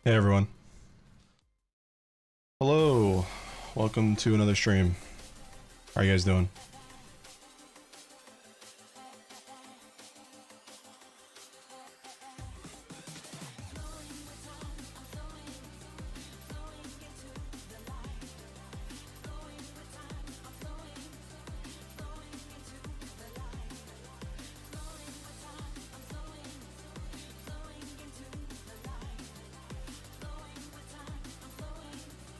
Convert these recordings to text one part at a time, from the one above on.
Hey everyone. Hello. Welcome to another stream. How are you guys doing?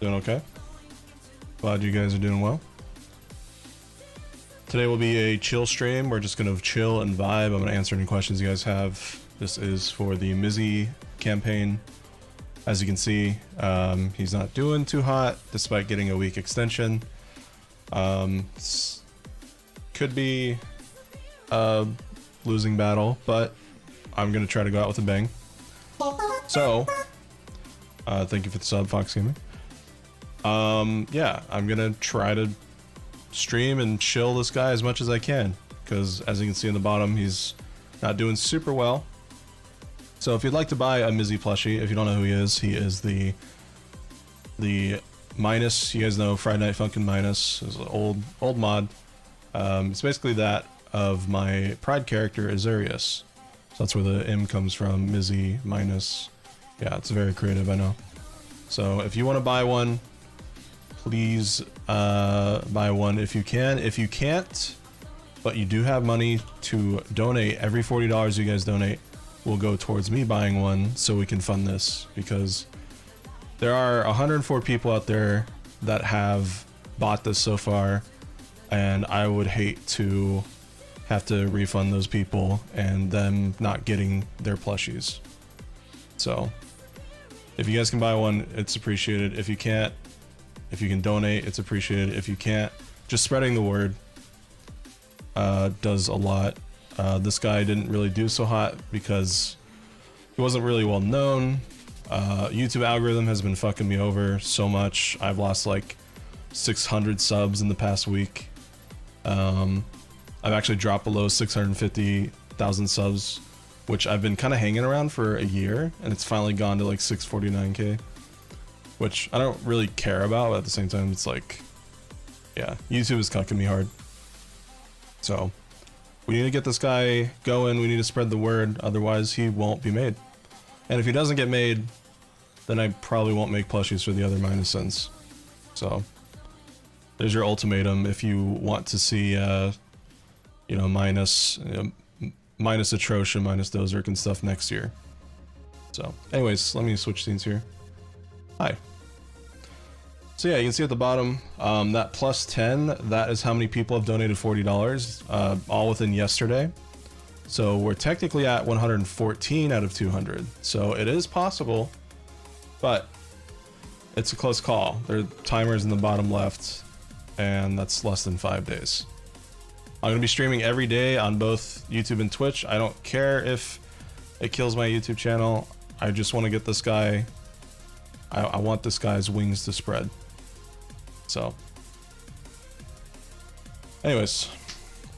Doing okay? Glad you guys are doing well. Today will be a chill stream. We're just gonna chill and vibe. I'm gonna answer any questions you guys have. This is for the Mizzy campaign. As you can see, he's not doing too hot despite getting a week extension. Could be a losing battle, but I'm gonna try to go out with a bang. So, thank you for the sub, Fox Gaming. Yeah, I'm gonna try to stream and chill this guy as much as I can, because as you can see in the bottom, he's not doing super well. So if you'd like to buy a Mizzy plushie, if you don't know who he is the Minus. You guys know Friday Night Funkin' Minus is an old mod. It's basically that of my Pride character Azurius. So that's where the M comes from, Mizzy Minus. Yeah, it's very creative, I know. So if you want to buy one, please buy one if you can. If you can't, but you do have money to donate, every $40 you guys donate will go towards me buying one so we can fund this, because there are 104 people out there that have bought this so far, and I would hate to have to refund those people and them not getting their plushies. So if you guys can buy one, it's appreciated. If you can't, if you can donate, it's appreciated. If you can't, just spreading the word does a lot. This guy didn't really do so hot because he wasn't really well known. YouTube algorithm has been fucking me over so much. I've lost like 600 subs in the past week. I've actually dropped below 650,000 subs, which I've been kind of hanging around for a year, and it's finally gone to like 649k, which I don't really care about, but at the same time, it's like, yeah, YouTube is cucking me hard. So we need to get this guy going. We need to spread the word, otherwise he won't be made. And if he doesn't get made, then I probably won't make plushies for the other Minus sins. So there's your ultimatum if you want to see, you know, Minus Atrocious, Minus Dozerk and stuff next year. So anyways, let me switch scenes here. Hi. So yeah, you can see at the bottom, that plus 10, that is how many people have donated $40, all within yesterday. So we're technically at 114 out of 200. So it is possible, but it's a close call. There are timers in the bottom left, and that's less than 5 days. I'm gonna be streaming every day on both YouTube and Twitch. I don't care if it kills my YouTube channel. I just want to get this guy. I want this guy's wings to spread. So anyways,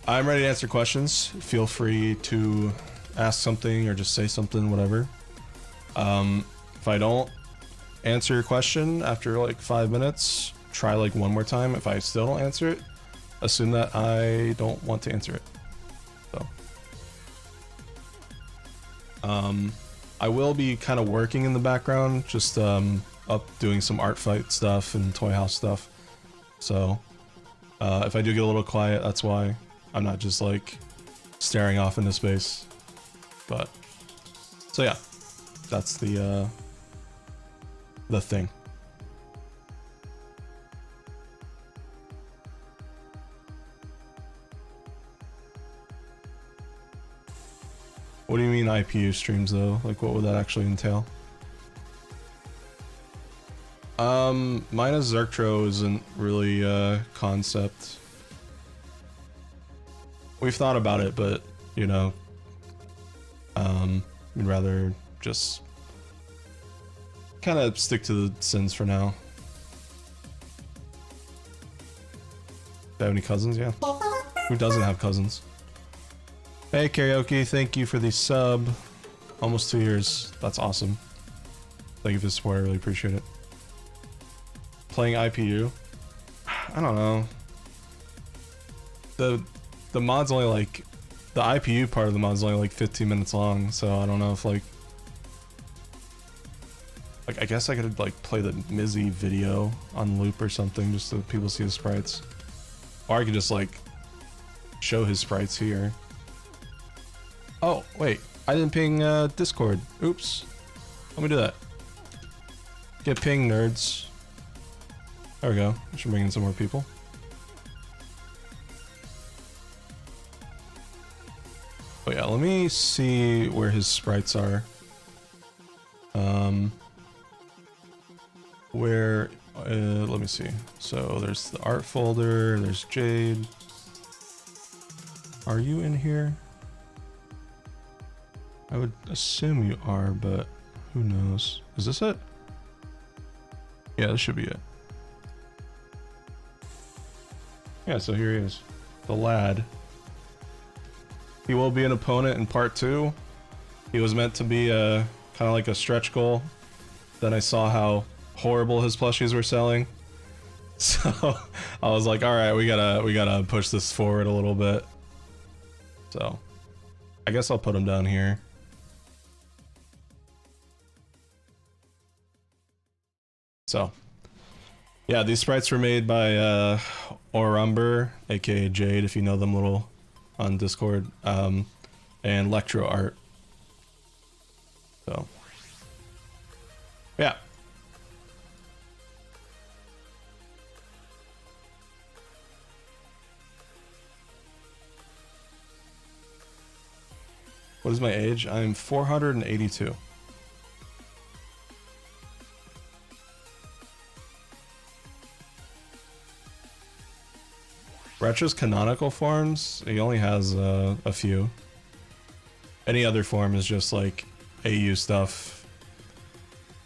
I'm ready to answer questions. Feel free to ask something or just say something, whatever. If I don't answer your question after like 5 minutes, try like one more time. If I still don't answer it, assume that I don't want to answer it. So I will be kind of working in the background, just up doing some art fight stuff and toy house stuff. So if I do get a little quiet, that's why. I'm not just like staring off into space. But so yeah, that's the thing. What do you mean IPU streams though? Like what would that actually entail? Minus Zerktro isn't really a concept. We've thought about it, but you know, we'd rather just kind of stick to the sins for now. Do I have any cousins? Yeah. Who doesn't have cousins? Hey Karaoke, thank you for the sub. Almost 2 years. That's awesome. Thank you for the support, I really appreciate it. Playing IPU? I don't know. The mod's only like... The IPU part of the mod's only like 15 minutes long, so I don't know if like... I guess I could like play the Mizzy video on loop or something just so people see the sprites. Or I could just like show his sprites here. Oh, wait. I didn't ping Discord. Oops. Let me do that. Get ping, nerds. There we go. I should bring in some more people. Oh yeah, let me see where his sprites are. Let me see. So there's the art folder, there's Jade. Are you in here? I would assume you are, but who knows? Is this it? Yeah, this should be it. Yeah, so here he is. The lad. He will be an opponent in part 2. He was meant to be a kind of like a stretch goal. Then I saw how horrible his plushies were selling. So I was like, all right, we gotta push this forward a little bit. So I guess I'll put him down here. So yeah, these sprites were made by Orumber, aka Jade, if you know them little on Discord, and Electro Art. So yeah. What is my age? I'm 482. Retro's canonical forms, he only has a few. Any other form is just like AU stuff,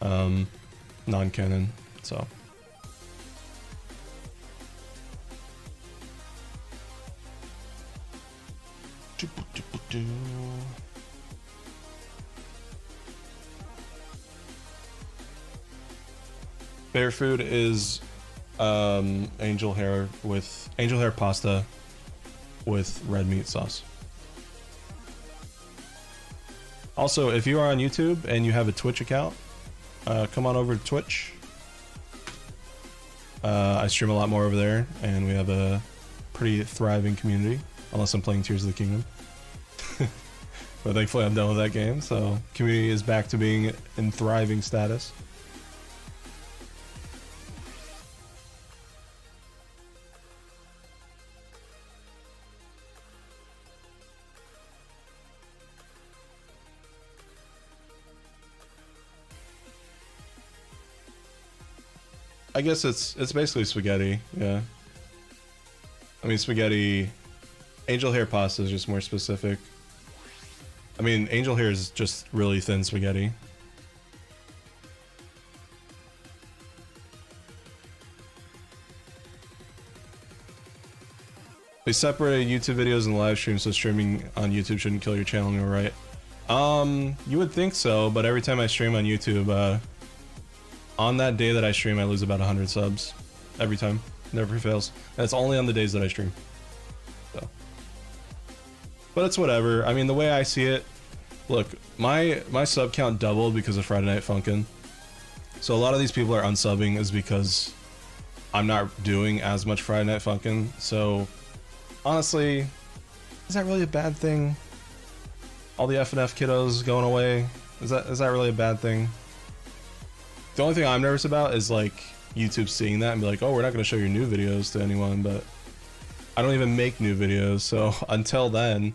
non-canon, so. Bear food is angel hair pasta with red meat sauce. Also, if you are on YouTube and you have a Twitch account, come on over to Twitch. I stream a lot more over there, and we have a pretty thriving community, unless I'm playing Tears of the Kingdom. But thankfully I'm done with that game, so community is back to being in thriving status. I guess it's basically spaghetti, yeah. I mean, spaghetti, angel hair pasta is just more specific. I mean, angel hair is just really thin spaghetti. They separated YouTube videos and live streams, so streaming on YouTube shouldn't kill your channel, you're right. You would think so, but every time I stream on YouTube, on that day that I stream, I lose about 100 subs. Every time. Never fails. And it's only on the days that I stream. So. But it's whatever. I mean, the way I see it, look, my sub count doubled because of Friday Night Funkin'. So a lot of these people are unsubbing is because I'm not doing as much Friday Night Funkin'. So, honestly, is that really a bad thing? All the FNF kiddos going away? Is that really a bad thing? The only thing I'm nervous about is like YouTube seeing that and be like, oh, we're not going to show your new videos to anyone, but I don't even make new videos, so until then,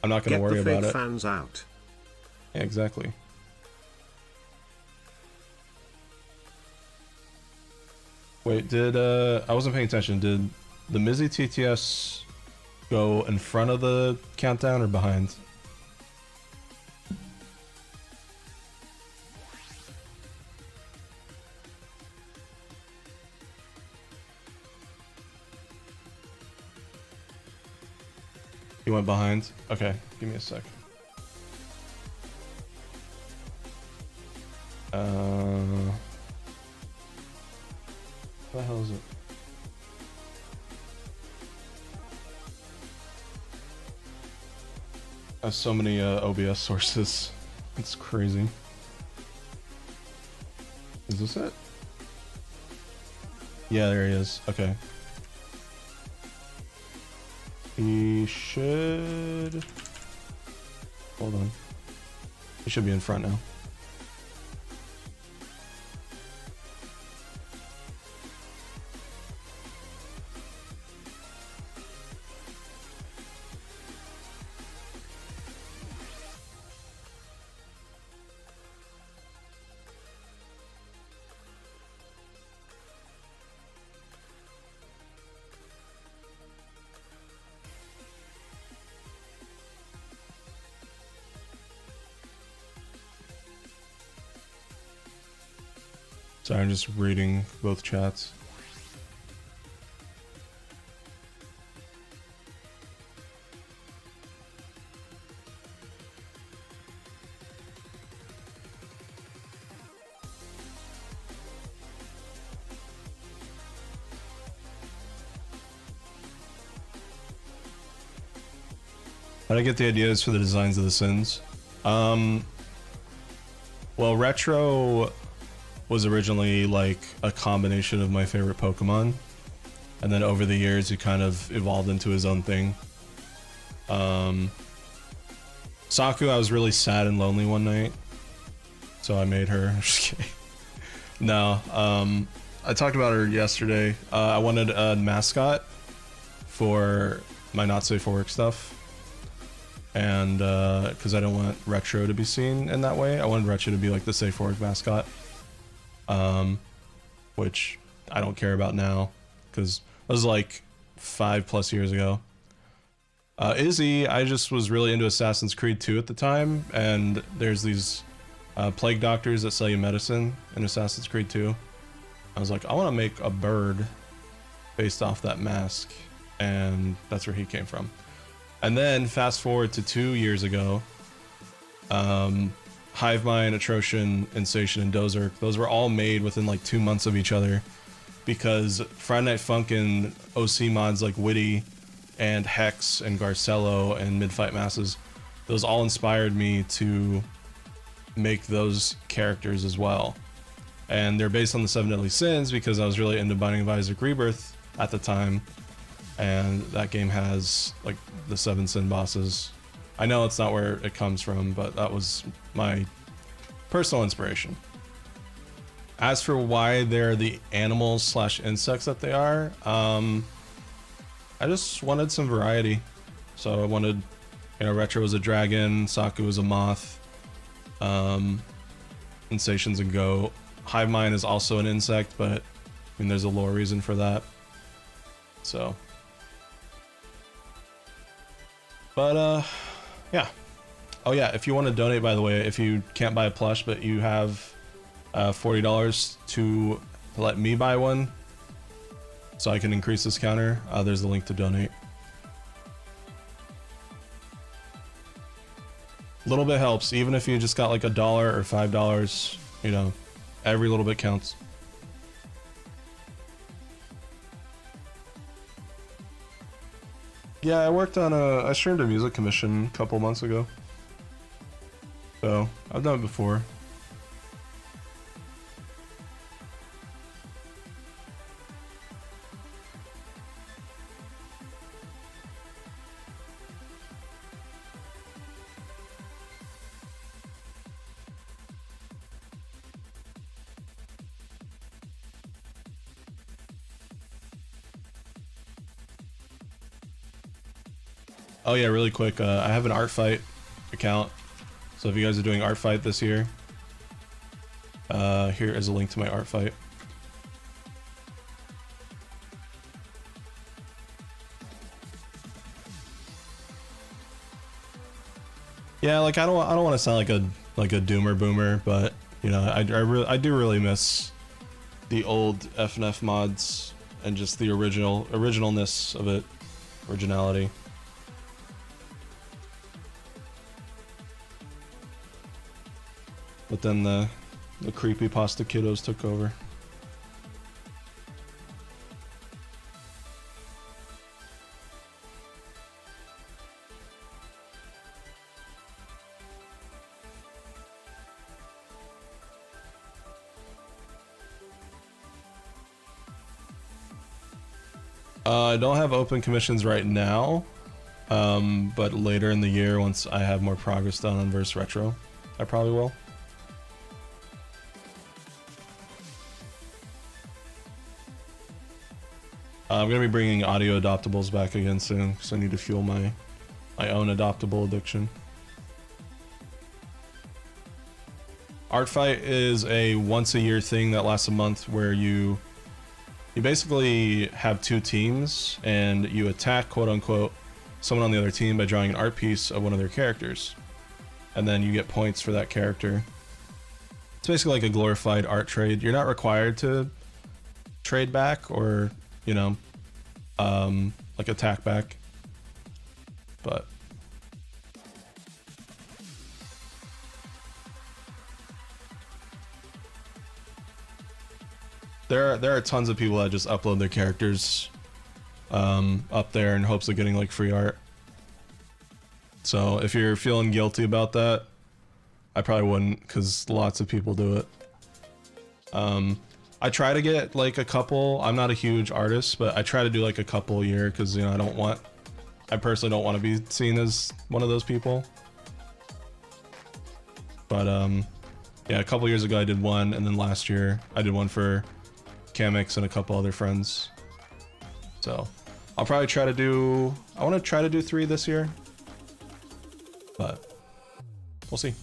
I'm not going to worry about it. Get the fake fans out. Yeah, exactly. Wait, I wasn't paying attention. Did the Mizzy TTS go in front of the countdown or behind? He went behind? Okay, give me a sec. What the hell is it? I have so many OBS sources. It's crazy. Is this it? Yeah, there he is. Okay. He should... Hold on. He should be in front now. Sorry, I'm just reading both chats. How did I get the ideas for the designs of the Sins? Well, Retro was originally like a combination of my favorite Pokemon, and then over the years he kind of evolved into his own thing. Saku, I was really sad and lonely one night, so I made her. Just kidding. No, I talked about her yesterday. I wanted a mascot for my Not Safe for Work stuff, and because I don't want Retro to be seen in that way, I wanted Retro to be like the Safe for Work mascot. Which I don't care about now, because it was like 5+ years ago. Izzy, I just was really into Assassin's Creed 2 at the time, and there's these plague doctors that sell you medicine in Assassin's Creed 2. I was like, I want to make a bird based off that mask, and that's where he came from. And then fast forward to 2 years ago, Hivemind, Atrocian, Insation, and Dozerk, those were all made within like 2 months of each other, because Friday Night Funkin' OC mods like Witty and Hex and Garcello and Midfight Masses, those all inspired me to make those characters as well. And they're based on the 7 Deadly Sins because I was really into Binding of Isaac Rebirth at the time, and that game has like the 7 Sin bosses. I know it's not where it comes from, but that was my personal inspiration. As for why they're the animals / insects that they are, I just wanted some variety. So I wanted, you know, Retro was a dragon, Saku was a moth, Insation's a goat. Hivemind is also an insect, but I mean, there's a lore reason for that. So, but yeah. Oh yeah, if you want to donate, by the way, if you can't buy a plush but you have $40 to let me buy one so I can increase this counter, there's the link to donate. A little bit helps, even if you just got like $1 or $5, you know, every little bit counts. Yeah, I worked on I streamed a music commission a couple months ago. So, I've done it before. Oh yeah, really quick, I have an art fight account. So if you guys are doing art fight this year, here is a link to my art fight. Yeah, like I don't want to sound like a doomer boomer, but you know, I do really miss the old FNF mods and just the originalness of it, originality. But then the creepypasta kiddos took over. I don't have open commissions right now, but later in the year, once I have more progress done on Verse Retro, I probably will. I'm gonna be bringing audio adoptables back again soon, because I need to fuel my own adoptable addiction. Art Fight is a once-a-year thing that lasts a month, where you basically have two teams, and you attack, quote-unquote, someone on the other team by drawing an art piece of one of their characters. And then you get points for that character. It's basically like a glorified art trade. You're not required to trade back or, you know, like attack back. But there are tons of people that just upload their characters up there in hopes of getting like free art. So if you're feeling guilty about that, I probably wouldn't, because lots of people do it. I try to get like a couple. I'm not a huge artist, but I try to do like a couple a year, because, you know, I personally don't want to be seen as one of those people. But yeah, a couple years ago I did one, and then last year I did one for Kamex and a couple other friends. So I'll probably try to do, I want to try to do 3 this year, but we'll see.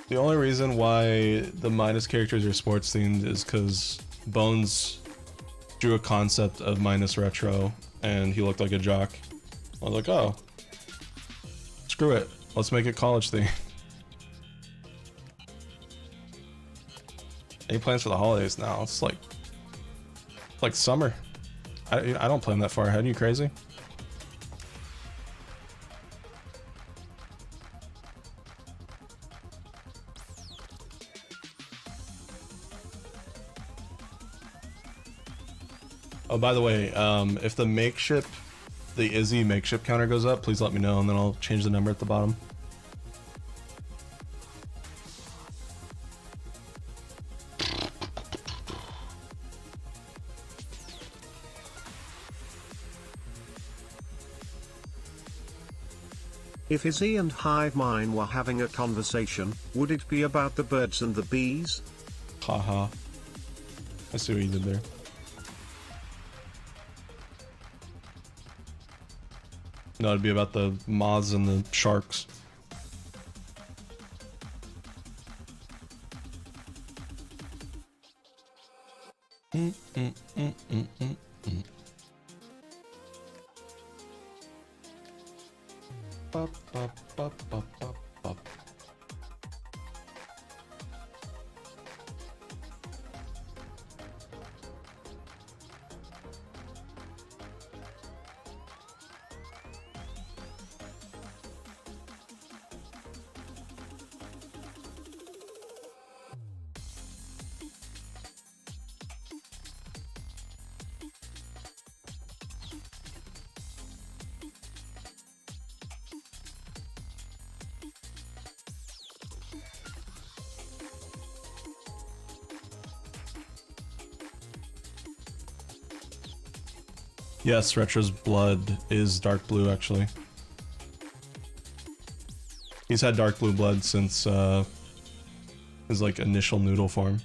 The only reason why the minus characters are sports themed is because Bones drew a concept of minus retro and he looked like a jock. I was like, oh, screw it, let's make it college themed. Any plans for the holidays now? It's like summer. I don't plan that far ahead. Are you crazy? Oh, by the way, if the Izzy makeshift counter goes up, please let me know, and then I'll change the number at the bottom. If Izzy and Hive Mind were having a conversation, would it be about the birds and the bees? Haha. I see what you did there. No, it'd be about the moths and the sharks. Bop, bop, bop, bop, bop, bop. Yes, Retro's blood is dark blue, actually. He's had dark blue blood since his like initial noodle form.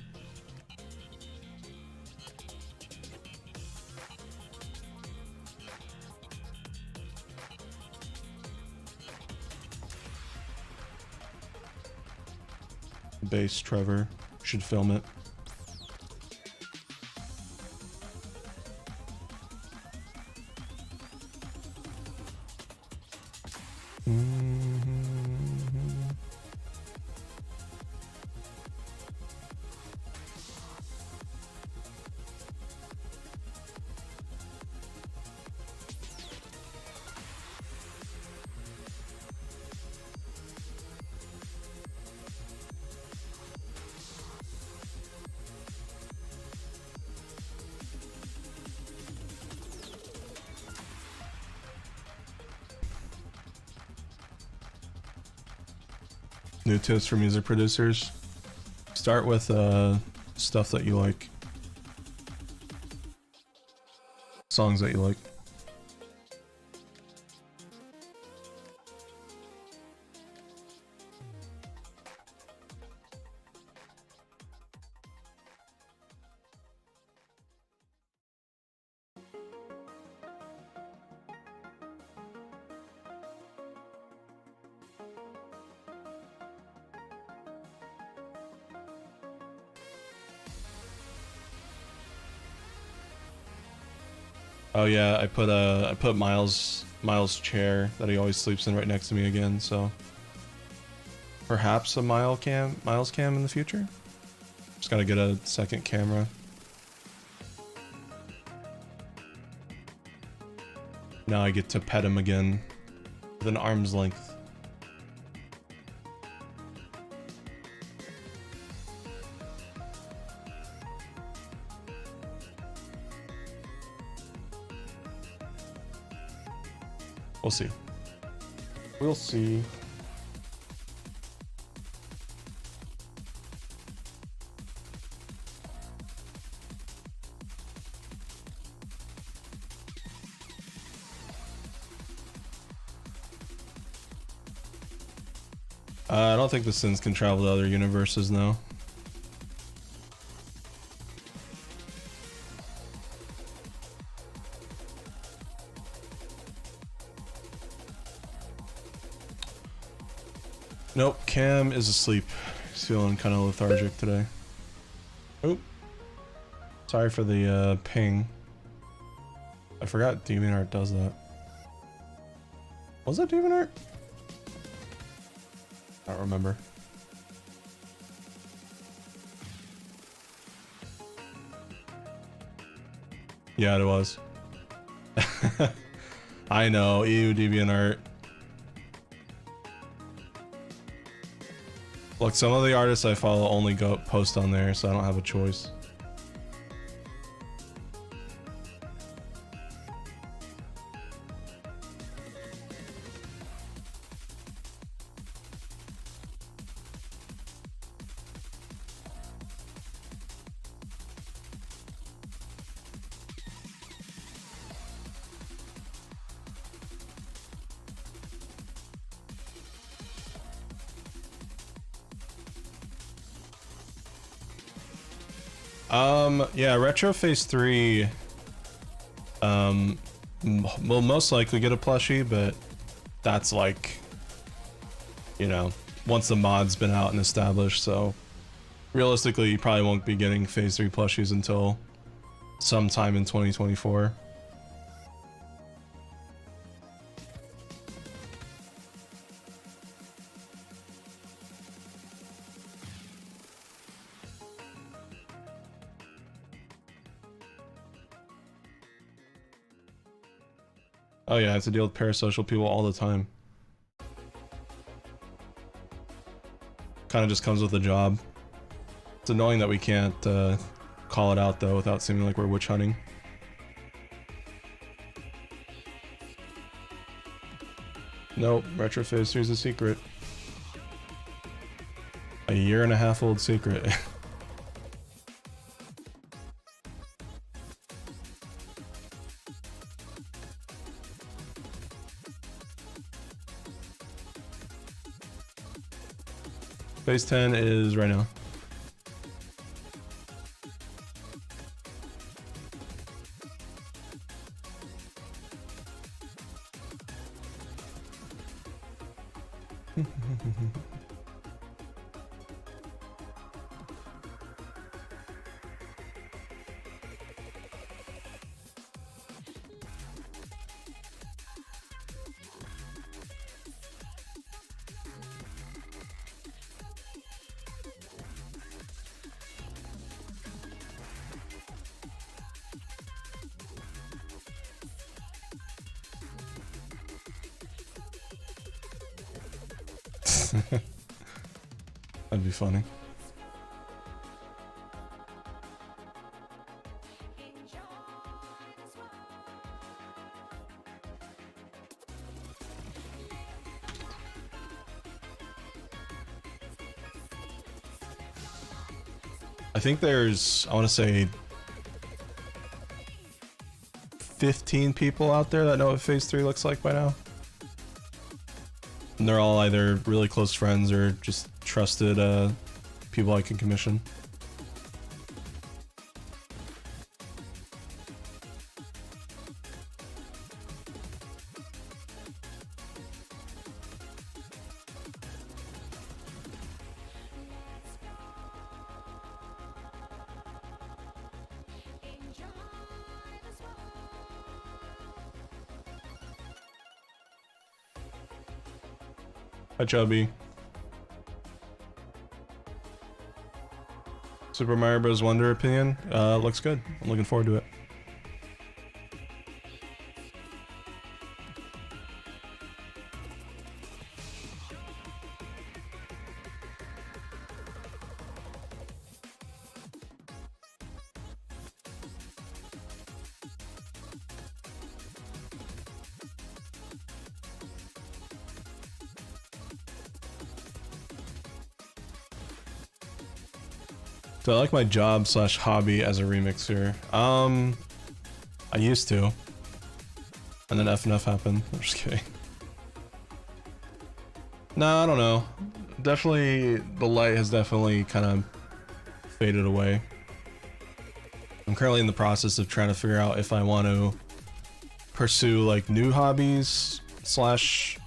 Base Trevor should film it. new tips for music producers. Start with stuff that you like. Songs that you like. Oh yeah, I put Miles' chair that he always sleeps in right next to me again, so perhaps a Miles cam in the future. Just gotta get a second camera. Now I get to pet him again with an arm's length. We'll see. We'll see. I don't think the Sins can travel to other universes now. Nope, Cam is asleep. He's feeling kind of lethargic today. Oh, sorry for the ping. I forgot DeviantArt does that. Was that DeviantArt? I don't remember. Yeah, it was. I know, ew, DeviantArt. Look, some of the artists I follow only go post on there, so I don't have a choice. Yeah, Retro Phase 3 will most likely get a plushie, but that's like, you know, once the mod's been out and established, so realistically you probably won't be getting Phase 3 plushies until sometime in 2024. Oh yeah, I have to deal with parasocial people all the time. Kind of just comes with the job. It's annoying that we can't call it out though without seeming like we're witch hunting. Nope, Retro Phase 3 is a secret. A 1.5 year old secret. Phase 10 is right now. That'd be funny. I think there's, I want to say 15 people out there that know what Phase 3 looks like by now. And they're all either really close friends or just trusted people I can commission. Hi, Chubby. Super Mario Bros. Wonder opinion? Looks good. I'm looking forward to it. So I like my job slash hobby as a remixer. I used to. And then FNF happened. I'm just kidding. No, I don't know. Definitely, the light has definitely kind of faded away. I'm currently in the process of trying to figure out if I want to pursue like new hobbies slash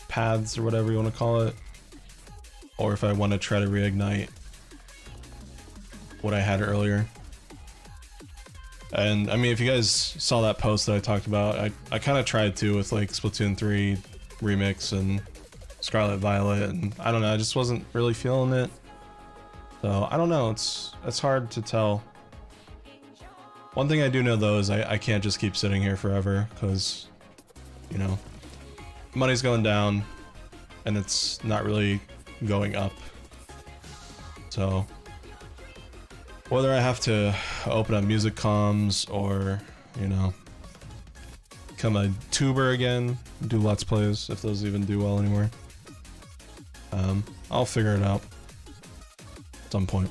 paths or whatever you want to call it. Or if I want to try to reignite what I had earlier. And I mean, if you guys saw that post that I talked about, I kind of tried to with like Splatoon 3 remix and Scarlet Violet, and I don't know, I just wasn't really feeling it. So I don't know, it's hard to tell. One thing I do know though is I can't just keep sitting here forever, because, you know, money's going down and it's not really going up. So whether I have to open up music comms or, you know, become a tuber again, do Let's Plays, if those even do well anymore, I'll figure it out at some point.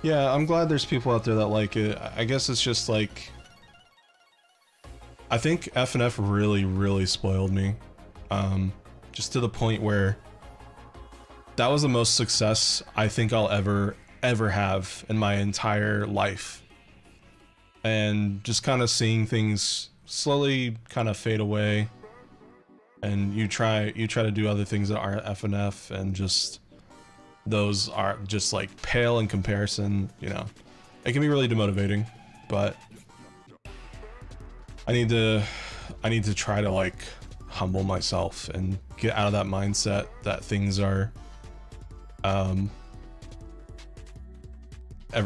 Yeah, I'm glad there's people out there that like it. I guess it's just like, I think FNF really spoiled me. Just to the point where that was the most success I think I'll ever have in my entire life. And just kind of seeing things slowly kind of fade away, and you try to do other things that aren't FNF, and just those are just like pale in comparison, you know. It can be really demotivating, but I need to try to like humble myself and get out of that mindset that things are ever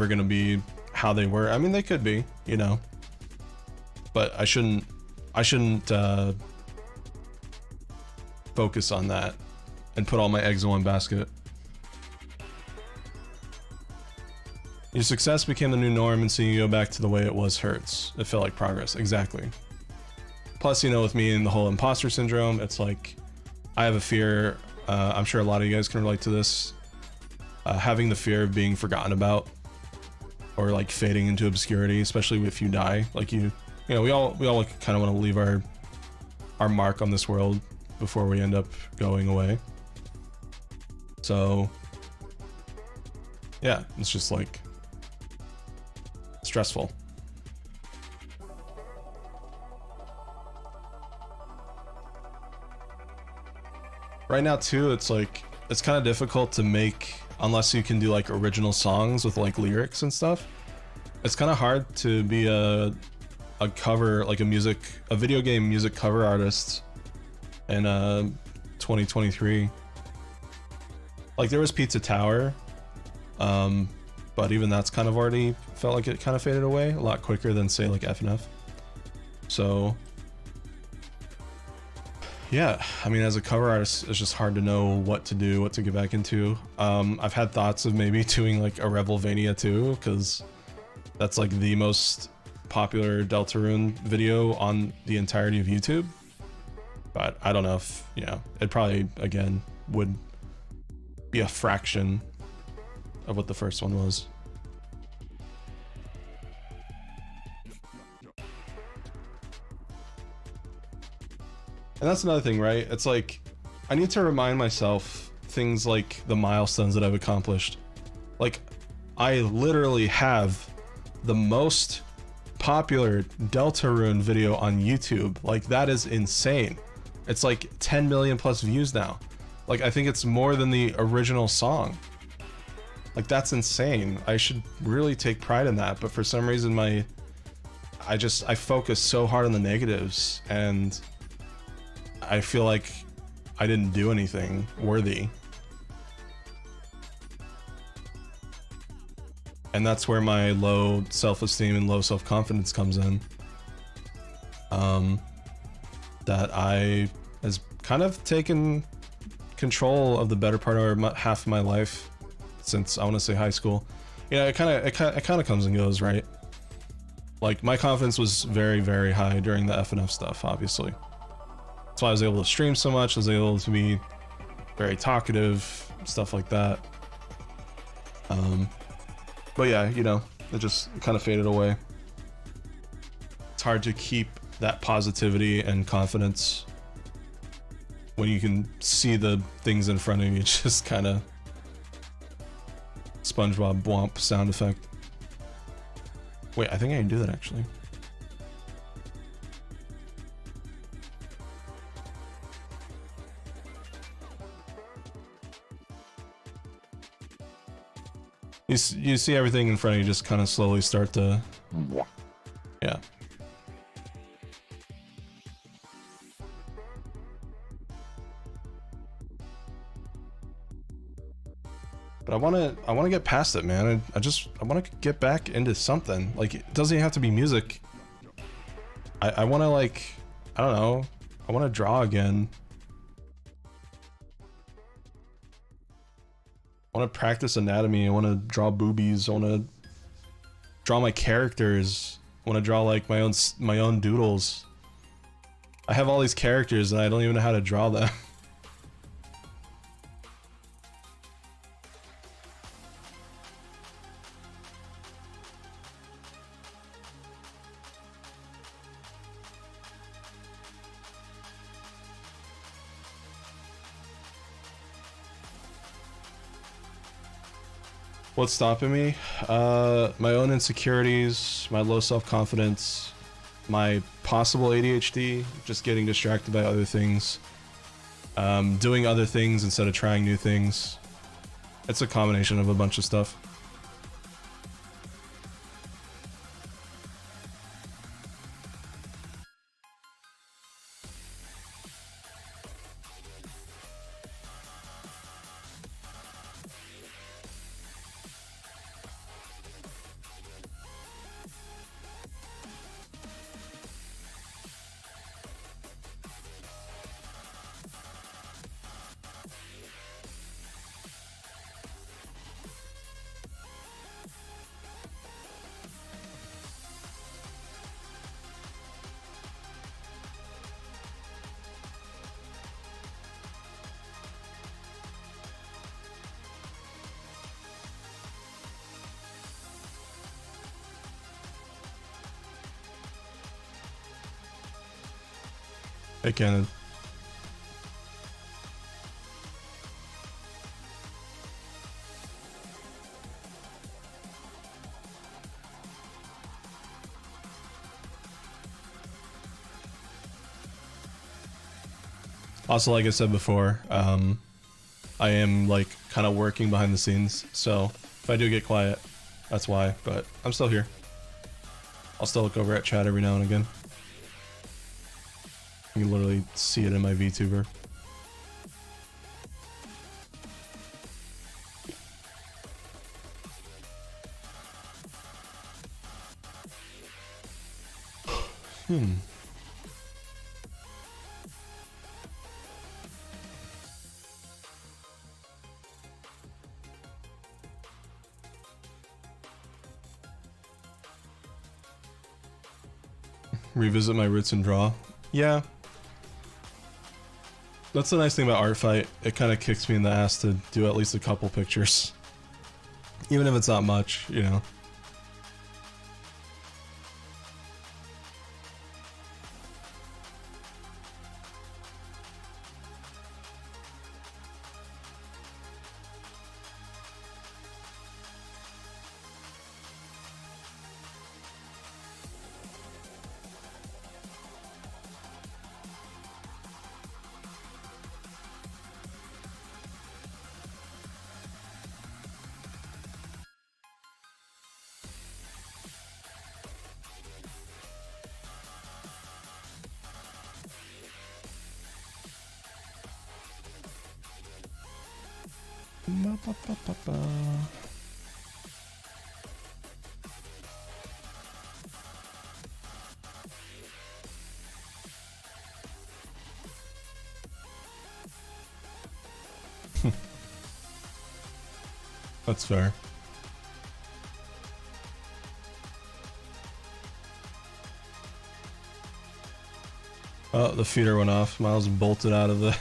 gonna be how they were. I mean, they could be, you know, but I shouldn't focus on that and put all my eggs in one basket. Your success became the new norm, and seeing you go back to the way it was hurts. It felt like progress. Exactly. Plus, you know, with me and the whole imposter syndrome, it's like, I have a fear, I'm sure a lot of you guys can relate to this, having the fear of being forgotten about, or like fading into obscurity, especially if you die. Like you know, we all kind of want to leave our mark on this world before we end up going away. So yeah, it's just like stressful. Right now too, it's like, it's kind of difficult to make, unless you can do like original songs with like lyrics and stuff. It's kind of hard to be a cover, like a video game music cover artist in 2023. Like there was Pizza Tower, but even that's kind of already felt like it kind of faded away a lot quicker than say like FNF. So Yeah, I mean, as a cover artist, it's just hard to know what to do, what to get back into. I've had thoughts of maybe doing like a Revelvania too, because that's like the most popular Deltarune video on the entirety of YouTube. But I don't know if, you know, it probably, again, would be a fraction of what the first one was. And that's another thing, right? It's like, I need to remind myself things like the milestones that I've accomplished. Like, I literally have the most popular Deltarune video on YouTube. Like, that is insane. It's like 10 million plus views now. Like, I think it's more than the original song. Like, that's insane. I should really take pride in that, but for some reason I focus so hard on the negatives, and I feel like I didn't do anything worthy. And that's where my low self-esteem and low self-confidence comes in. That I has kind of taken control of the better part of half of my life since, I want to say, high school. Yeah, it kind of comes and goes, right? Like, my confidence was very, very high during the FNF stuff, obviously. That's why I was able to stream so much. I was able to be very talkative, stuff like that. But yeah, you know, it just kind of faded away. It's hard to keep that positivity and confidence when you can see the things in front of you. It's just kind of SpongeBob Bwomp sound effect. Wait, I think I can do that actually. You see everything in front of you just kind of slowly start to... Yeah. But I want to get past it, man. I want to get back into something. Like, it doesn't even have to be music. I want to, like, I don't know. I want to draw again. I want to practice anatomy. I want to draw boobies. I want to draw my characters. I want to draw like my own doodles. I have all these characters and I don't even know how to draw them. What's stopping me? My own insecurities, my low self-confidence, my possible ADHD, just getting distracted by other things, doing other things instead of trying new things. It's a combination of a bunch of stuff. Hey, Cannon. Also, like I said before, I am like kind of working behind the scenes, so if I do get quiet, that's why, but I'm still here. I'll still look over at chat every now and again. You can literally see it in my VTuber. Revisit my roots and draw. Yeah. That's the nice thing about Art Fight. It kind of kicks me in the ass to do at least a couple pictures. Even if it's not much, you know. That's fair. Oh, the feeder went off. Miles bolted out of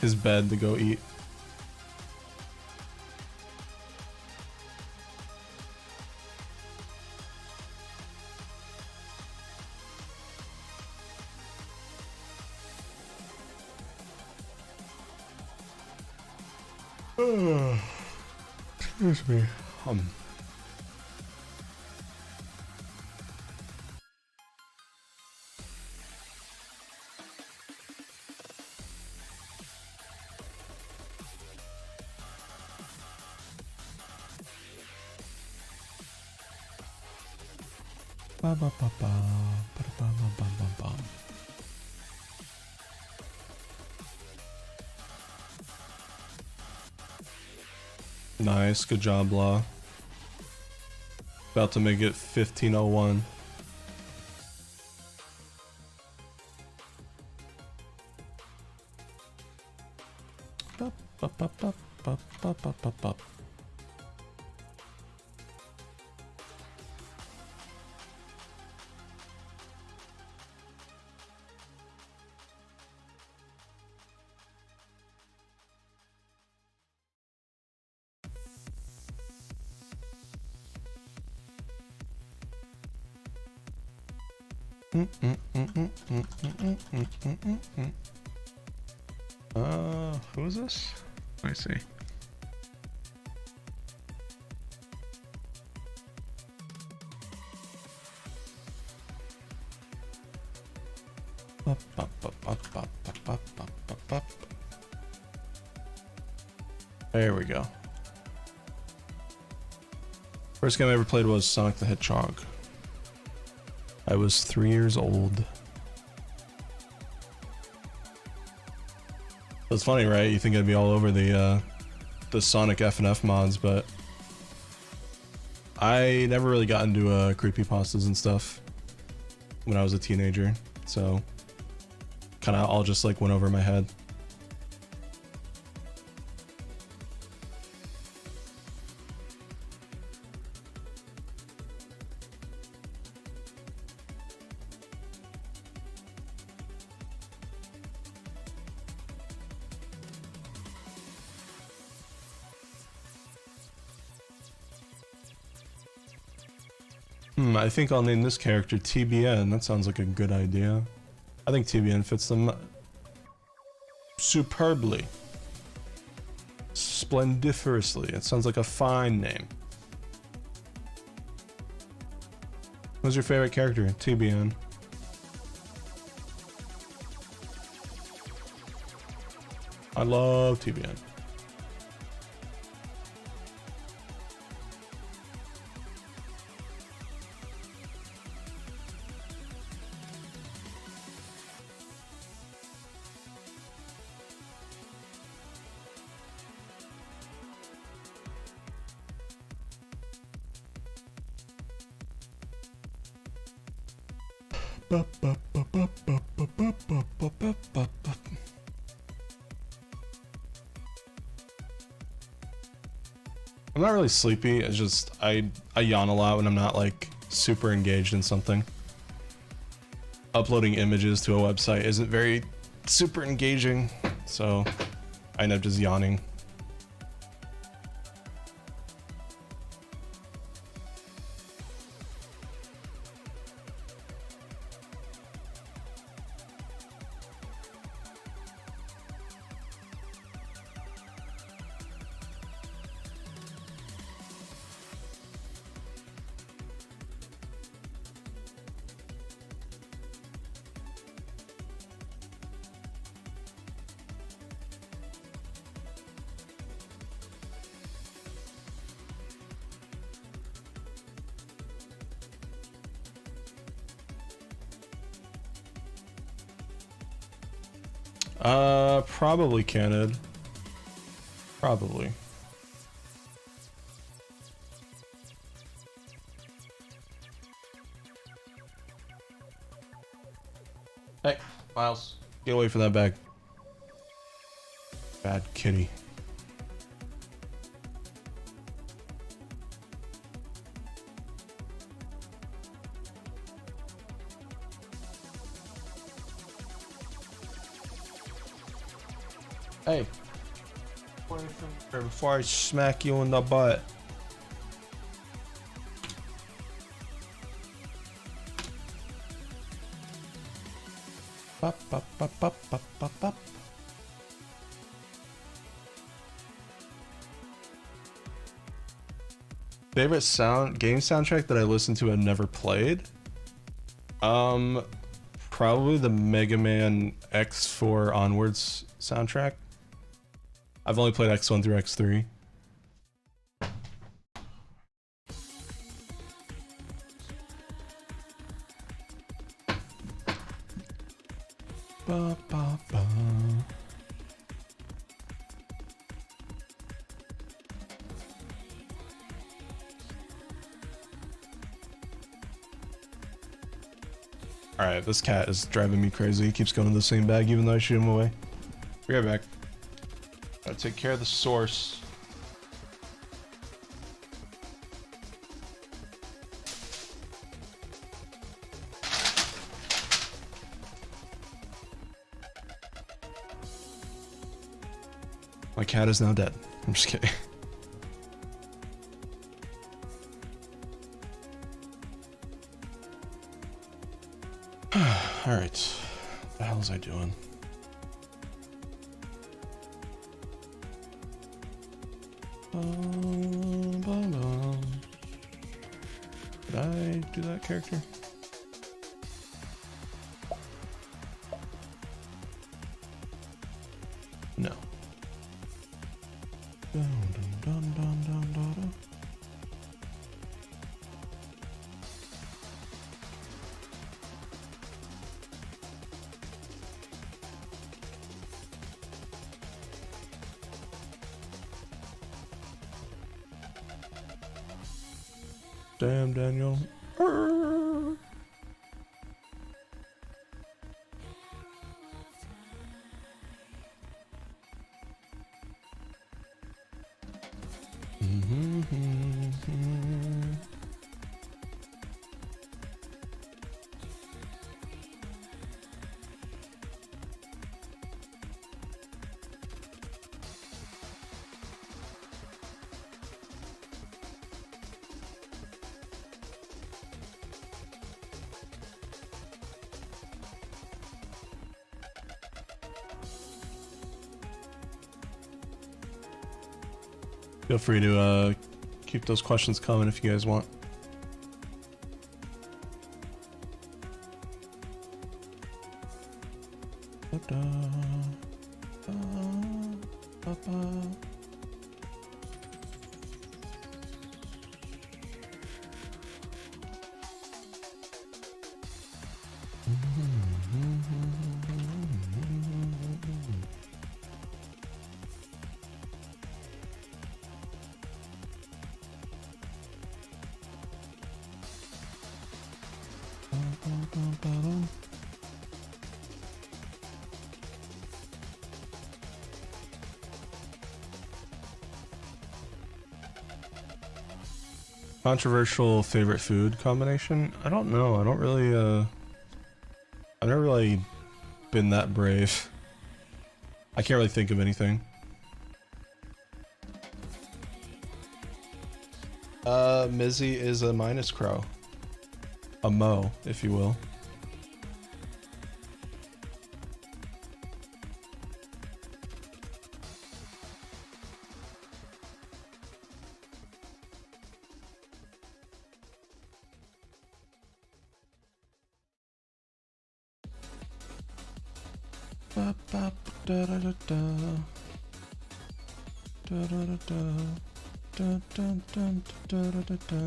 his bed to go eat. Excuse me. Ba ba ba ba ba ba ba ba ba. Nice, good job, Law. About to make it 1501. Ba ba ba ba ba ba ba ba ba. Who is this? I see. There we go. First game I ever played was Sonic the Hedgehog. I was 3 years old. It's funny, right? You think I'd be all over the Sonic FNF mods, but I never really got into creepypastas and stuff when I was a teenager, so kind of all just like went over my head. I think I'll name this character TBN. That sounds like a good idea. I think TBN fits them superbly. Splendiferously. It sounds like a fine name. Who's your favorite character? TBN. I love TBN. I'm not really sleepy, it's just I yawn a lot when I'm not like super engaged in something. uploading images to a website isn't very super engaging, so I end up just yawning. Probably QnA. Probably. Hey, Miles, get away from that bag. Bad kitty. Hey, before I smack you in the butt. Bop, bop, bop, bop, bop, bop, bop. Favorite game soundtrack that I listened to and never played? Probably the Mega Man X4 onwards soundtrack. I've only played X1 through X3. Ba, ba, ba. Alright, this cat is driving me crazy. He keeps going to the same bag even though I shoot him away. Be right back. Gotta take care of the source. My cat is now dead. I'm just kidding. Alright. What the hell was I doing? Did I do that character? No. Dun, dun, dun, dun, dun, dun, dun. Damn, Daniel. Feel free to keep those questions coming if you guys want. Controversial favorite food combination? I don't know. I don't really I've never really been that brave. I can't really think of anything. Mizzy is a minus crow. A Mo, if you will. Ba, ba, da, da, da, da. Da, da, da, da. Da, da, da, da, da, da, da.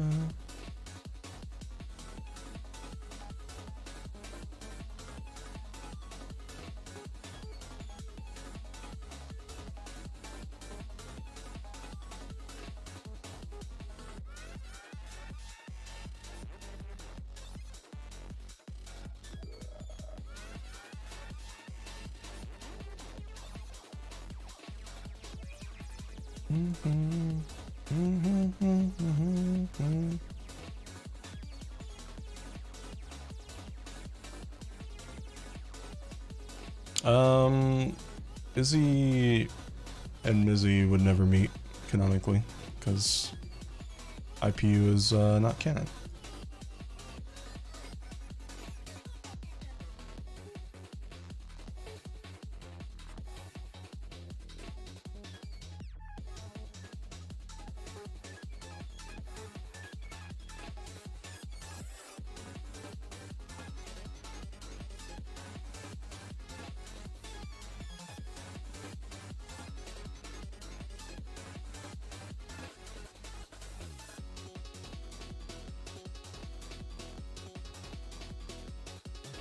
Izzy and Mizzy would never meet canonically because IPU is not canon.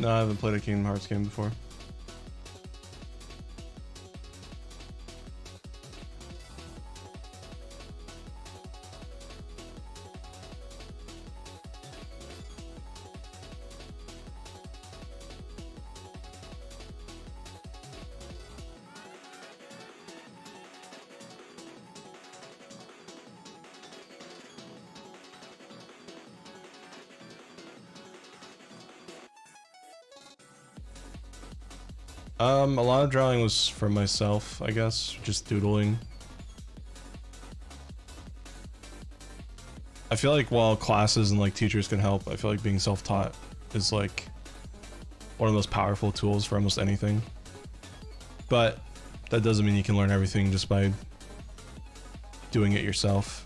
No, I haven't played a Kingdom Hearts game before. A lot of drawing was for myself, I guess, just doodling. I feel like while classes and like teachers can help, I feel like being self-taught is like one of the most powerful tools for almost anything. But that doesn't mean you can learn everything just by doing it yourself.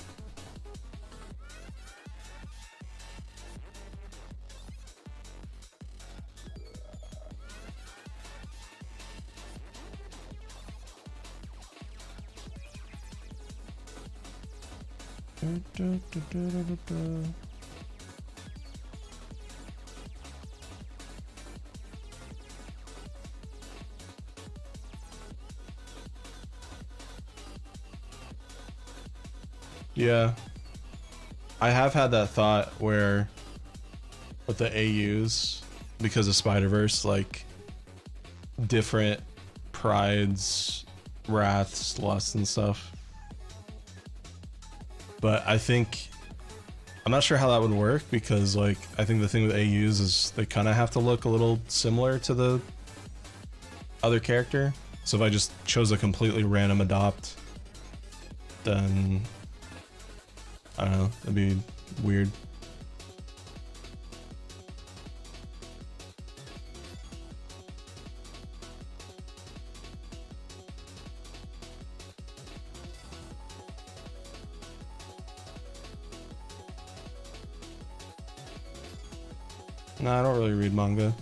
Yeah, I have had that thought where with the AUs, because of Spider-Verse, like different prides, wraths, lusts and stuff. But I think, I'm not sure how that would work because like, I think the thing with AUs is they kind of have to look a little similar to the other character. So if I just chose a completely random adopt, then I don't know, that'd be weird. No, I don't really read manga.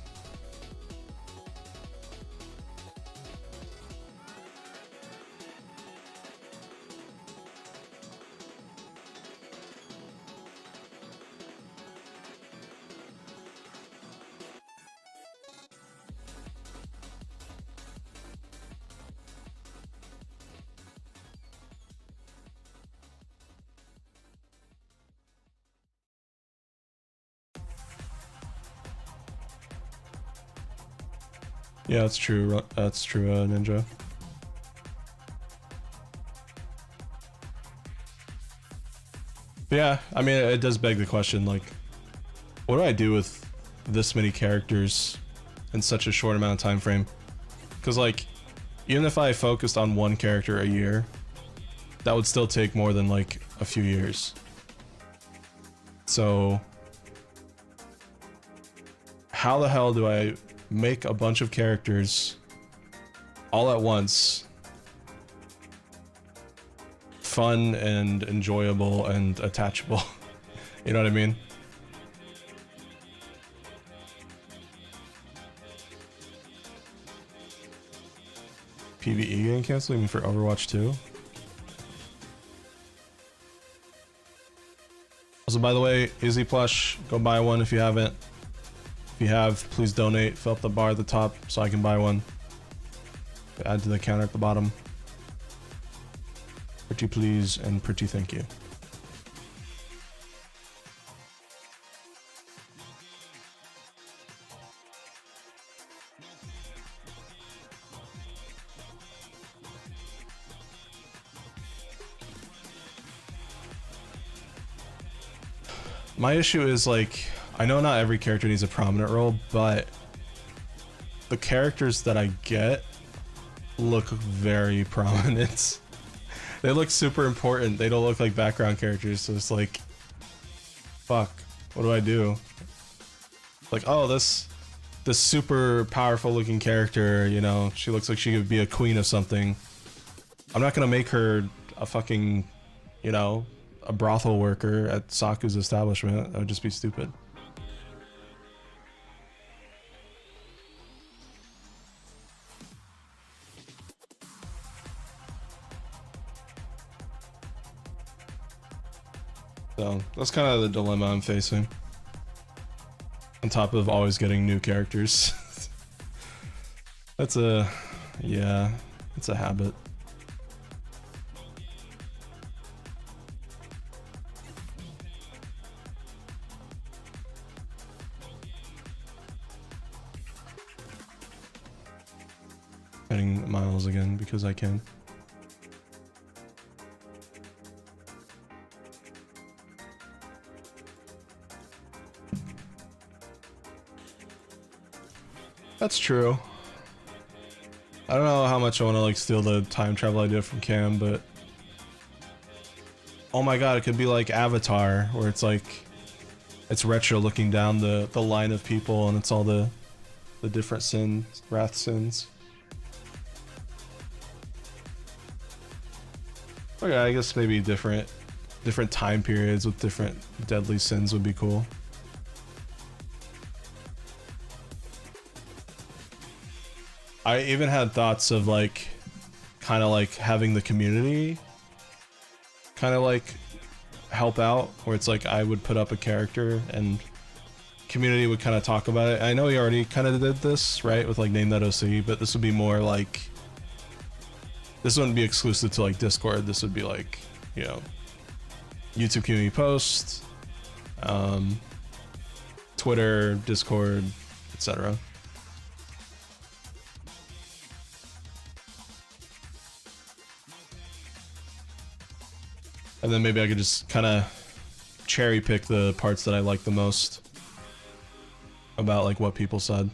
Yeah, that's true. That's true, Ninja. But yeah, I mean, it does beg the question, like, what do I do with this many characters in such a short amount of time frame. Because like, even if I focused on one character a year, that would still take more than like a few years. So how the hell do I make a bunch of characters all at once, fun and enjoyable and attachable? You know what I mean? PvE game cancel even for Overwatch 2? Also, by the way, Izzy Plush, go buy one if you haven't. If you have, please donate. Fill up the bar at the top so I can buy one. Add to the counter at the bottom. Pretty please and pretty thank you. My issue is like, I know not every character needs a prominent role, but the characters that I get look very prominent. They look super important. They don't look like background characters, so it's like, fuck, what do I do? Like, oh, this super powerful looking character, you know, she looks like she could be a queen of something. I'm not gonna make her a fucking, you know, a brothel worker at Saku's establishment. That would just be stupid. So that's kind of the dilemma I'm facing. On top of always getting new characters. That's a, yeah, it's a habit. Getting miles again because I can. That's true. I don't know how much I want to like steal the time travel idea from Cam, but oh my god, it could be like Avatar, where it's like it's retro looking down the line of people and it's all the different sins, wrath sins. Okay, I guess maybe different time periods with different deadly sins would be cool. I even had thoughts of like kind of like having the community kind of like help out, where it's like I would put up a character and community would kind of talk about it. I know we already kind of did this, right, with like Name That OC, but this would be more like, this wouldn't be exclusive to like Discord. This would be like, you know, YouTube community post, Twitter, Discord, etc. And then maybe I could just kind of cherry pick the parts that I like the most about like what people said.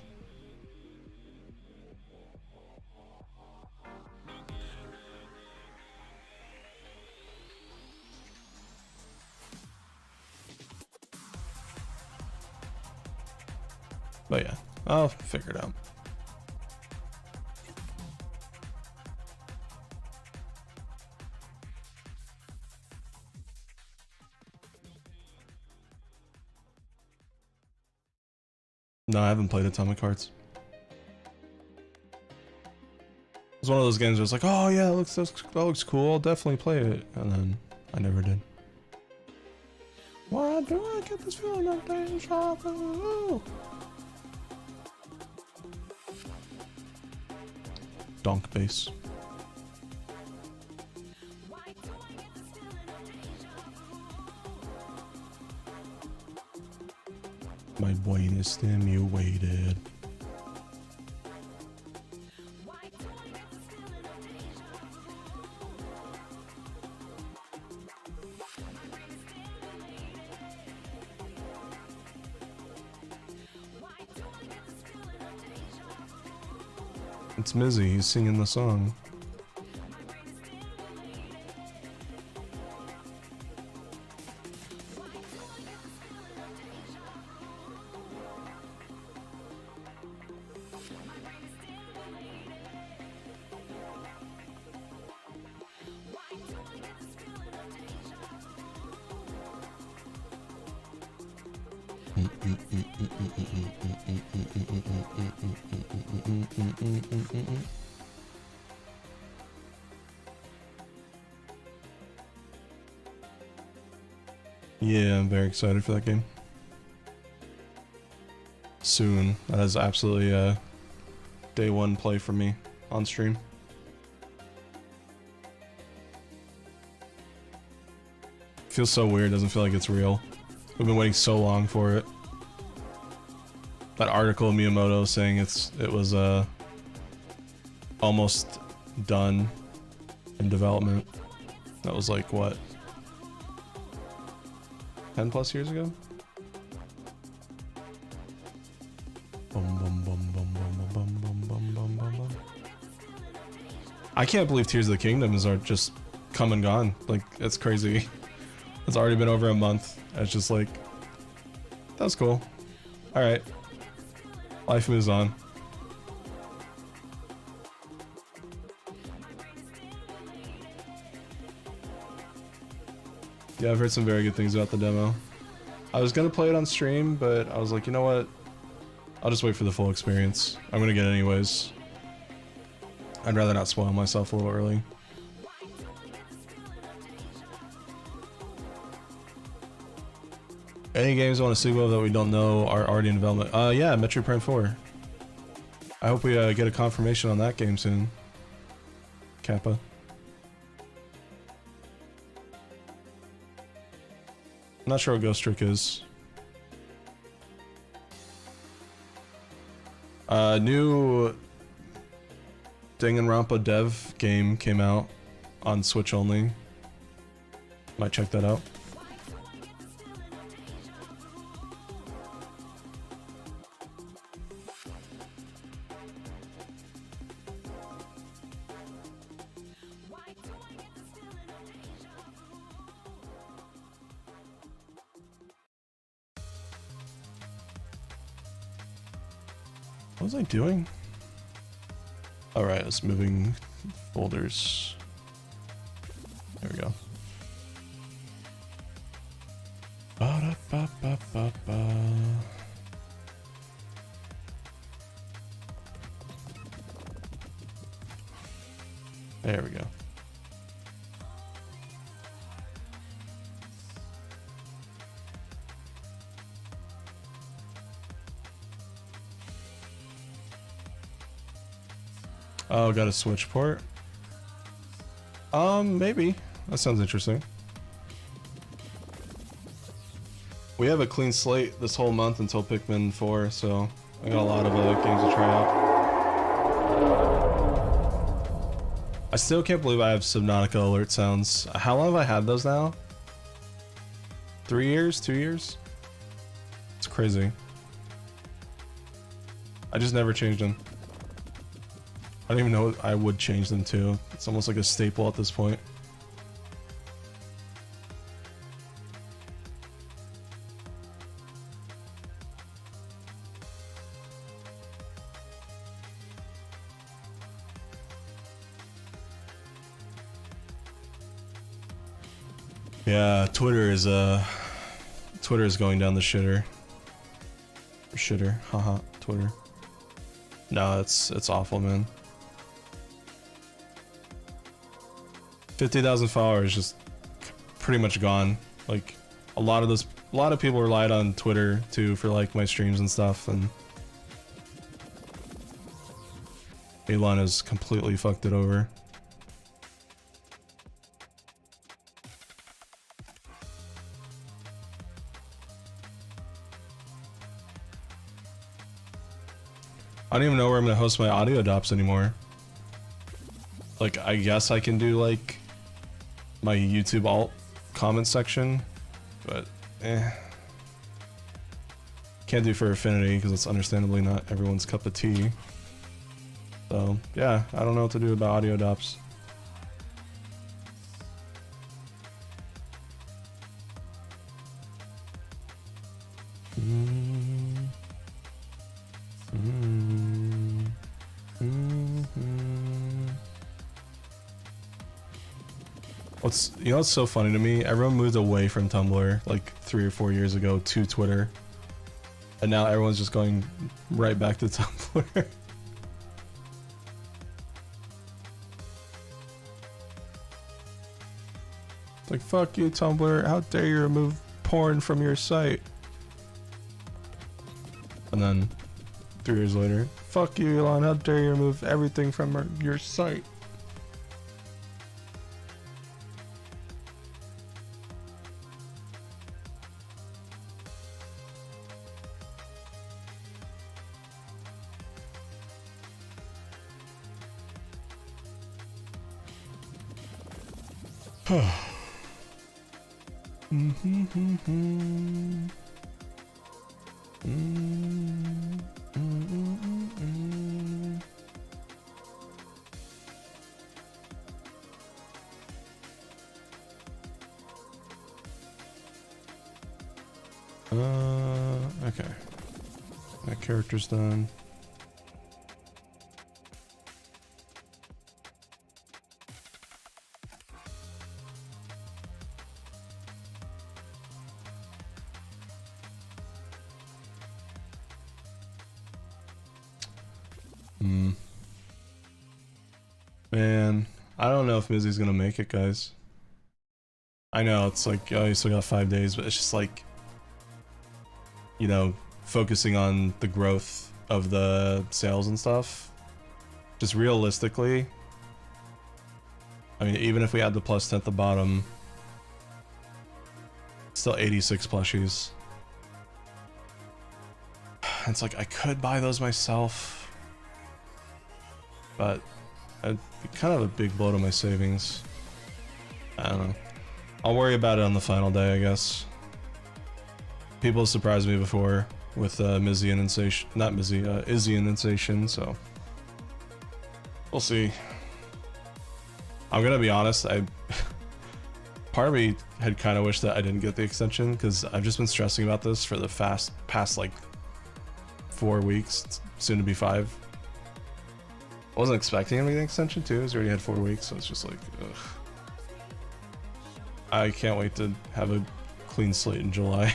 But yeah, I'll figure it out. No, I haven't played Atomic Hearts. It's one of those games where it's like, oh yeah, that looks cool, I'll definitely play it. And then I never did. Why do I get this feeling of deja vu? Donk bass. My brain is stimulated. It's Mizzy, he's singing the song. Yeah, I'm very excited for that game. Soon. That is absolutely a day one play for me on stream. Feels so weird, doesn't feel like it's real. We've been waiting so long for it. That article of Miyamoto saying it was almost done in development. That was like what? 10 plus years ago? I can't believe Tears of the Kingdom are just come and gone. Like, it's crazy. It's already been over a month. It's just like, that was cool. Alright. Life moves on. Yeah, I've heard some very good things about the demo. I was gonna play it on stream, but I was like, you know what? I'll just wait for the full experience. I'm gonna get it anyways. I'd rather not spoil myself a little early. Any games I want to see of that we don't know are already in development? Yeah, Metroid Prime 4. I hope we get a confirmation on that game soon. Kappa. I'm not sure what Ghost Trick is. New Danganronpa dev game came out on Switch only. Might check that out. What was I doing? Alright, it's moving folders. There we go. Ba-da-ba-ba-ba-ba. There we go. Oh, got a Switch port? Maybe. That sounds interesting. We have a clean slate this whole month until Pikmin 4, so I got a lot of games to try out. I still can't believe I have Subnautica alert sounds. How long have I had those now? 3 years? 2 years? It's crazy. I just never changed them. I don't even know what I would change them to. It's almost like a staple at this point. Yeah, Twitter is going down the shitter. Shitter, haha, Twitter. No, it's awful, man. 50,000 followers just pretty much gone. Like a lot of people relied on Twitter too for like my streams and stuff, and Elon has completely fucked it over. I don't even know where I'm gonna host my audio drops anymore. Like, I guess I can do like my YouTube alt comment section, but can't do for Affinity because it's understandably not everyone's cup of tea. So yeah, I don't know what to do about audio drops. What's so funny to me? Everyone moved away from Tumblr like 3 or 4 years ago to Twitter, and now everyone's just going right back to Tumblr. It's like, fuck you, Tumblr! How dare you remove porn from your site? And then 3 years later, fuck you, Elon! How dare you remove everything from your site? Okay. That character's done. Man, I don't know if Mizzy's gonna make it, guys. I know, it's like, oh, you still got 5 days, but it's just like, you know, focusing on the growth of the sales and stuff. Just realistically, I mean, even if we add the +10 at the bottom, still 86 plushies. It's like, I could buy those myself, but it'd be kind of a big blow to my savings. I don't know. I'll worry about it on the final day, I guess. People surprised me before with Mizzy and Insation, not Mizzy, Izzy and Insation, so we'll see. I'm gonna be honest, part of me had kind of wished that I didn't get the extension, because I've just been stressing about this for the past like 4 weeks, soon to be 5. I wasn't expecting him to get an extension too, because we already had 4 weeks, so it's just like, ugh. I can't wait to have a clean slate in July.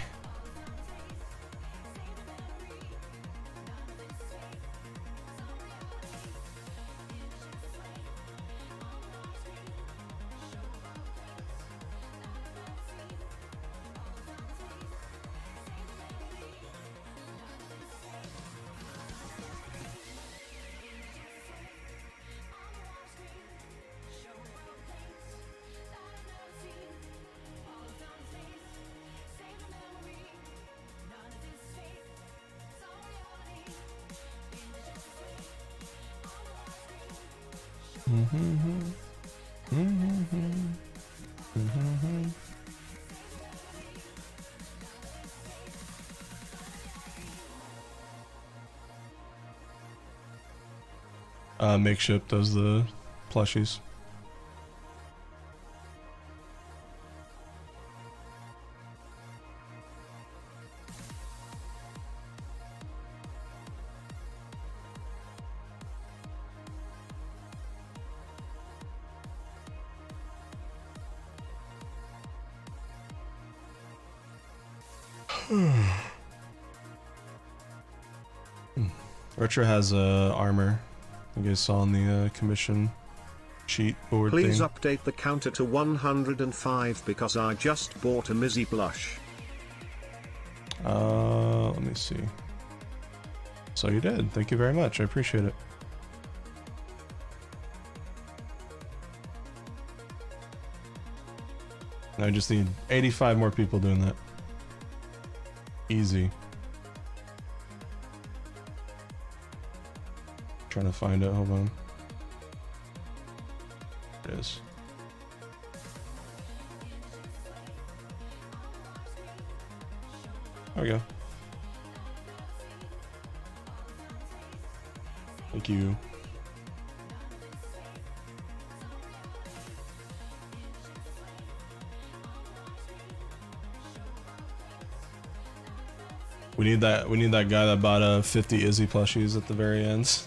Makeshift does the plushies. Retro has armor. You guys saw on the commission cheat board Please thing. update the counter to 105 because I just bought a Mizzy blush. Let me see. So you did. Thank you very much. I appreciate it. I just need 85 more people doing that. Easy. Trying to find it. Hold on. There it is. There we go. Thank you. We need that guy that bought 50 Izzy plushies at the very end.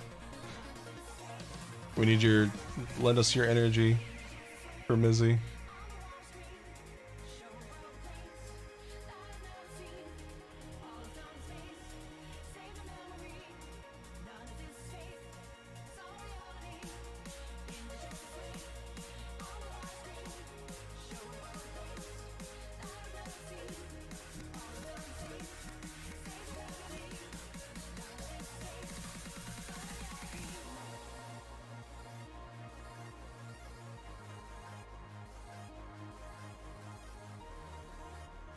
We need lend us your energy for Mizzy.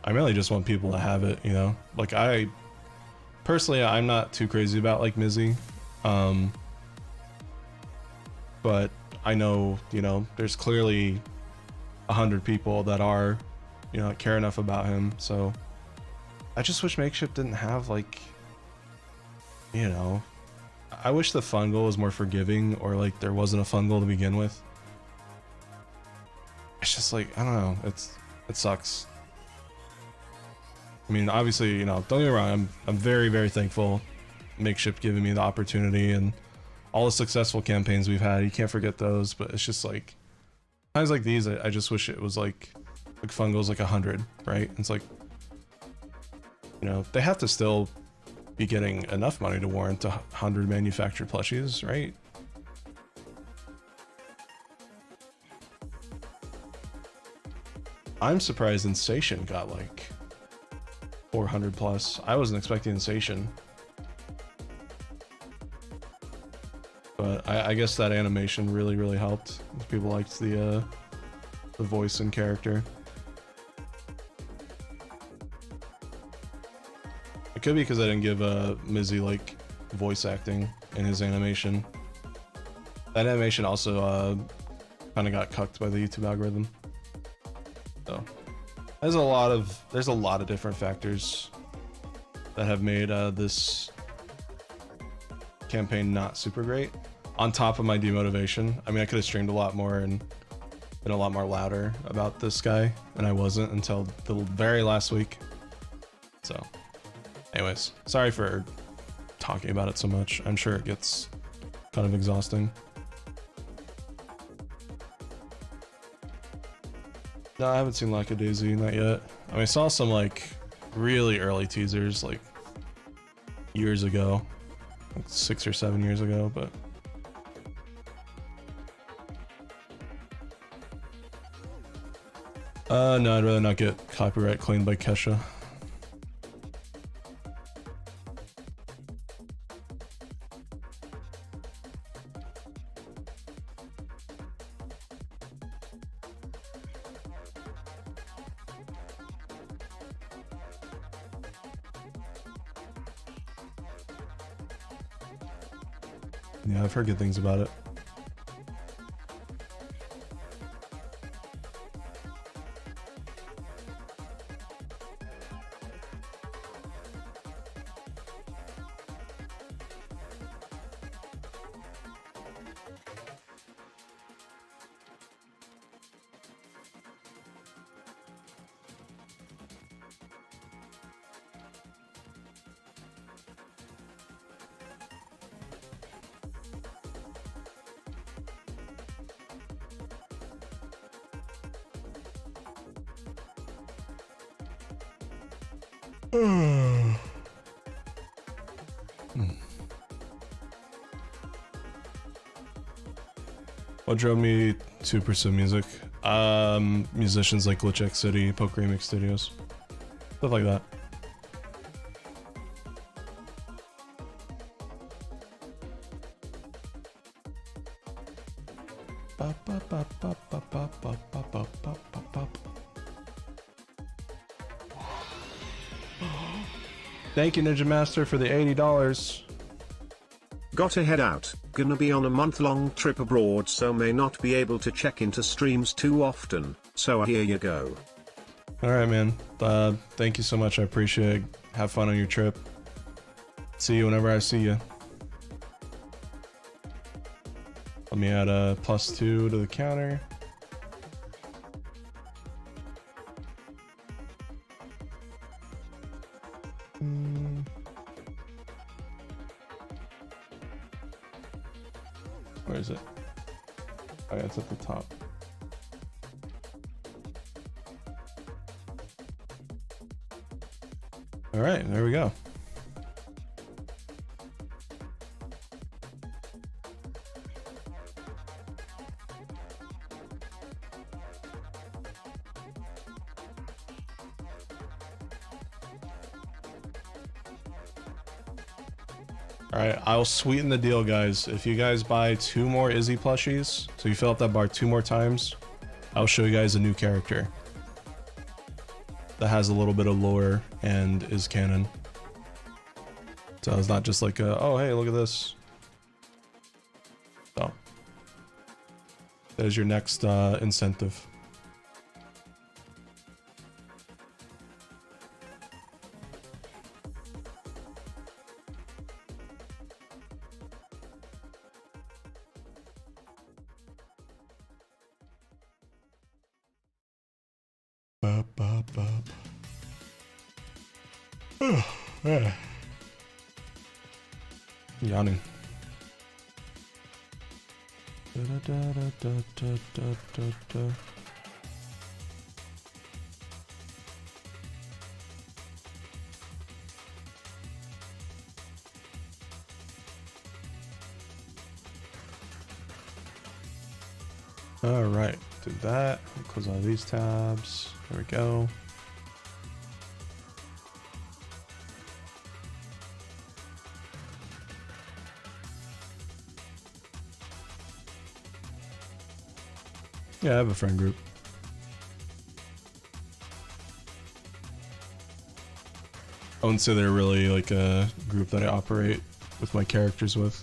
I really just want people to have it, you know? Like, I personally, I'm not too crazy about like Mizzy. But I know, you know, there's clearly 100 people that are, you know, care enough about him. So I just wish Makeshift didn't have like, you know, I wish the fungal was more forgiving, or like there wasn't a fungal to begin with. It's just like, I don't know, it sucks. I mean, obviously, you know, don't get me wrong, I'm very, very thankful Makeshift giving me the opportunity and all the successful campaigns we've had. You can't forget those, but it's just like times like these, I just wish it was like fungal's like 100, right? It's like, you know, they have to still be getting enough money to warrant 100 manufactured plushies, right? I'm surprised Insation got like 400 plus. I wasn't expecting Insation. But I guess that animation really, really helped. People liked the voice and character. It could be because I didn't give Mizzy like voice acting in his animation. That animation also kind of got cucked by the YouTube algorithm. So there's a lot of different factors that have made this campaign not super great. On top of my demotivation, I mean, I could have streamed a lot more and been a lot more louder about this guy, and I wasn't until the very last week. So, anyways, sorry for talking about it so much. I'm sure it gets kind of exhausting. No, I haven't seen Lackadaisy, not yet. I mean, I saw some like really early teasers like years ago, like 6 or 7 years ago, but no, I'd rather not get copyright claimed by Kesha. Yeah, I've heard good things about it. What drove me to pursue music? Musicians like Glitch X City, Poke Remix Studios, stuff like that. Thank you, Ninja Master, for the $80. Gotta head out, gonna be on a month-long trip abroad, so may not be able to check into streams too often, so here you go. Alright, man. Thank you so much, I appreciate it. Have fun on your trip. See you whenever I see you. Let me add a +2 to the counter. Where is it? Oh yeah, it's at the top. All right, there we go. Alright, I'll sweeten the deal, guys. If you guys buy 2 more Izzy plushies, so you fill up that bar 2 more times, I'll show you guys a new character that has a little bit of lore and is canon. So it's not just like a, oh hey, look at this. So there's your next incentive. Yawning. All right, do that. Close all these tabs. There we go. Yeah, I have a friend group. I wouldn't say they're really like a group that I operate with my characters with.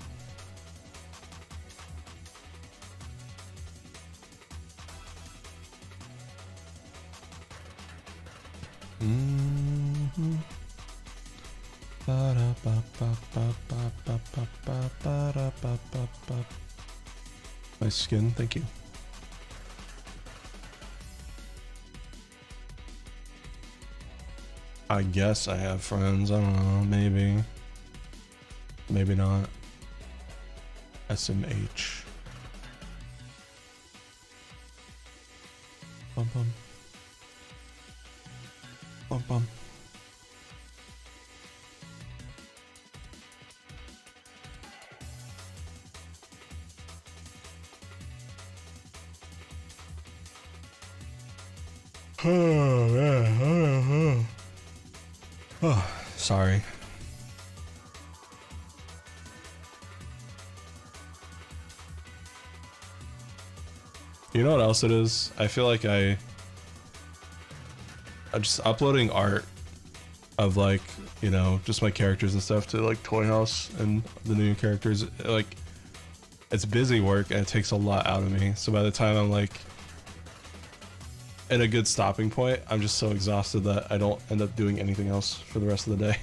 Nice skin, thank you. I guess I have friends, I don't know, maybe. Maybe not. SMH. Bum bum. Bum bum. Oh, man. Oh, sorry. You know what else it is? I feel like I'm just uploading art of like, you know, just my characters and stuff to like Toy House and the new characters. Like, it's busy work and it takes a lot out of me. So by the time I'm like at a good stopping point, I'm just so exhausted that I don't end up doing anything else for the rest of the day.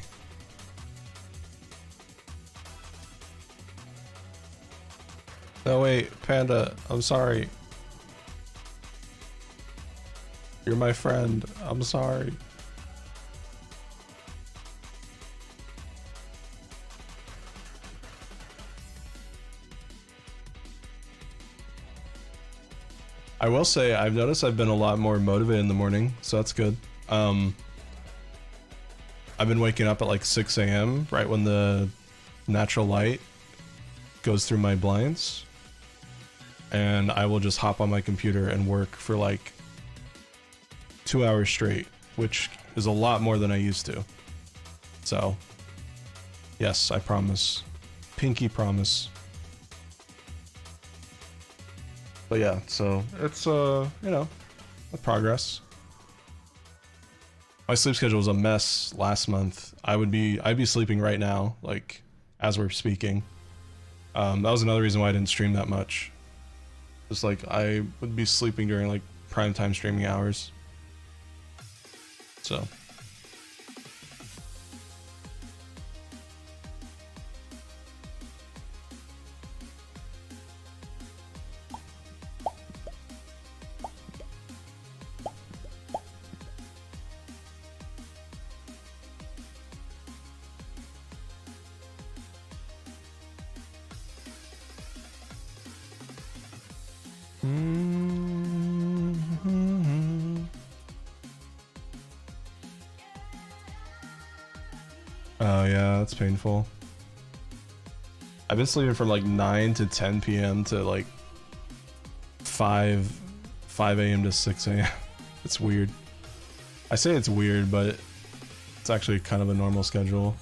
No, wait, Panda, I'm sorry. You're my friend, I'm sorry. I will say, I've noticed I've been a lot more motivated in the morning, so that's good. I've been waking up at like 6 a.m. right when the natural light goes through my blinds. And I will just hop on my computer and work for like 2 hours straight, which is a lot more than I used to. So, yes, I promise. Pinky promise. But yeah, so it's you know, a progress. My sleep schedule was a mess last month. I'd be sleeping right now, like as we're speaking. That was another reason why I didn't stream that much. Just like I would be sleeping during like prime time streaming hours. So Oh yeah, that's painful. I've been sleeping from like 9 to 10 p.m. to like 5 a.m. to 6 a.m. It's weird. I say it's weird, but it's actually kind of a normal schedule.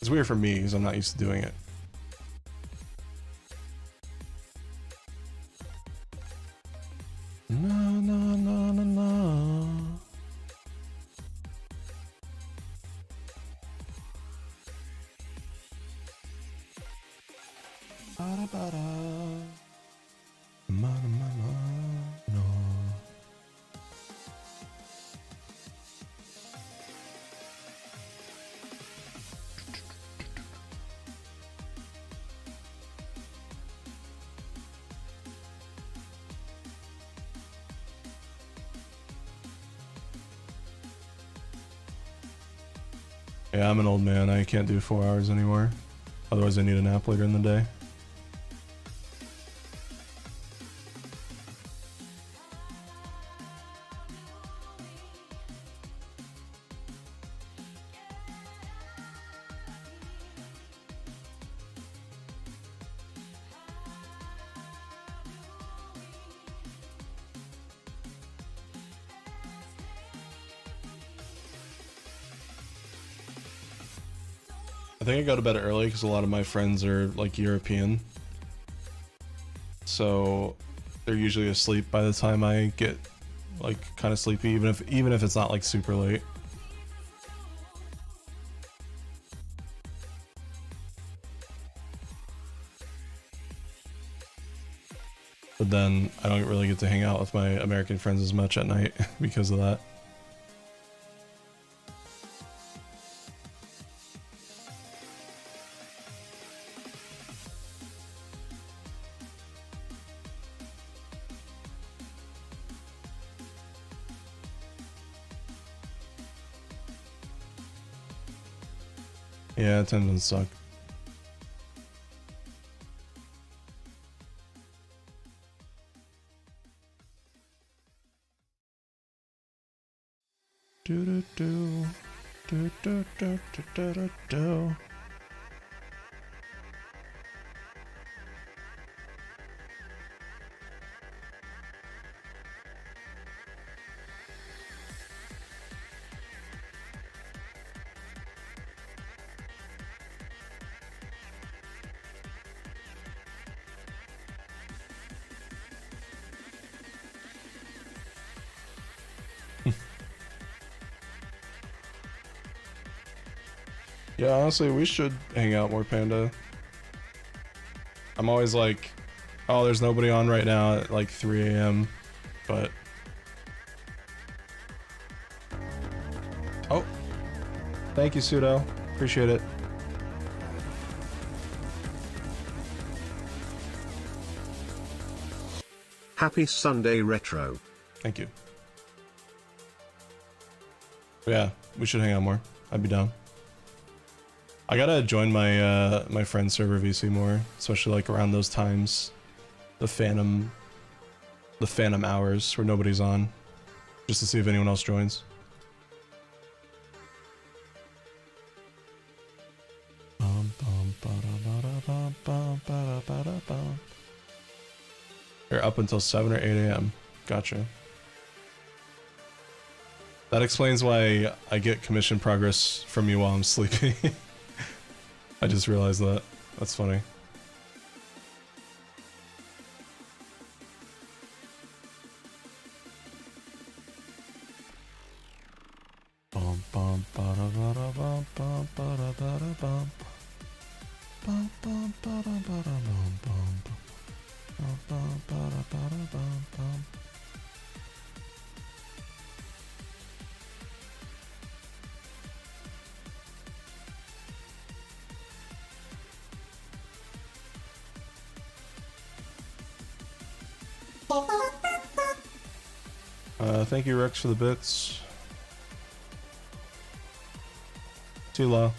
It's weird for me because I'm not used to doing it. No, no, no, no, no. Bada, bada. Ma, ma, ma, no. Yeah, I'm an old man. I can't do 4 hours anymore. Otherwise, I need a nap later in the day. I think I go to bed early because a lot of my friends are like European. So they're usually asleep by the time I get like kind of sleepy, even if it's not like super late. But then I don't really get to hang out with my American friends as much at night because of that. Yeah, attendance suck. Do do do do do do do do do. Yeah, honestly, we should hang out more, Panda. I'm always like, oh, there's nobody on right now at like 3 a.m. But oh, thank you, Pseudo. Appreciate it. Happy Sunday, Retro. Thank you. Yeah, we should hang out more. I'd be down. I gotta join my my friend server VC more, especially like around those times, the phantom hours where nobody's on, just to see if anyone else joins. You're up until 7 or 8 a.m. Gotcha. That explains why I get commission progress from you while I'm sleeping. I just realized that. That's funny. Bum bum ba da ba da bum bum ba da ba da bum. Bum bum ba da ba da bum bum bum bum ba da ba da bum bum. Thank you, Rex, for the bits. Too low.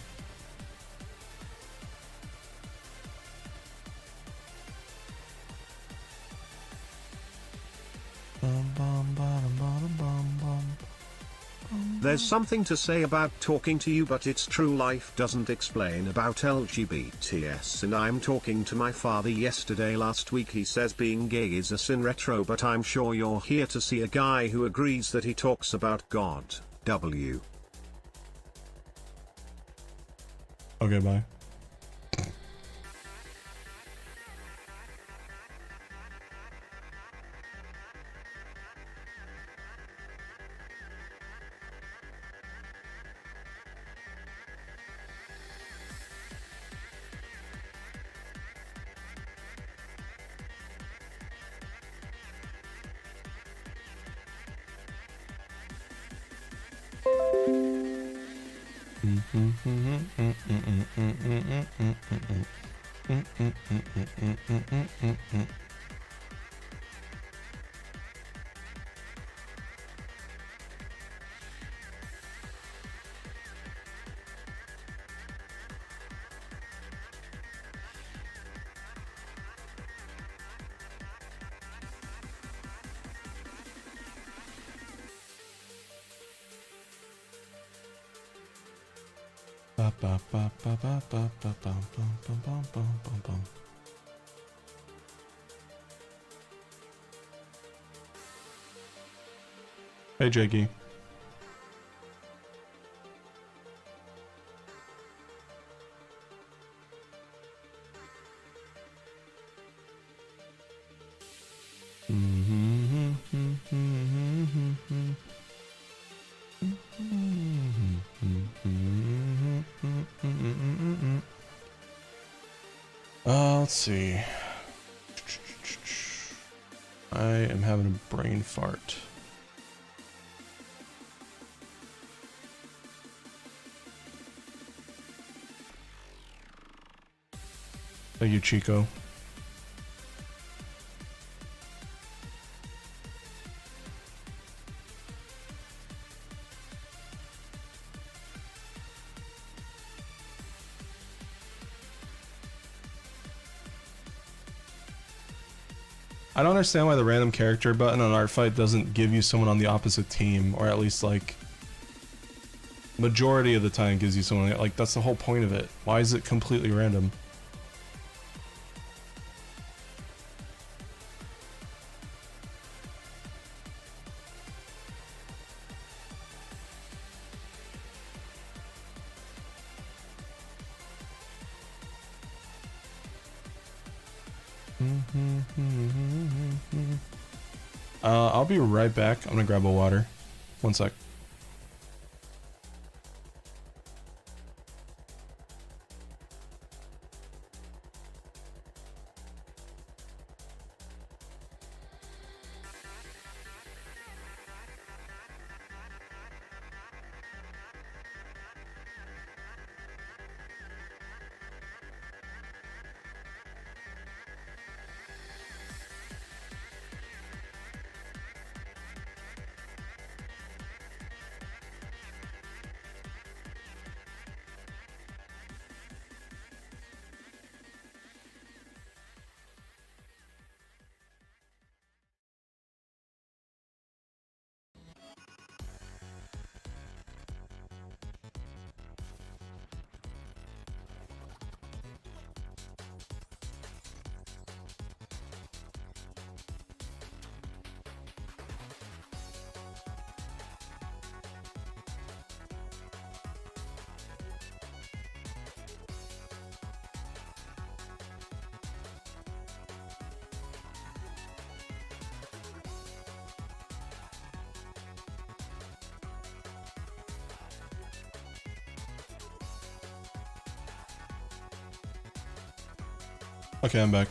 Bum bum bum bum bum bum bum There's something to say about talking to you, but it's true life doesn't explain about LGBTs. And I'm talking to my father yesterday. Last week he says being gay is a sin. Retro, but I'm sure you're here to see a guy who agrees that he talks about God. W. Okay, bye. Hey, Jakey. Let's see. I am having a brain fart. Thank you, Chico. I don't understand why the random character button on Art Fight doesn't give you someone on the opposite team, or at least like majority of the time gives you someone like that's the whole point of it. Why is it completely random? I'll be right back. I'm gonna grab a water. One sec. Okay, I'm back.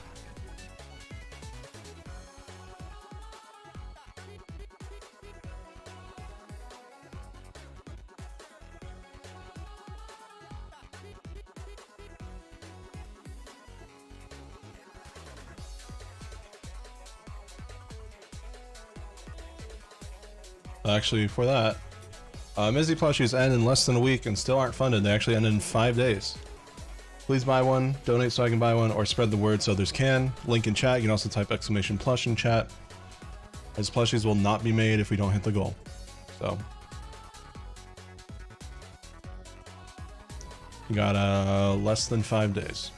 Actually, for that, Mizzy plushies end in less than a week and still aren't funded. They actually end in 5 days. Please buy one, donate so I can buy one, or spread the word so others can. Link in chat. You can also type !plush in chat, as plushies will not be made if we don't hit the goal. So, You got less than 5 days.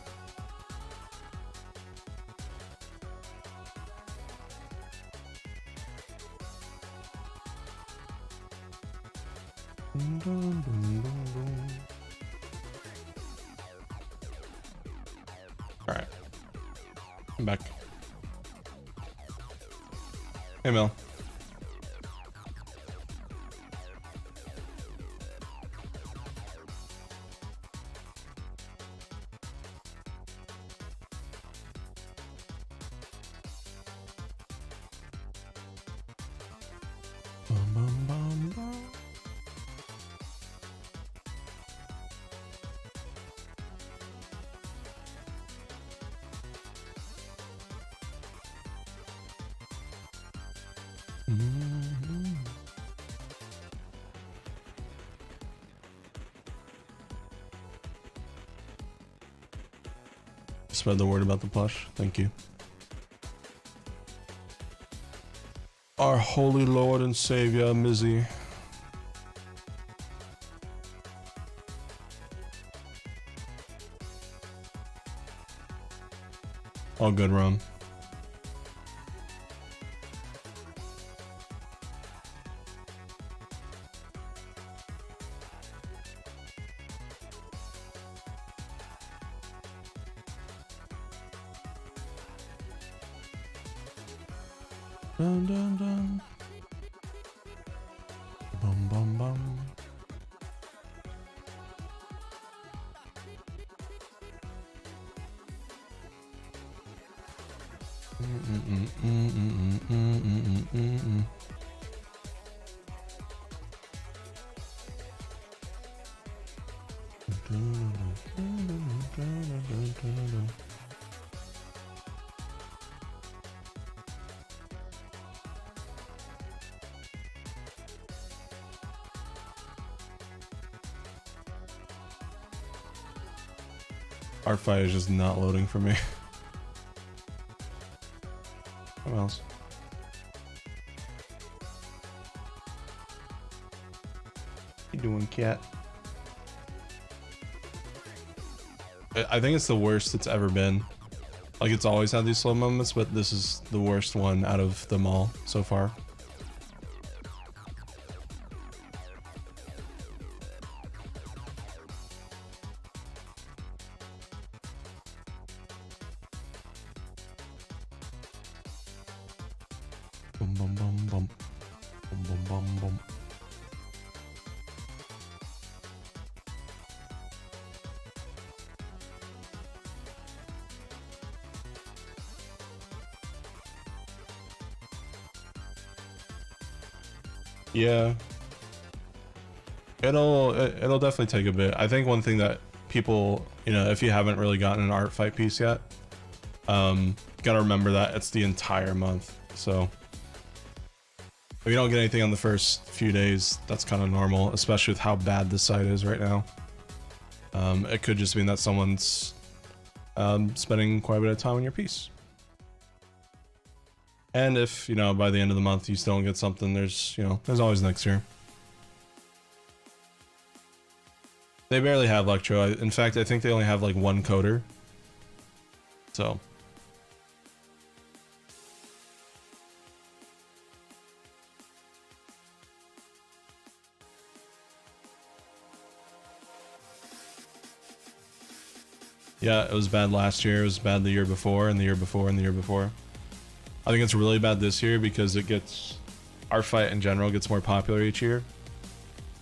All right, I'm back. Hey, Mel. Spread the word about the plush. Thank you. Our holy Lord and Savior, Mizzy. All good, Rum. Dun, dun, dun. Bum, bum, bum. Our fight is just not loading for me. What else? What you doing, cat? I think it's the worst it's ever been. Like, it's always had these slow moments, but this is the worst one out of them all so far. Bum bum bum bum. Bum bum bum bum. Yeah. It'll definitely take a bit. I think one thing that people, you know, if you haven't really gotten an art fight piece yet, gotta remember that it's the entire month. So if you don't get anything on the first few days, that's kind of normal, especially with how bad the site is right now. It could just mean that someone's spending quite a bit of time on your piece. And if, you know, by the end of the month you still don't get something, there's, you know, there's always next year. They barely have Electro. In fact, I think they only have like one coder. So. Yeah, it was bad last year, it was bad the year before, and the year before, and the year before. I think it's really bad this year because it gets, our fight in general gets more popular each year.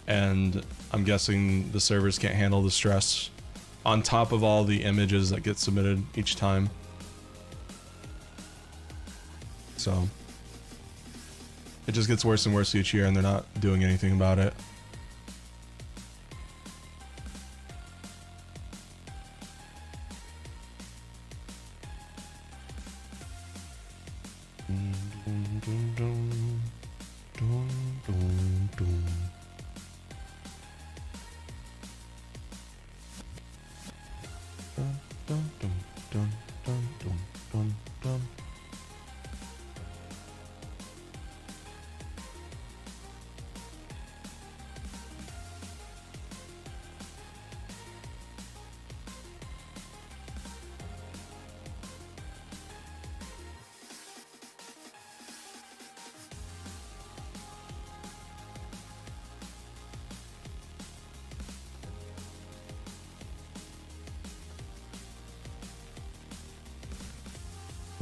And I'm guessing the servers can't handle the stress on top of all the images that get submitted each time. So it just gets worse and worse each year and they're not doing anything about it.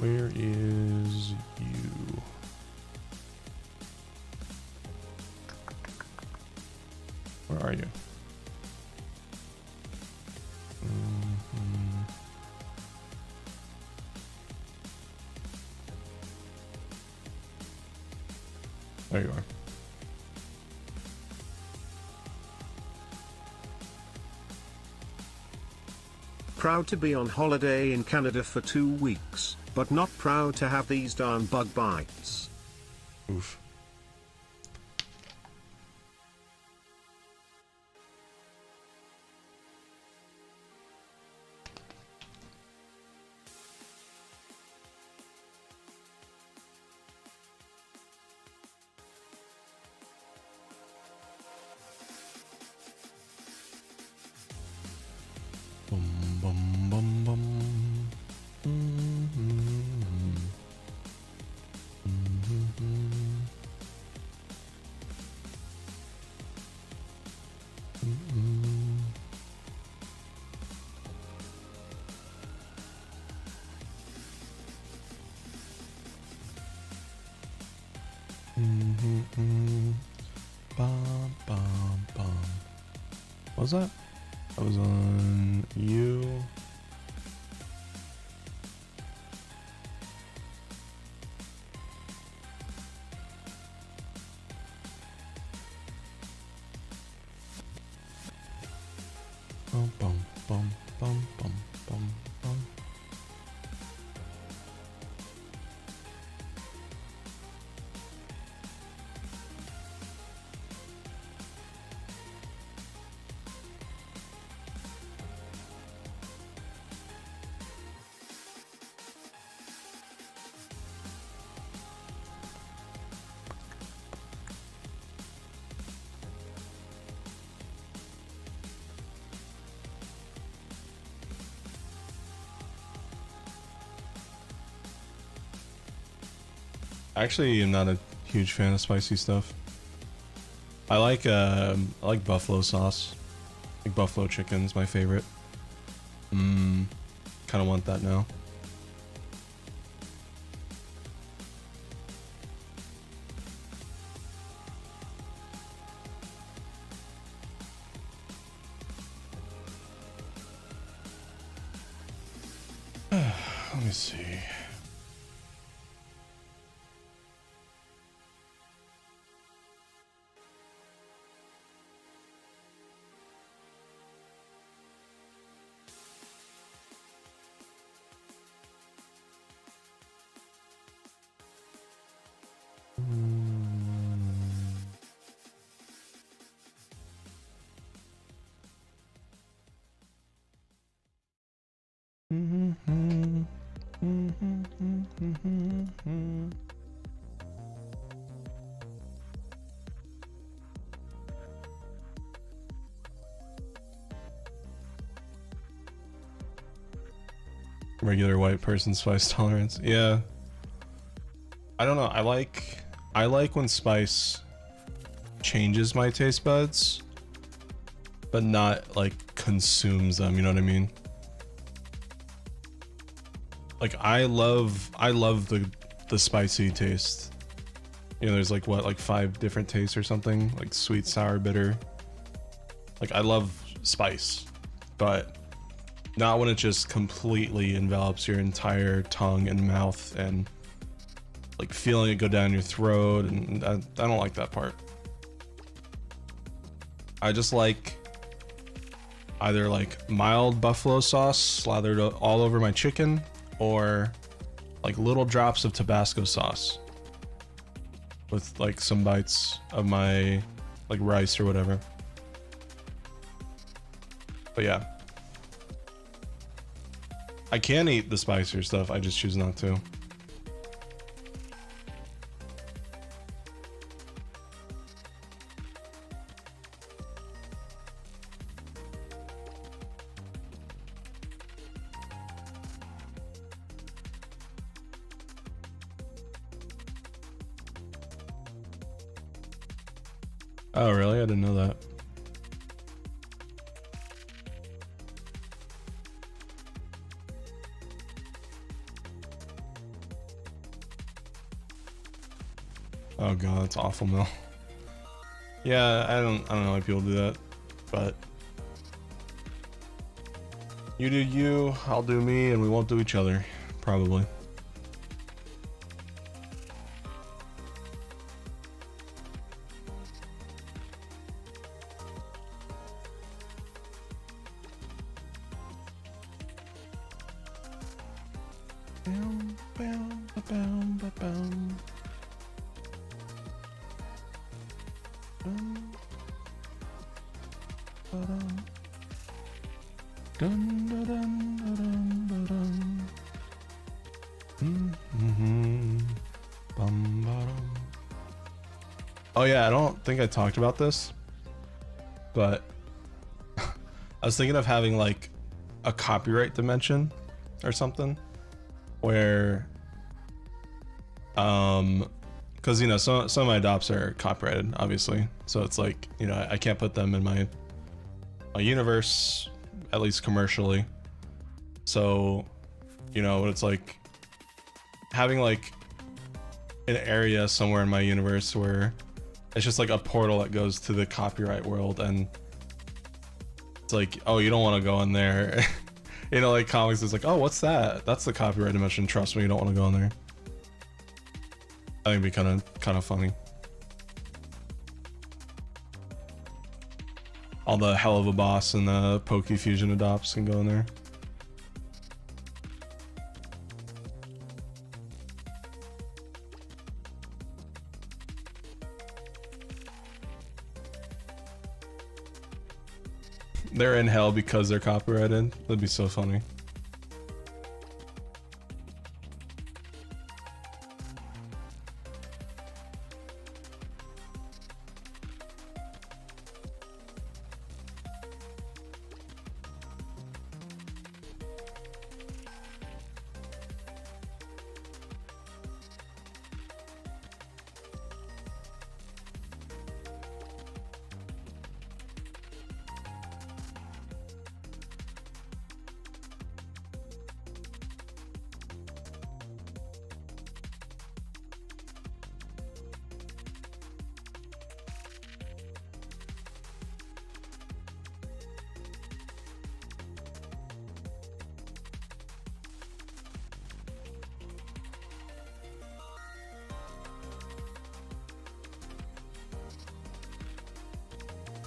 Where is you? Where are you? There you are. Proud to be on holiday in Canada for 2 weeks, but not proud to have these darn bug bites. Oof. Bum bum bum bum. Bum bum bum. What was that? I was on you. Bum bum bum bum bum bum bum. Actually, I'm not a huge fan of spicy stuff. I like buffalo sauce. Like buffalo chicken's my favorite. Kind of want that now. Let me see. Regular white person spice tolerance. Yeah. I don't know. I like when spice changes my taste buds, but not like consumes them, you know what I mean? Like I love the spicy taste. You know, there's like what, like 5 different tastes or something, like sweet, sour, bitter. Like I love spice, but not when it just completely envelops your entire tongue and mouth and like feeling it go down your throat, and I don't like that part. I just like either like mild buffalo sauce slathered all over my chicken, or like little drops of Tabasco sauce with like some bites of my like rice or whatever. But yeah, I can eat the spicier stuff, I just choose not to. Oh really? I didn't know that. Oh god, it's awful, Mel. Yeah, I don't know why people do that, but you do you, I'll do me, and we won't do each other, probably. Oh yeah, I don't think I talked about this, but I was thinking of having like a copyright dimension or something where because you know some of my adopts are copyrighted, obviously, so it's like, you know, I can't put them in my universe, at least commercially. So, you know, it's like having like an area somewhere in my universe where it's just like a portal that goes to the copyright world, and it's like, oh, you don't want to go in there. You know, like comics is like, oh, what's that? That's the copyright dimension. Trust me, you don't want to go in there. I think it'd be kind of funny. All the hell of a boss and the Poke Fusion adopts can go in there. They're in hell because they're copyrighted. That'd be so funny.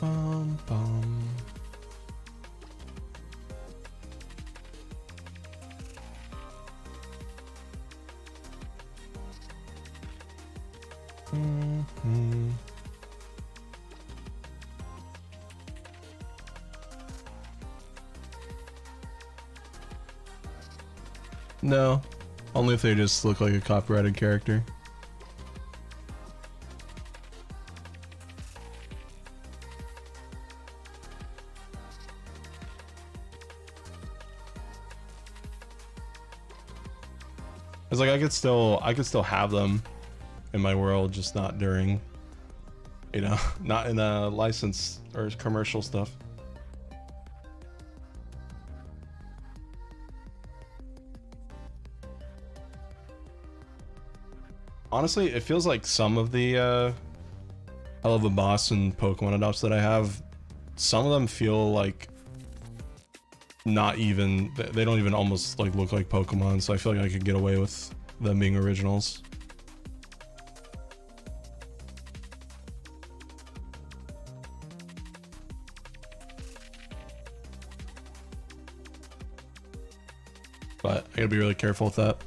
Bum, bum. Mm-hmm. No, only if they just look like a copyrighted character. It's like I could still have them in my world, just not during, you know, not in a license or commercial stuff. Honestly, it feels like some of the Hell of a Boss and Pokemon adopts that I have, some of them feel like not even, they don't even almost like look like Pokemon, so I feel like I could get away with them being originals. But I gotta be really careful with that.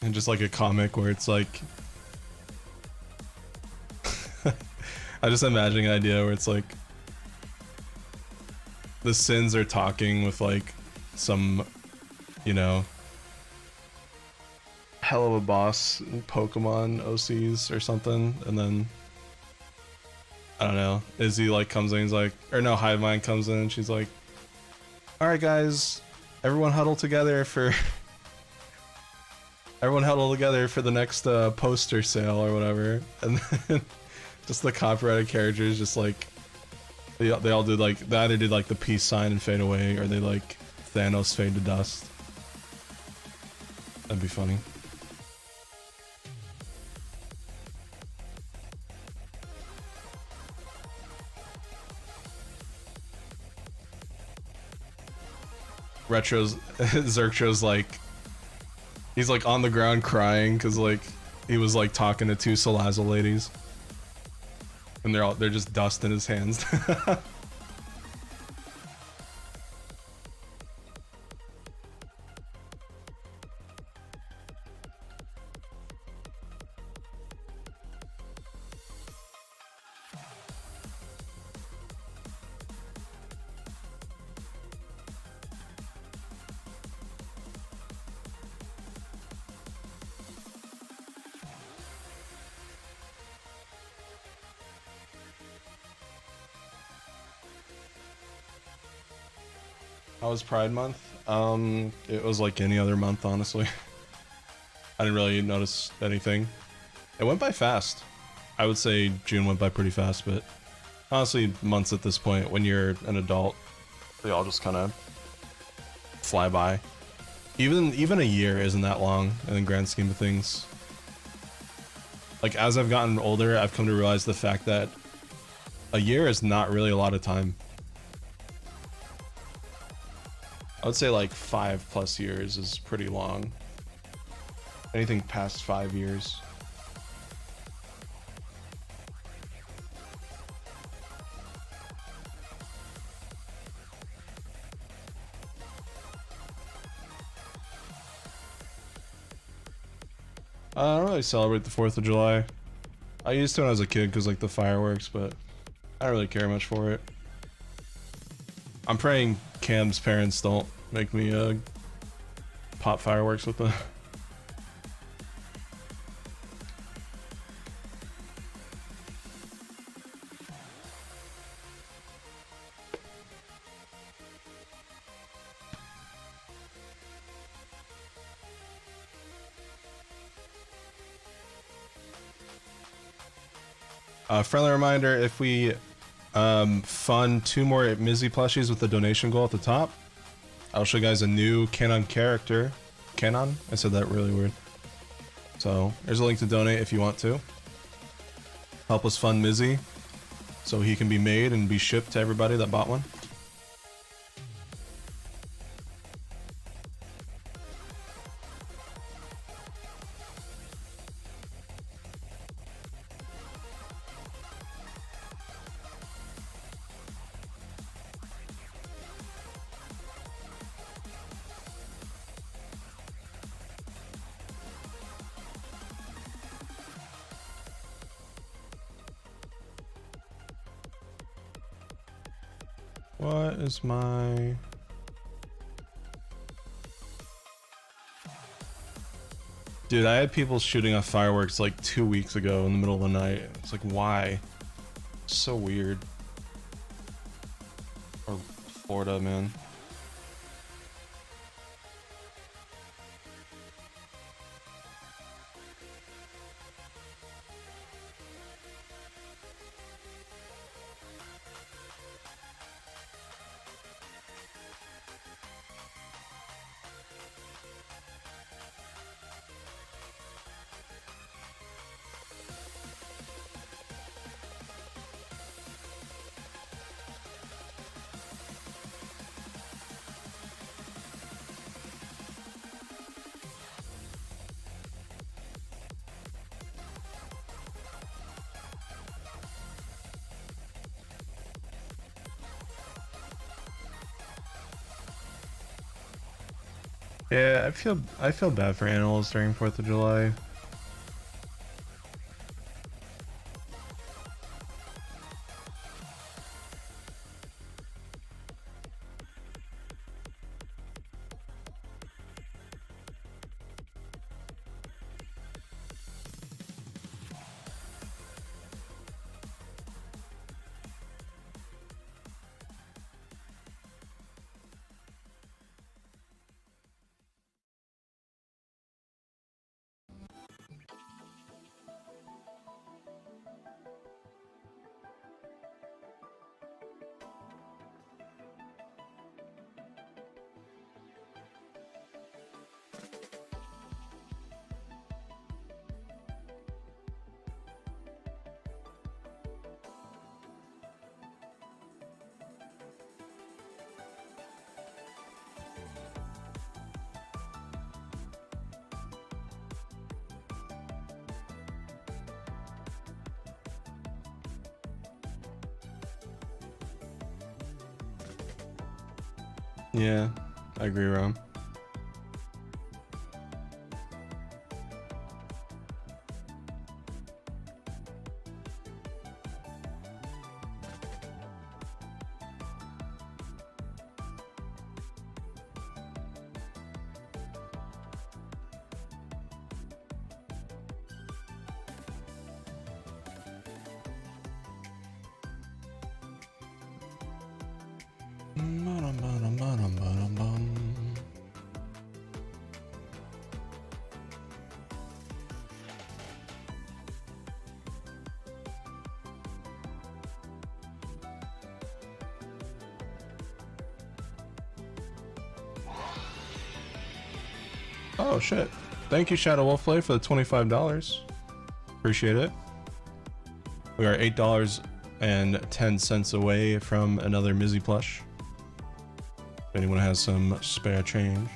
And just like a comic where it's like I just imagining an idea where it's like the Sins are talking with like some, you know, Hell of a Boss Pokemon OCs or something, and then I don't know. Izzy like comes in, he's like, or no, Hive Mind comes in and she's like, all right guys, everyone huddle together for everyone huddle together for the next poster sale or whatever. And then just the copyrighted characters just like they all did like they either did like the peace sign and fade away, or they like Thanos fade to dust. That'd be funny. Retro's Zerksho's like, he's like on the ground crying because like he was like talking to two Salazzle ladies, and they're just dust in his hands. How was Pride Month? It was like any other month, honestly. I didn't really notice anything. It went by fast. I would say June went by pretty fast, but honestly, months at this point, when you're an adult, they all just kind of fly by. Even a year isn't that long in the grand scheme of things. Like, as I've gotten older, I've come to realize the fact that a year is not really a lot of time. I would say like 5+ years is pretty long. Anything past 5 years. I don't really celebrate the 4th of July. I used to when I was a kid because like the fireworks, but I don't really care much for it. I'm praying Cam's parents don't make me pop fireworks with them. Friendly reminder, if we fund 2 more Mizzy plushies with the donation goal at the top, I'll show you guys a new Canon character. Canon? I said that really weird. So there's a link to donate if you want to. Help us fund Mizzy so he can be made and be shipped to everybody that bought one. What is my... Dude, I had people shooting off fireworks like 2 weeks ago in the middle of the night. It's like, why? So weird. Or Florida, man. Yeah, I feel bad for animals during 4th of July. Yeah, I agree, Ron. Oh shit. Thank you, Shadow Wolfplay, for the $25. Appreciate it. We are $8.10 away from another Mizzy plush. If anyone has some spare change.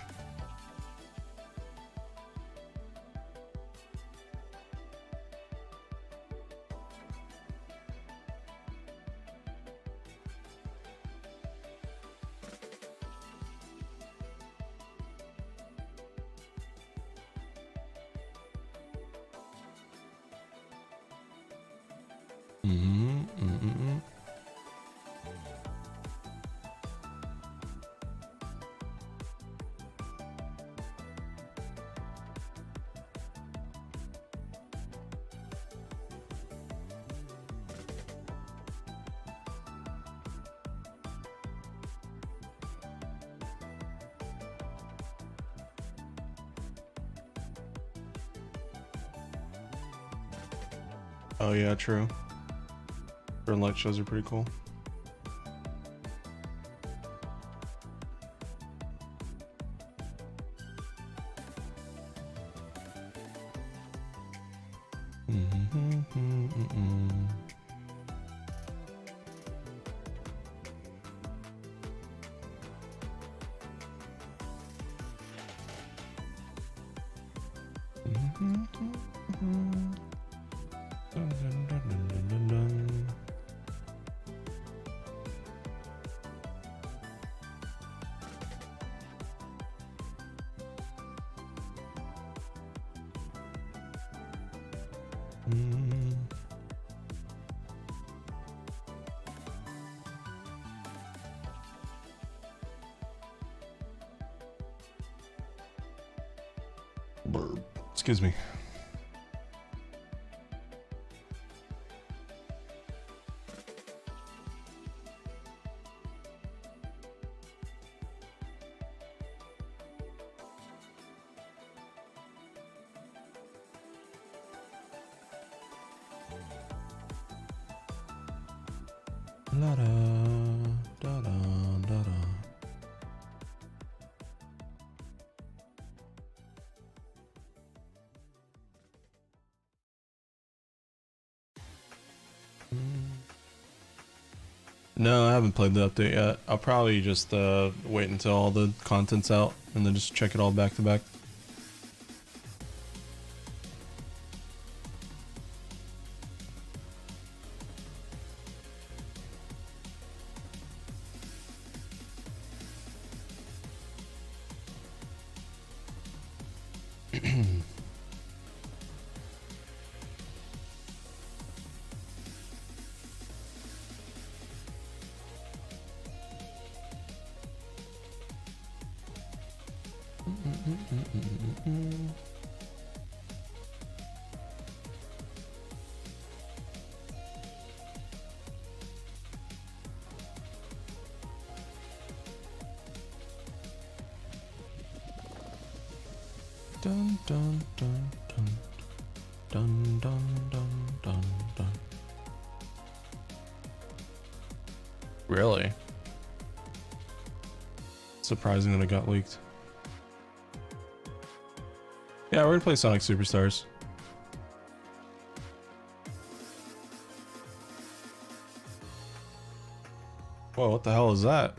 Oh yeah, true. Burn light shows are pretty cool. Excuse me. La da da da da da. No, I haven't played the update yet. I'll probably just wait until all the content's out and then just check it all back to back. Dun dun dun dun dun dun dun dun dun. Really? Surprising that it got leaked. Yeah, we're gonna play Sonic Superstars. Whoa, what the hell is that?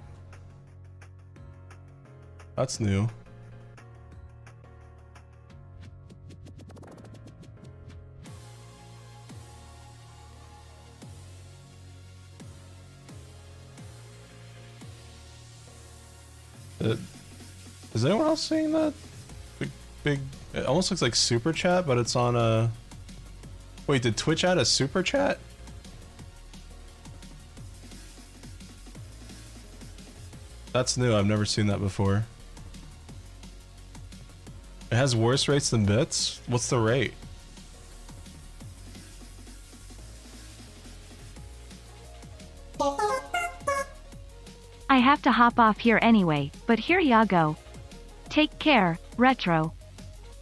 That's new. Is anyone else seeing that? Big, it almost looks like super chat, but it's on a... Wait, did Twitch add a super chat? That's new, I've never seen that before. It has worse rates than bits? What's the rate? I have to hop off here anyway, but here ya go. Take care, Retro.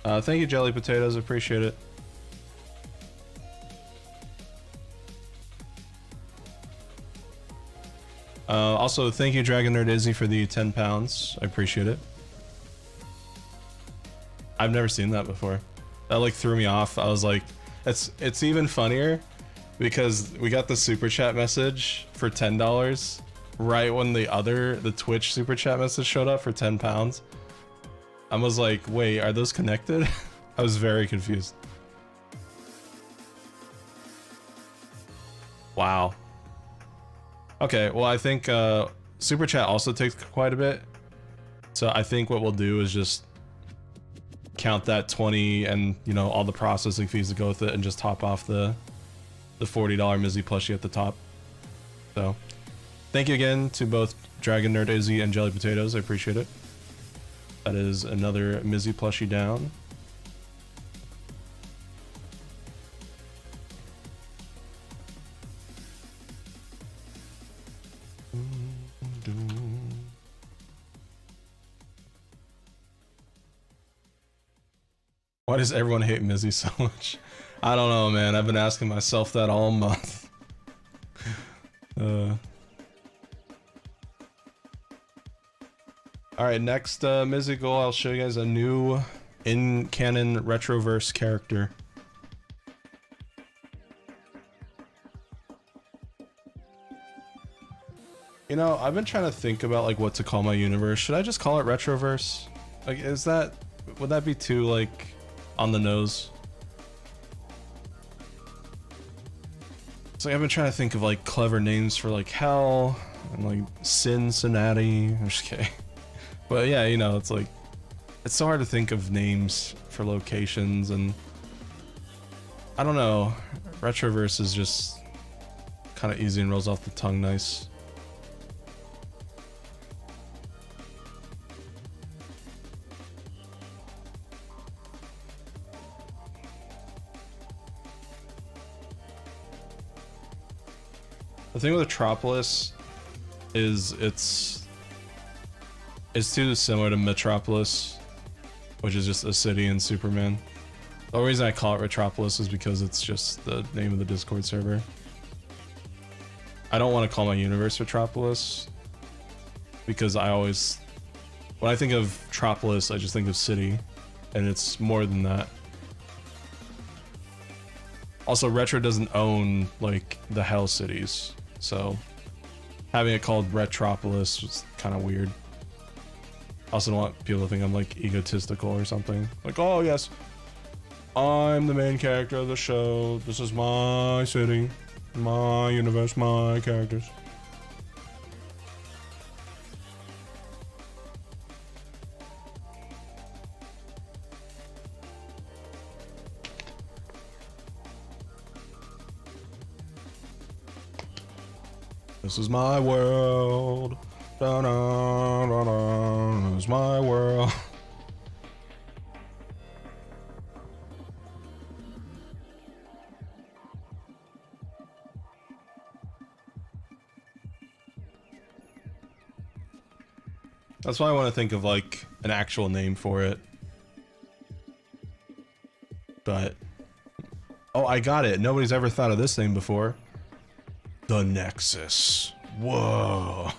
Thank you, Jelly Potatoes, appreciate it. Also, thank you, Dragon Nerd Izzy, for the 10 pounds. I appreciate it. I've never seen that before. That like threw me off. I was like, it's even funnier because we got the super chat message for $10 right when the Twitch super chat message showed up for 10 pounds. I was like, wait, are those connected? I was very confused. Wow. Okay, well, I think super chat also takes quite a bit. So I think what we'll do is just count that 20 and, you know, all the processing fees that go with it and just top off the $40 Mizzy plushie at the top. So thank you again to both Dragon Nerd Izzy and Jelly Potatoes. I appreciate it. That is another Mizzy plushie down. Why does everyone hate Mizzy so much? I don't know, man. I've been asking myself that all month. Alright, next Mizzy goal, I'll show you guys a new in-canon Retroverse character. You know, I've been trying to think about like what to call my universe. Should I just call it Retroverse? Like, would that be too like on the nose? It's like I've been trying to think of like clever names for like hell and like Cincinnati. I'm just kidding. But yeah, you know, it's like it's so hard to think of names for locations, and I don't know. Retroverse is just kind of easy and rolls off the tongue nice. The thing with Metropolis is it's too similar to Metropolis, which is just a city in Superman. The only reason I call it Retropolis is because it's just the name of the Discord server. I don't want to call my universe Retropolis because when I think of Metropolis, I just think of city, and it's more than that. Also, Retro doesn't own like the Hell cities, so having it called Retropolis was kind of weird. I also don't want people to think I'm like egotistical or something. Like, oh yes, I'm the main character of the show. This is my city, my universe, my characters. This is my world. Da, da, da, da. This is my world. That's why I want to think of like an actual name for it. But oh, I got it. Nobody's ever thought of this name before. The Nexus. Whoa.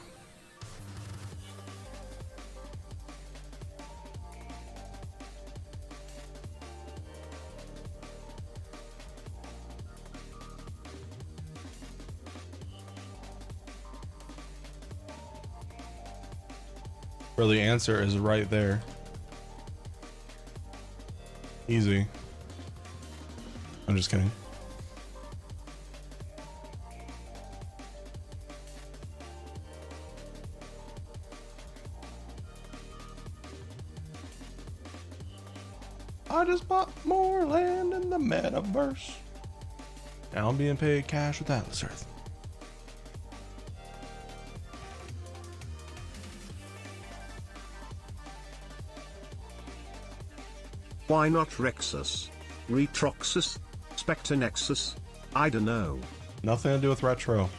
Where the answer is right there. Easy. I'm just kidding. I just bought more land in the metaverse. Now I'm being paid cash with Atlas Earth. Why not Rexus? Retroxus? Spectre Nexus? I don't know. Nothing to do with retro.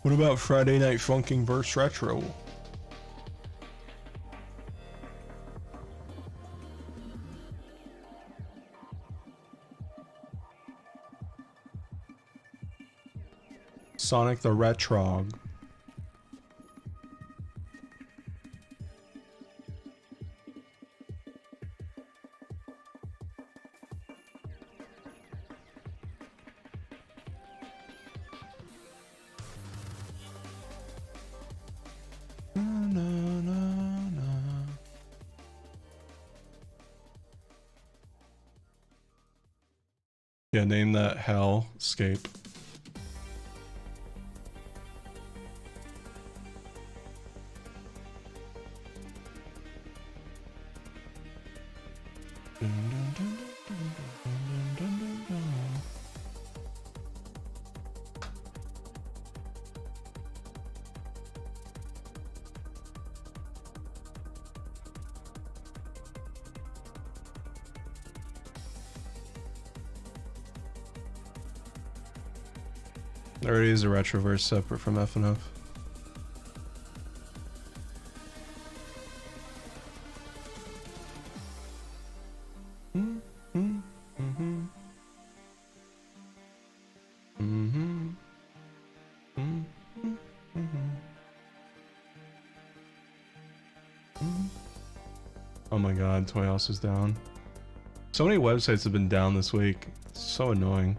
What about Friday Night Funkin' vs. Retro? Sonic the Retrog. Yeah, name that Hellscape. There already is a Retroverse separate from FNF. Oh my god, Toy House is down. So many websites have been down this week. It's so annoying.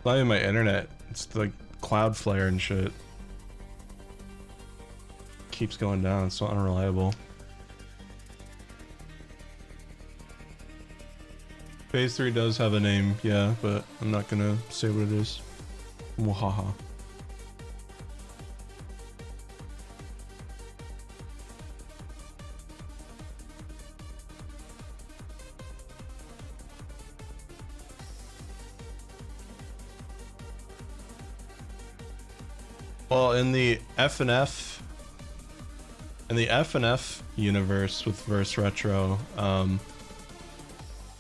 Not even my internet. It's like Cloudflare and shit. Keeps going down. It's so unreliable. Phase 3 does have a name, yeah, but I'm not gonna say what it is. Wahaha. Well, in the FNF universe with Verse Retro, a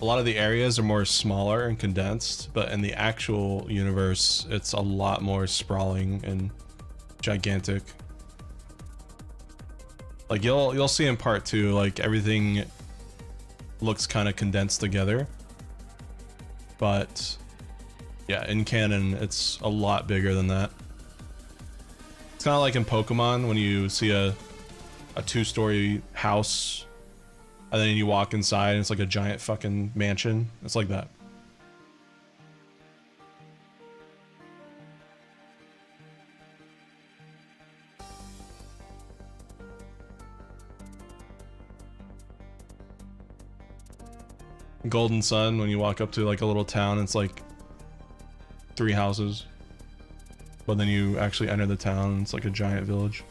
lot of the areas are more smaller and condensed, but in the actual universe, it's a lot more sprawling and gigantic. Like you'll see in part 2, like everything looks kind of condensed together, but yeah, in canon, it's a lot bigger than that. It's kind of like in Pokemon when you see a 2-story house and then you walk inside and it's like a giant fucking mansion. It's like that. Golden Sun, when you walk up to like a little town, it's like 3 houses. But then you actually enter the town and it's like a giant village.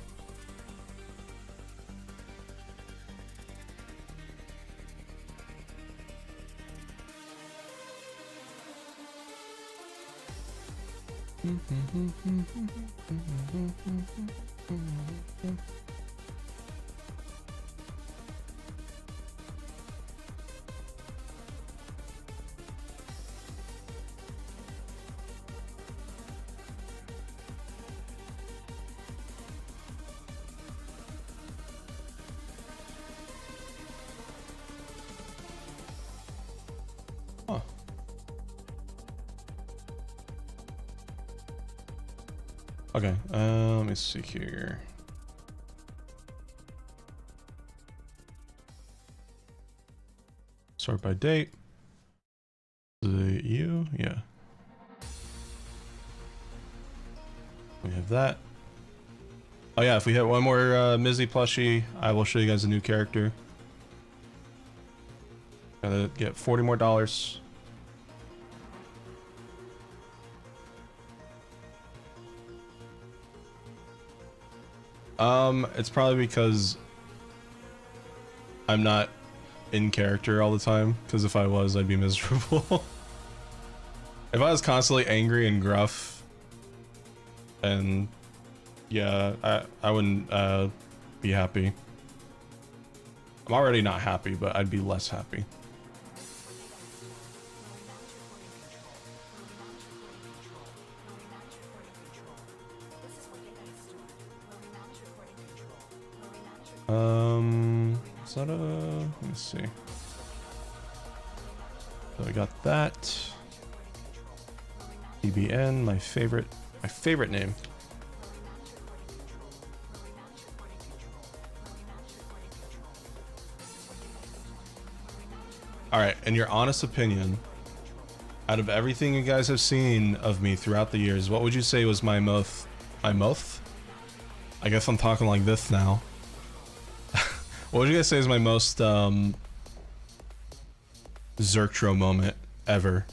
Okay, let me see here. Sort by date. Is it you? Yeah. We have that. Oh yeah, if we hit one more Mizzy plushie, I will show you guys a new character. Gotta get $40 more. It's probably because I'm not in character all the time, because if I was, I'd be miserable. If I was constantly angry and gruff, and yeah, I wouldn't be happy. I'm already not happy, but I'd be less happy. Is that a, let me see. So I got that. BBN, my favorite name. All right, in your honest opinion, out of everything you guys have seen of me throughout the years, what would you say was my mouth? My mouth? I guess I'm talking like this now. What would you guys say is my most Zerktro moment ever?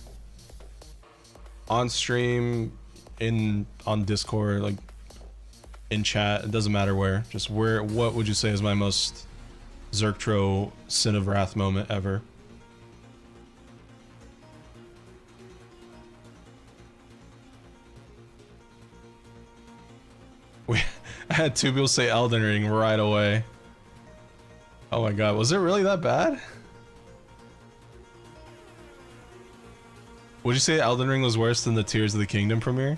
On stream, on Discord, like in chat, it doesn't matter where. Just where, what would you say is my most Zerktro Sin of Wrath moment ever? I had 2 people say Elden Ring right away. Oh my god, was it really that bad? Would you say Elden Ring was worse than the Tears of the Kingdom premiere?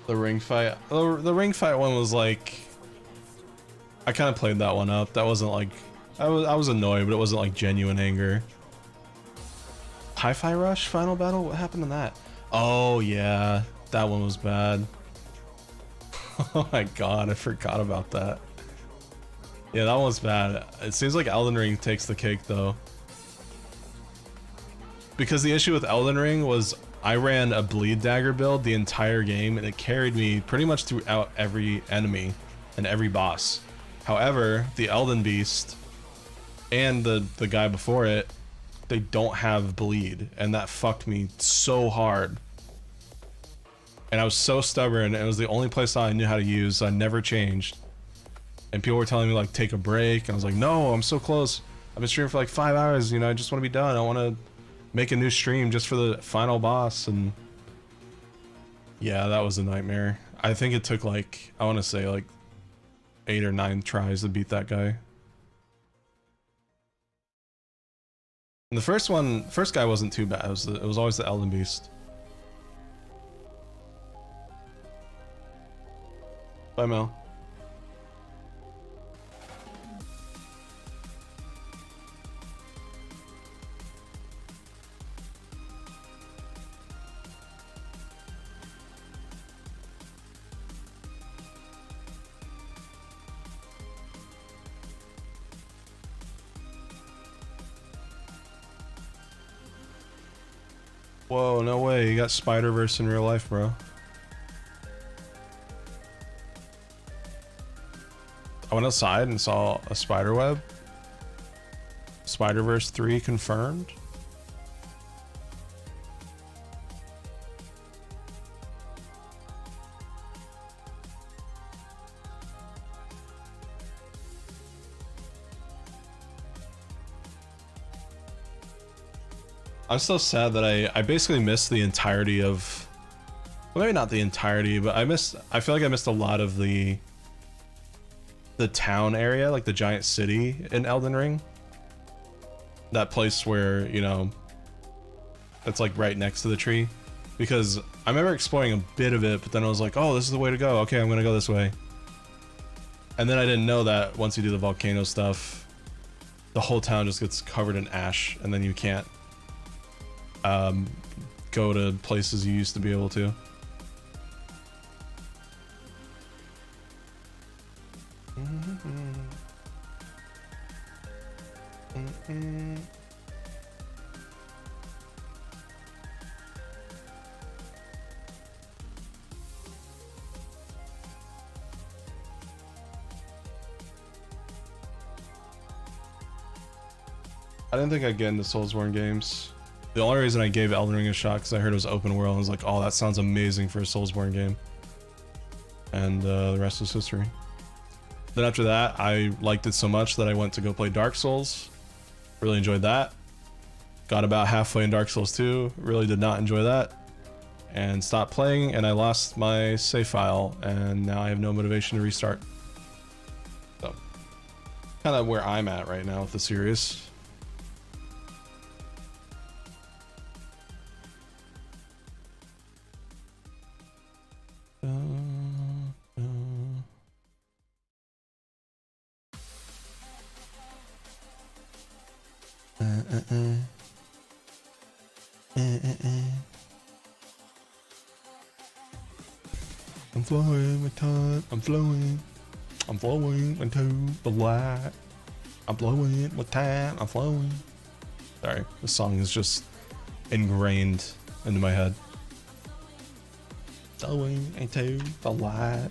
The ring fight. The ring fight one was like, I kind of played that one up. That wasn't like, I was annoyed, but it wasn't like genuine anger. Hi-Fi Rush final battle. What happened to that? Oh yeah, that one was bad. Oh my god, I forgot about that. Yeah, that one was bad. It seems like Elden Ring takes the cake though, because the issue with Elden Ring was I ran a bleed dagger build the entire game, and it carried me pretty much throughout every enemy and every boss. However, the Elden Beast and the guy before it, they don't have bleed, and that fucked me so hard. And I was so stubborn, and it was the only playstyle I knew how to use, so I never changed. And people were telling me like, take a break, and I was like, no, I'm so close. I've been streaming for like 5 hours, you know, I just want to be done. I want to make a new stream just for the final boss. And yeah, that was a nightmare. I think it took like, I want to say like 8 or 9 tries to beat that guy. And the first guy wasn't too bad. It was always the Elden Beast. Bye, Mel. Whoa, no way. You got Spider-Verse in real life, bro. I went outside and saw a spider web. Spider-Verse 3 confirmed. I'm so sad that I basically missed the entirety of, well, maybe not the entirety, but I feel like I missed a lot of the town area, like the giant city in Elden Ring. That place where, you know, that's like right next to the tree, because I remember exploring a bit of it, but then I was like, oh, this is the way to go. Okay, I'm gonna go this way. And then I didn't know that once you do the volcano stuff, the whole town just gets covered in ash, and then you can't go to places you used to be able to. I didn't think I'd get into Soulsborne games. The only reason I gave Elden Ring a shot because I heard it was open world and I was like, oh, that sounds amazing for a Soulsborne game. And the rest is history. Then after that, I liked it so much that I went to go play Dark Souls. Really enjoyed that. Got about halfway in Dark Souls 2. Really did not enjoy that. And stopped playing, and I lost my save file, and now I have no motivation to restart. So, kind of where I'm at right now with the series. I'm flowing with time, I'm flowing into the light. I'm flowing with time, I'm flowing. Sorry, this song is just ingrained into my head. Flowing into the light.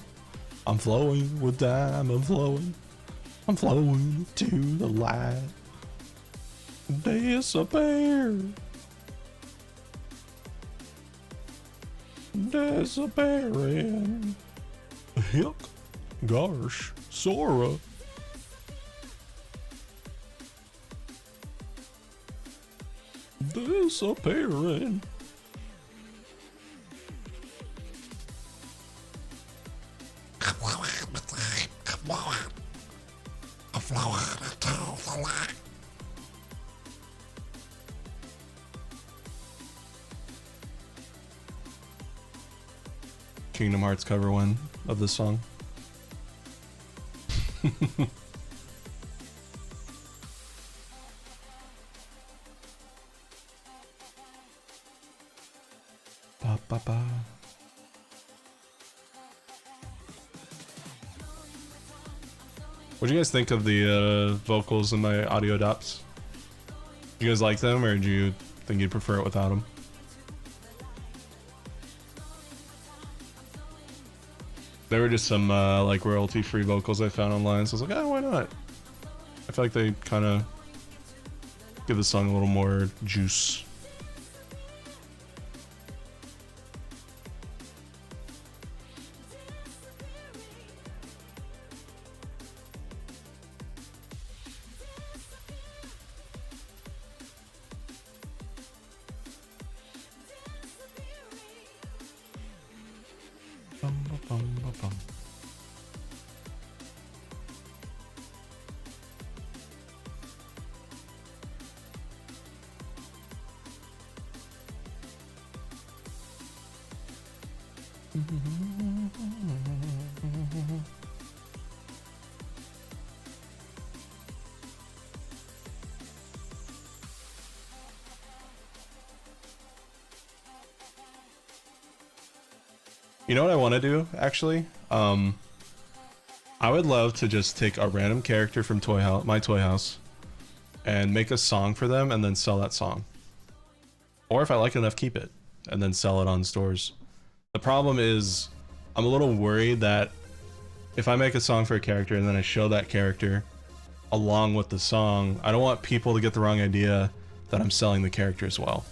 I'm flowing with time, I'm flowing to the light. Disappear. Disappearing. Hick. Gosh. Sora. Disappearing. Kingdom Hearts cover one of this song. Ba, ba, ba. What do you guys think of the vocals in my audio dops? Do you guys like them, or do you think you'd prefer it without them? There were just some like royalty-free vocals I found online, so I was like, oh, why not? I feel like they kind of give the song a little more juice. Bum, ba, bum, ba, bum. You know what I want to do, actually? I would love to just take a random character from my toy house and make a song for them and then sell that song. Or if I like it enough, keep it and then sell it on stores. The problem is I'm a little worried that if I make a song for a character and then I show that character along with the song, I don't want people to get the wrong idea that I'm selling the character as well.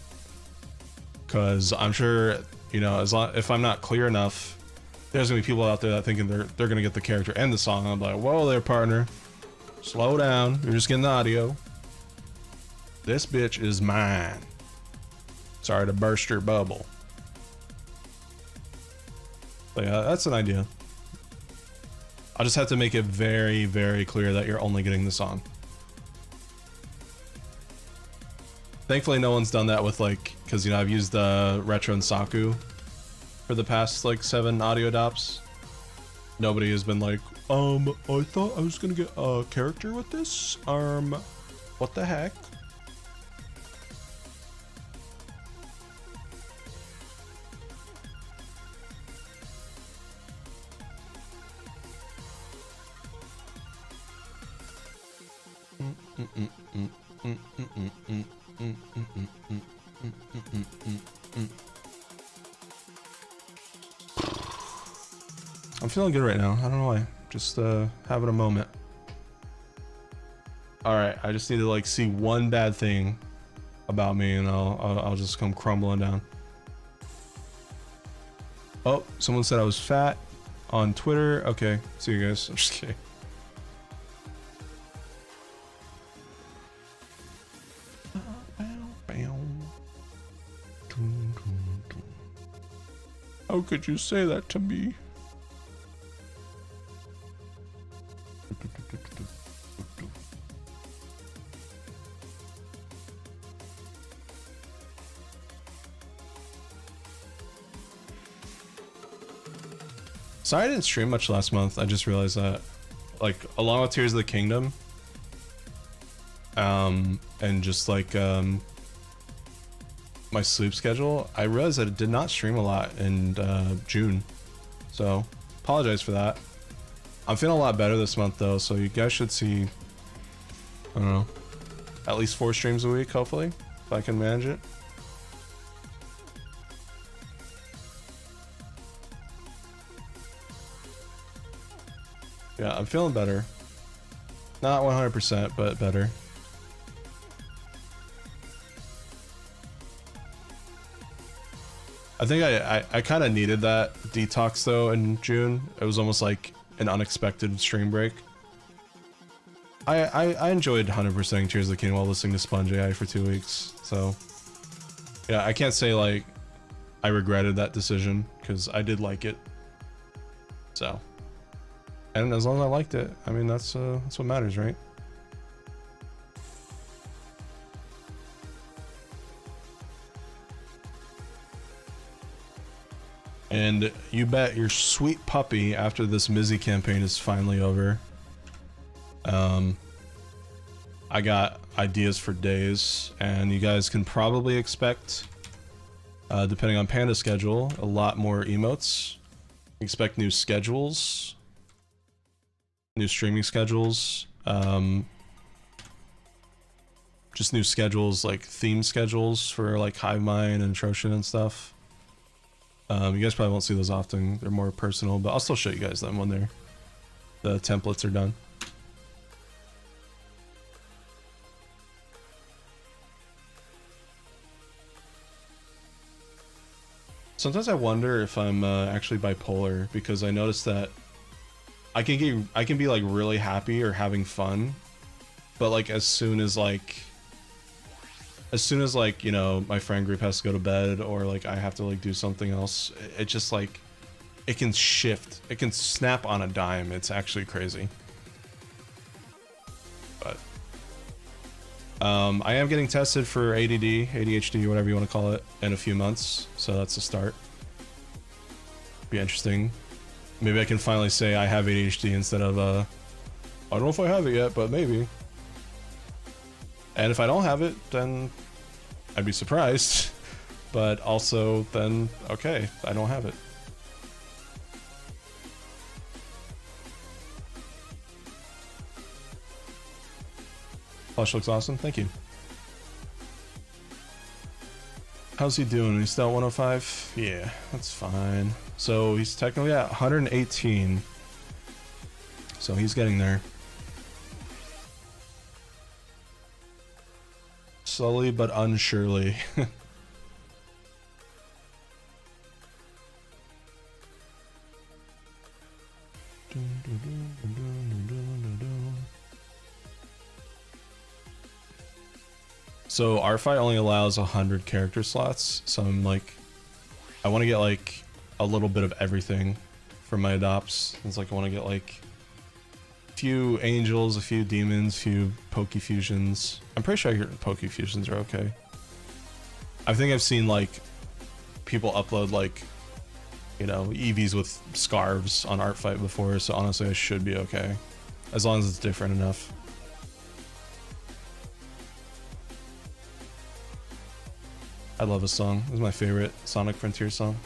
Because I'm sure, you know, if I'm not clear enough, there's gonna be people out there that thinking they're gonna get the character and the song. I'm like, whoa there, partner, slow down. You're just getting the audio. This bitch is mine. Sorry to burst your bubble. But yeah, that's an idea. I'll just have to make it very, very clear that you're only getting the song. Thankfully, no one's done that with like, because you know I've used Retro and Saku for the past like 7 audio adopts. Nobody has been like, I thought I was gonna get a character with this. What the heck? I'm feeling good right now. I don't know why. Just having a moment. All right, I just need to like see one bad thing about me, and I'll just come crumbling down. Oh, someone said I was fat on Twitter. Okay, see you guys. I'm just kidding. How could you say that to me? Sorry I didn't stream much last month. I just realized that. Like, along with Tears of the Kingdom, and just like my sleep schedule, I realized that it did not stream a lot in June. So, apologize for that. I'm feeling a lot better this month though, so you guys should see, I don't know, at least 4 streams a week, hopefully, if I can manage it. Yeah, I'm feeling better. Not 100%, but better. I think I kind of needed that detox though in June. It was almost like an unexpected stream break. I enjoyed 100%ing Tears of the Kingdom while listening to Sponge AI for 2 weeks. So yeah, I can't say like I regretted that decision because I did like it. So, and as long as I liked it, I mean that's what matters, right? And you bet your sweet puppy after this Mizzy campaign is finally over. I got ideas for days, and you guys can probably expect, depending on Panda's schedule, a lot more emotes. Expect new schedules, new streaming schedules, just new schedules, like theme schedules for like Hivemind and Troshin and stuff. You guys probably won't see those often. They're more personal, but I'll still show you guys them when the templates are done. Sometimes I wonder if I'm actually bipolar, because I noticed that I can be like really happy or having fun, but like as soon as like you know my friend group has to go to bed or like I have to like do something else, it just like it can shift, it can snap on a dime. It's actually crazy. But I am getting tested for ADD, ADHD, whatever you want to call it, in a few months, so that's a start. Be interesting. Maybe I can finally say I have ADHD instead of I don't know if I have it yet, but maybe. And if I don't have it, then I'd be surprised. But also, then, okay, I don't have it. Plush looks awesome, thank you. How's he doing? He's still at 105? Yeah, that's fine. So he's technically at 118. So he's getting there. Slowly but unsurely. So our fight only allows 100 character slots, so I'm like, I want to get like a little bit of everything for my adopts. It's like I want to get like a few angels, a few demons, a few Poke Fusions. I'm pretty sure Poke Fusions are okay. I think I've seen like people upload like, you know, EVs with scarves on Artfight before, so honestly I should be okay. As long as it's different enough. I love this song. This is my favorite Sonic Frontier song.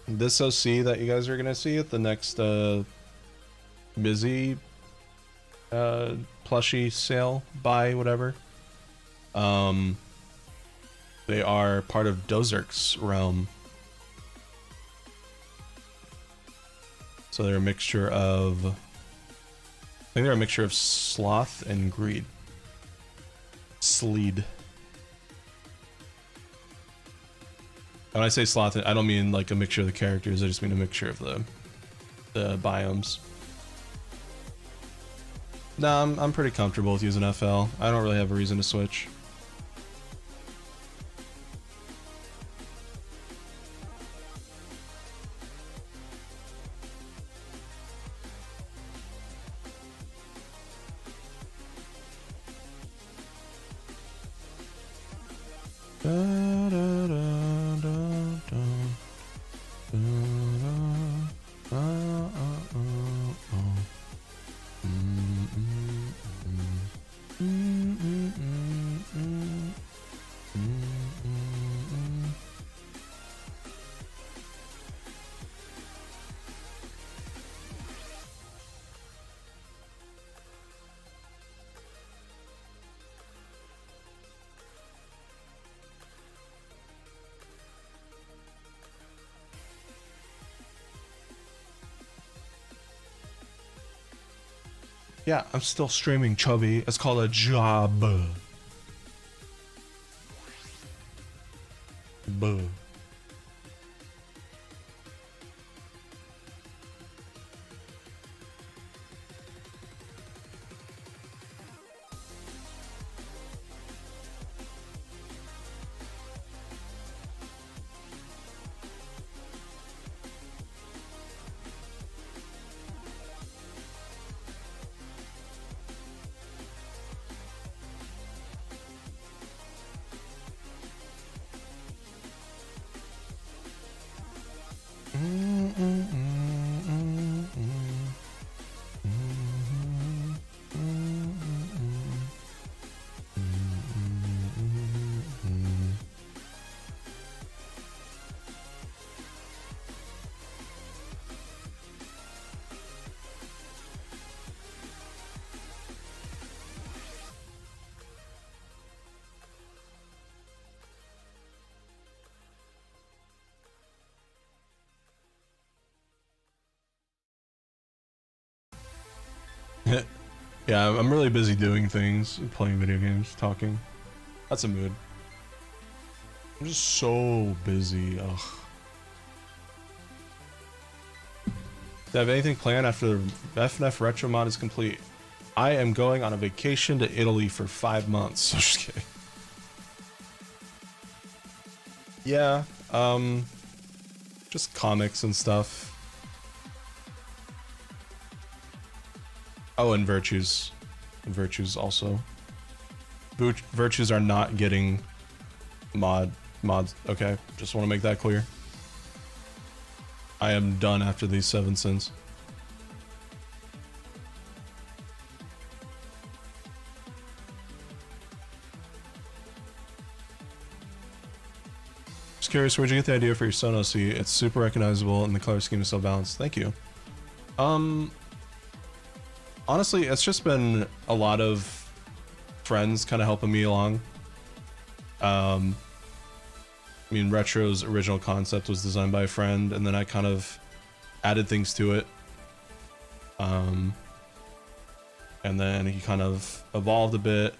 This OC that you guys are gonna see at the next busy plushie sale, buy, whatever. They are part of Dozerk's realm. So they're a mixture of, I think they're a mixture of sloth and greed. Sleed. When I say sloth, I don't mean like a mixture of the characters, I just mean a mixture of the biomes. Nah, I'm pretty comfortable with using FL. I don't really have a reason to switch. Yeah, I'm still streaming, Chubby. It's called a job. Buh. Yeah, I'm really busy doing things, playing video games, talking. That's a mood. I'm just so busy. Ugh. Do I have anything planned after the FNF Retro mod is complete? I am going on a vacation to Italy for 5 months. I'm just kidding. Yeah, just comics and stuff. Oh, and Virtues. Virtues also. Virtues are not getting mods. Okay, just want to make that clear. I am done after these 7 sins. Just curious, where'd you get the idea for your Sonos? It's super recognizable and the color scheme is so balanced. Thank you. Honestly, it's just been a lot of friends kind of helping me along. I mean, Retro's original concept was designed by a friend, and then I kind of added things to it. And then he kind of evolved a bit,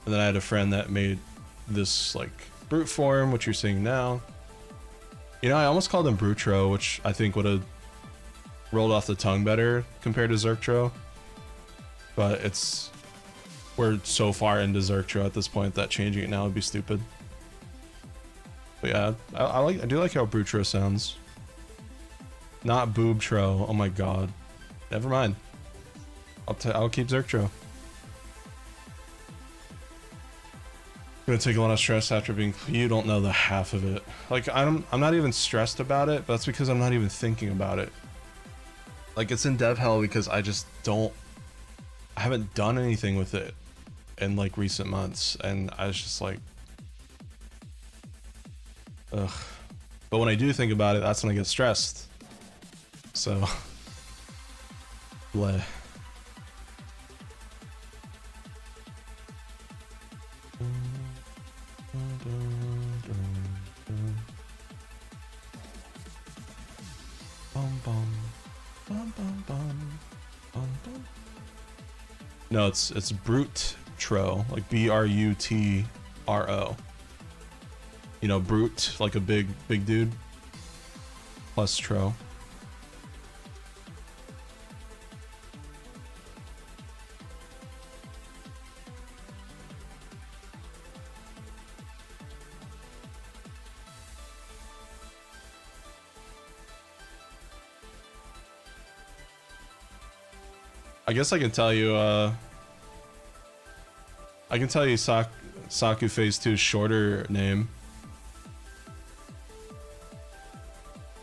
and then I had a friend that made this, like, brute form, which you're seeing now. You know, I almost called him Brutro, which I think would have rolled off the tongue better compared to Zerktro. But it's... we're so far into Zerktro at this point that changing it now would be stupid. But yeah, I do like how Brutro sounds. Not Boobtro. Oh my god. Never mind. I'll keep Zerktro. Gonna take a lot of stress after being. You don't know the half of it. Like I'm not even stressed about it, but that's because I'm not even thinking about it. Like it's in dev hell because I just don't. I haven't done anything with it in like recent months, and I was just like, ugh. But when I do think about it, that's when I get stressed. So, bleh. No, it's Brutro, like B-R-U-T-R-O. You know, brute, like a big dude. Plus tro. I guess I can tell you, Saku Phase 2's shorter name.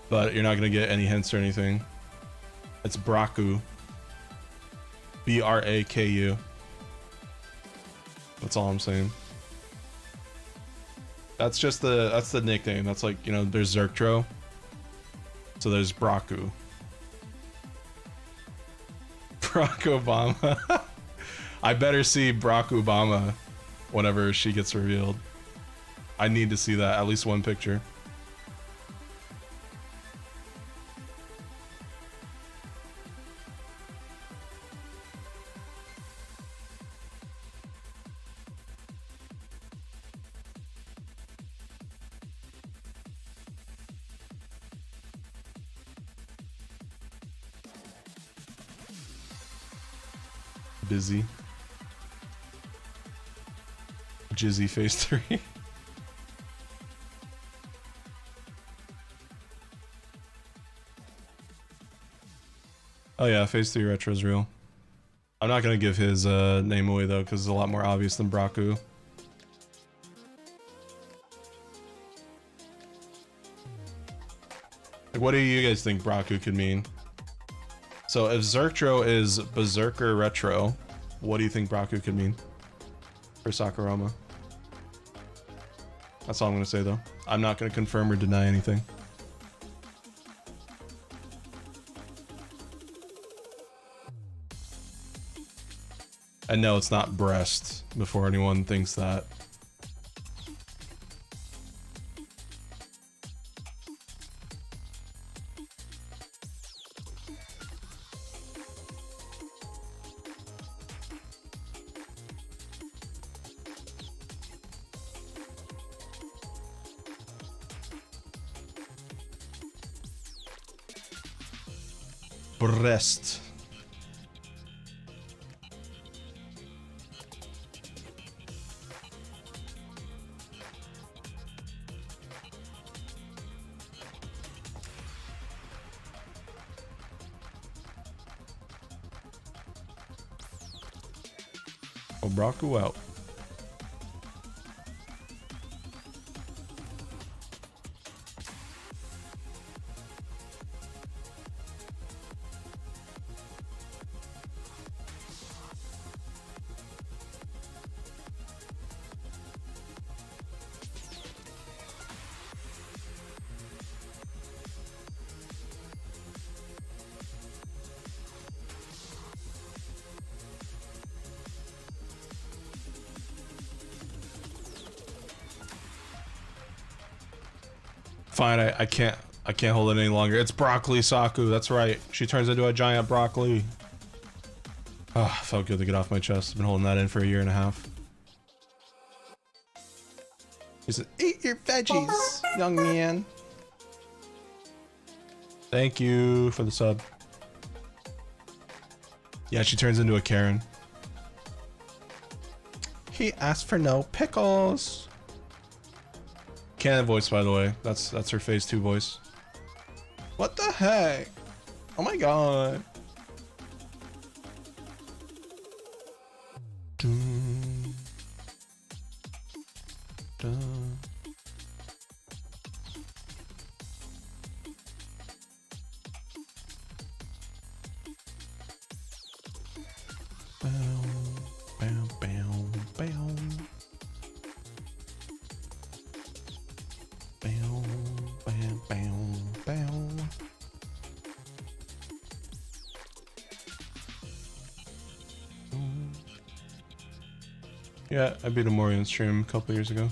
But you're not gonna get any hints or anything. It's Braku. B-R-A-K-U. That's all I'm saying. That's the nickname. That's like, you know, there's Zerktro. So there's Braku. Barack Obama. I better see Barack Obama whenever she gets revealed. I need to see that, at least one picture. Busy. Jizzy Phase 3. Oh yeah, Phase 3 Retro is real. I'm not gonna give his name away though, because it's a lot more obvious than Braku. Like, what do you guys think Braku could mean? So if Zerktro is Berserker Retro, what do you think Braku could mean for Sakurama? That's all I'm gonna say though. I'm not gonna confirm or deny anything. And no, it's not breast, before anyone thinks that. Breast. Oh, Braku out. Fine, I can't hold it any longer. It's broccoli Saku, that's right. She turns into a giant broccoli. Oh, felt good to get off my chest. I've been holding that in for a year and a half. He said, eat your veggies, young man. Thank you for the sub. Yeah, she turns into a Karen. He asked for no pickles. Canon voice, by the way. That's her phase 2 voice. What the heck? Oh my god. Dun, dun. Bam, bam, bam. Bam, bam, bam, bam. Yeah, I beat a Morian stream a couple years ago.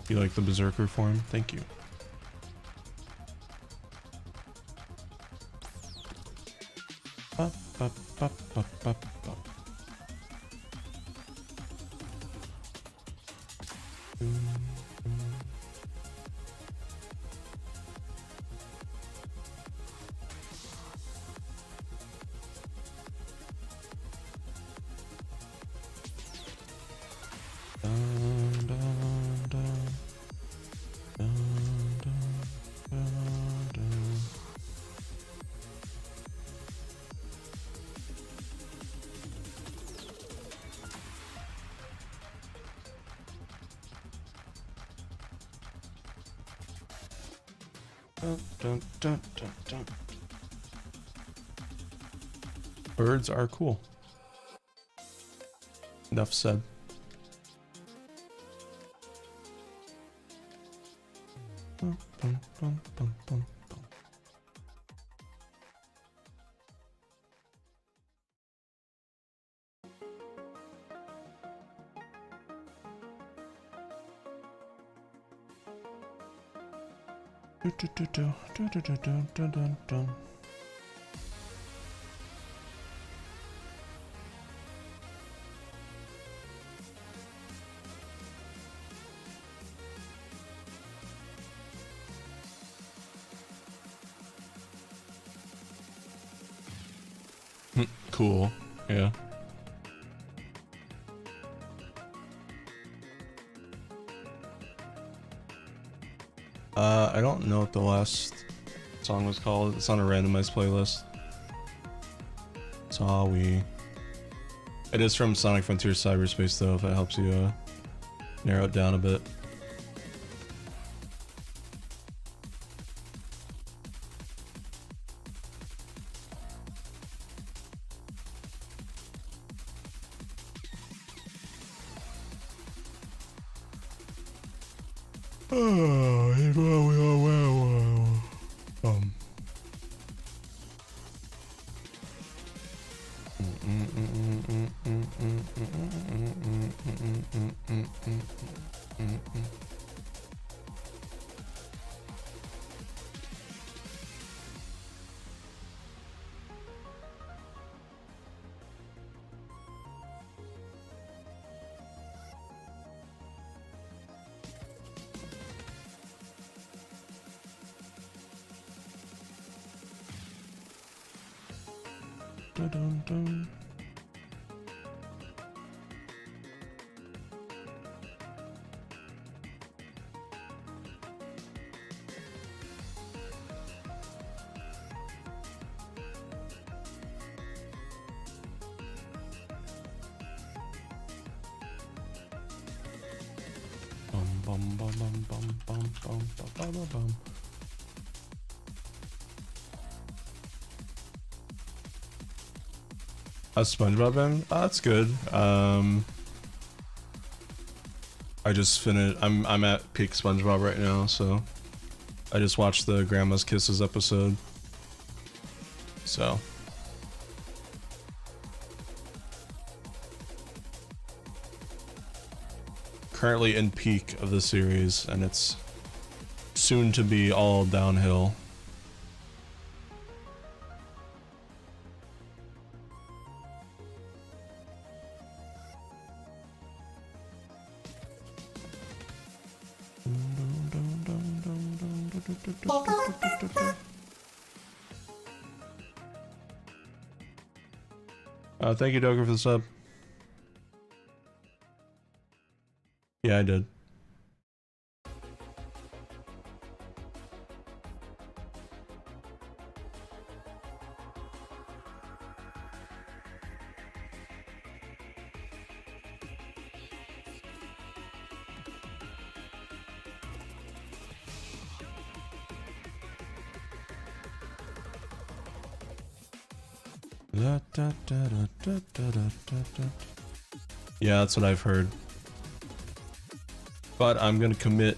You like the Berserker form? Thank you. Up, up, up, up, up, up. Dun, dun, dun. Dun, dun, dun, dun. Dun, dun, dun, dun, dun. Birds are cool. Enough said. Bum, bum, bum, bum, bum, bum. Do, do, do, do, do, do, do, do, do, do, do. Cool. Yeah. I don't know what the last song was called. It's on a randomized playlist. Sorry. It is from Sonic Frontier Cyberspace though, if it helps you narrow it down a bit. Dun, dun. Bum bum bum bum bum bum bum bum bum bum. A SpongeBob band? Oh, that's good. I just finished. I'm at peak SpongeBob right now, so I just watched the Grandma's Kisses episode. So currently in peak of the series, and it's soon to be all downhill. Thank you, Doger, for the sub. Yeah, I did. Yeah, that's what I've heard. But I'm gonna commit.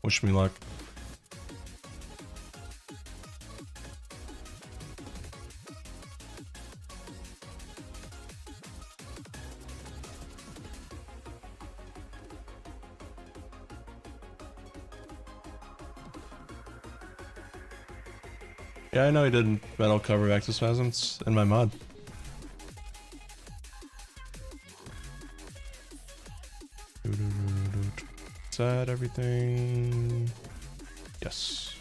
Wish me luck. Yeah, I know he did metal cover Exospasms in my mod. Set everything. Yes.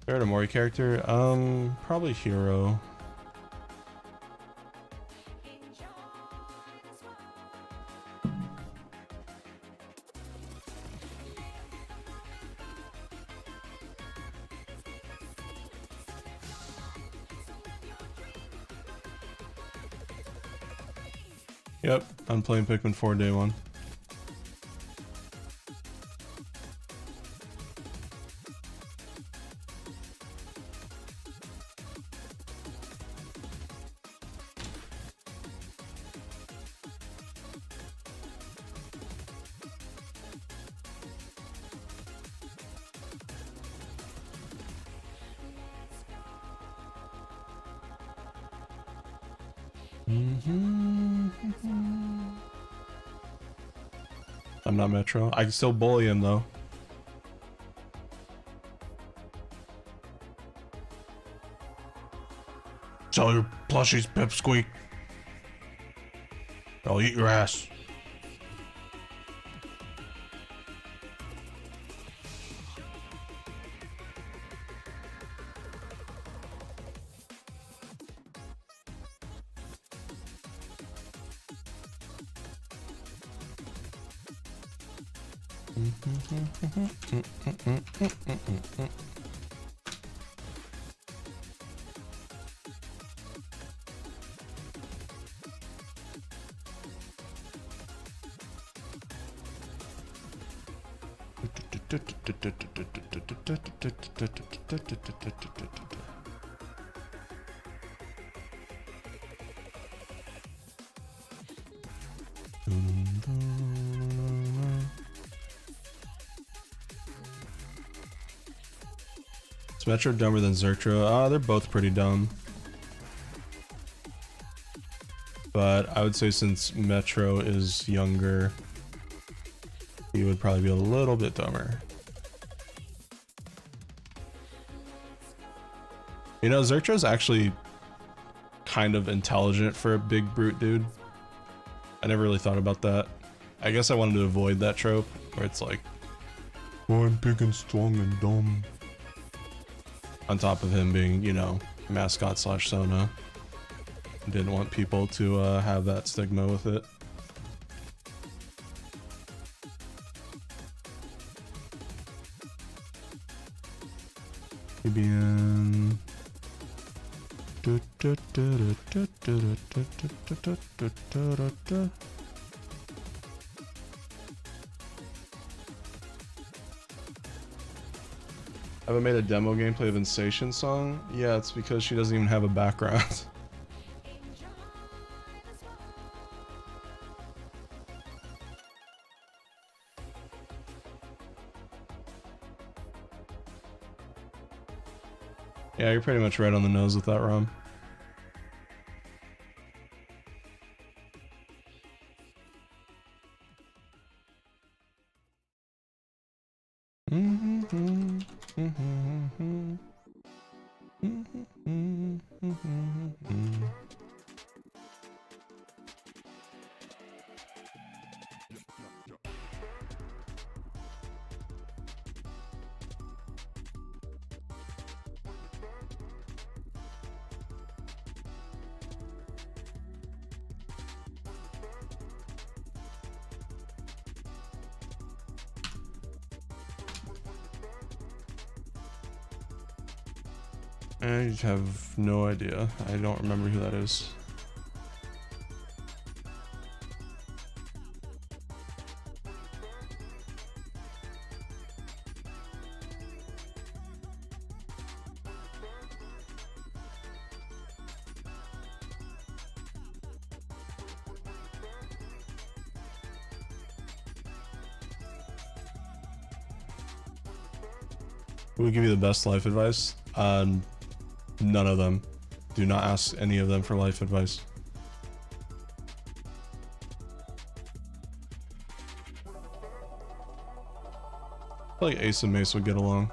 Favorite Amori character? Probably Hero. Yep, I'm playing Pikmin 4 day one. I'm not Metro. I can still bully him though. Sell your plushies, Pipsqueak. I'll eat your ass. Is Metro dumber than Zertro? They're both pretty dumb. But I would say since Metro is younger, he would probably be a little bit dumber. You know, Zertro's actually kind of intelligent for a big brute dude. I never really thought about that. I guess I wanted to avoid that trope where it's like, oh, I'm big and strong and dumb. On top of him being, you know, mascot slash Sona. Didn't want people to have that stigma with it. Fabian. Haven't made a demo gameplay of Insation song? Yeah, it's because she doesn't even have a background. Yeah, you're pretty much right on the nose with that, Rom. I have no idea. I don't remember who that is. Who would give you the best life advice? None of them. Do not ask any of them for life advice. I feel like Ace and Mace would get along.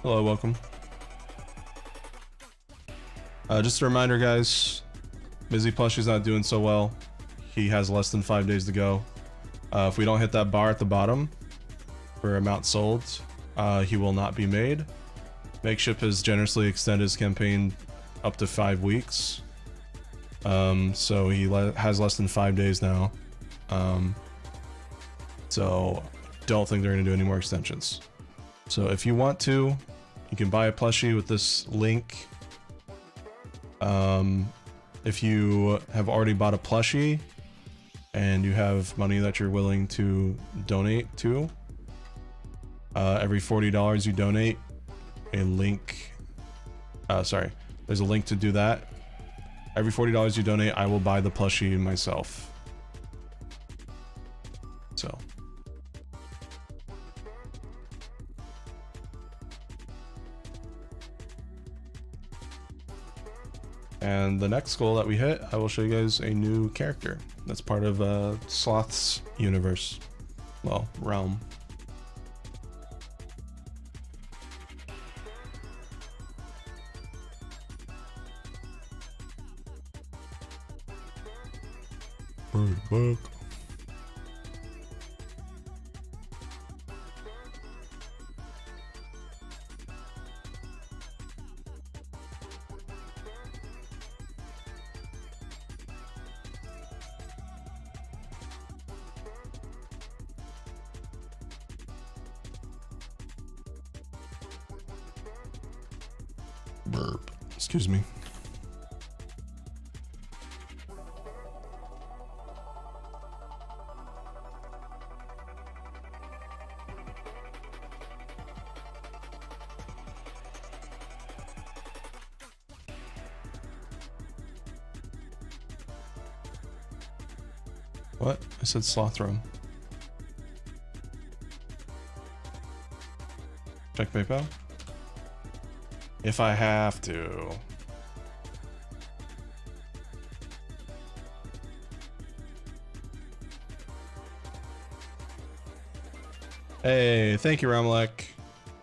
Hello, welcome. Just a reminder, guys. Mizzy Plushie's not doing so well. He has less than 5 days to go. If we don't hit that bar at the bottom for amount sold, he will not be made. Makeship has generously extended his campaign up to 5 weeks. So he has less than 5 days now. So don't think they're gonna do any more extensions. So if you want to, you can buy a plushie with this link. If you have already bought a plushie and you have money that you're willing to donate to, every $40 you donate, there's a link to do that. Every $40 you donate, I will buy the plushie myself. So. And the next goal that we hit, I will show you guys a new character that's part of Sloth's universe. Well, realm. Book. Burp. Excuse me. What? I said sloth room. Check PayPal. If I have to. Hey, thank you, Ramalek,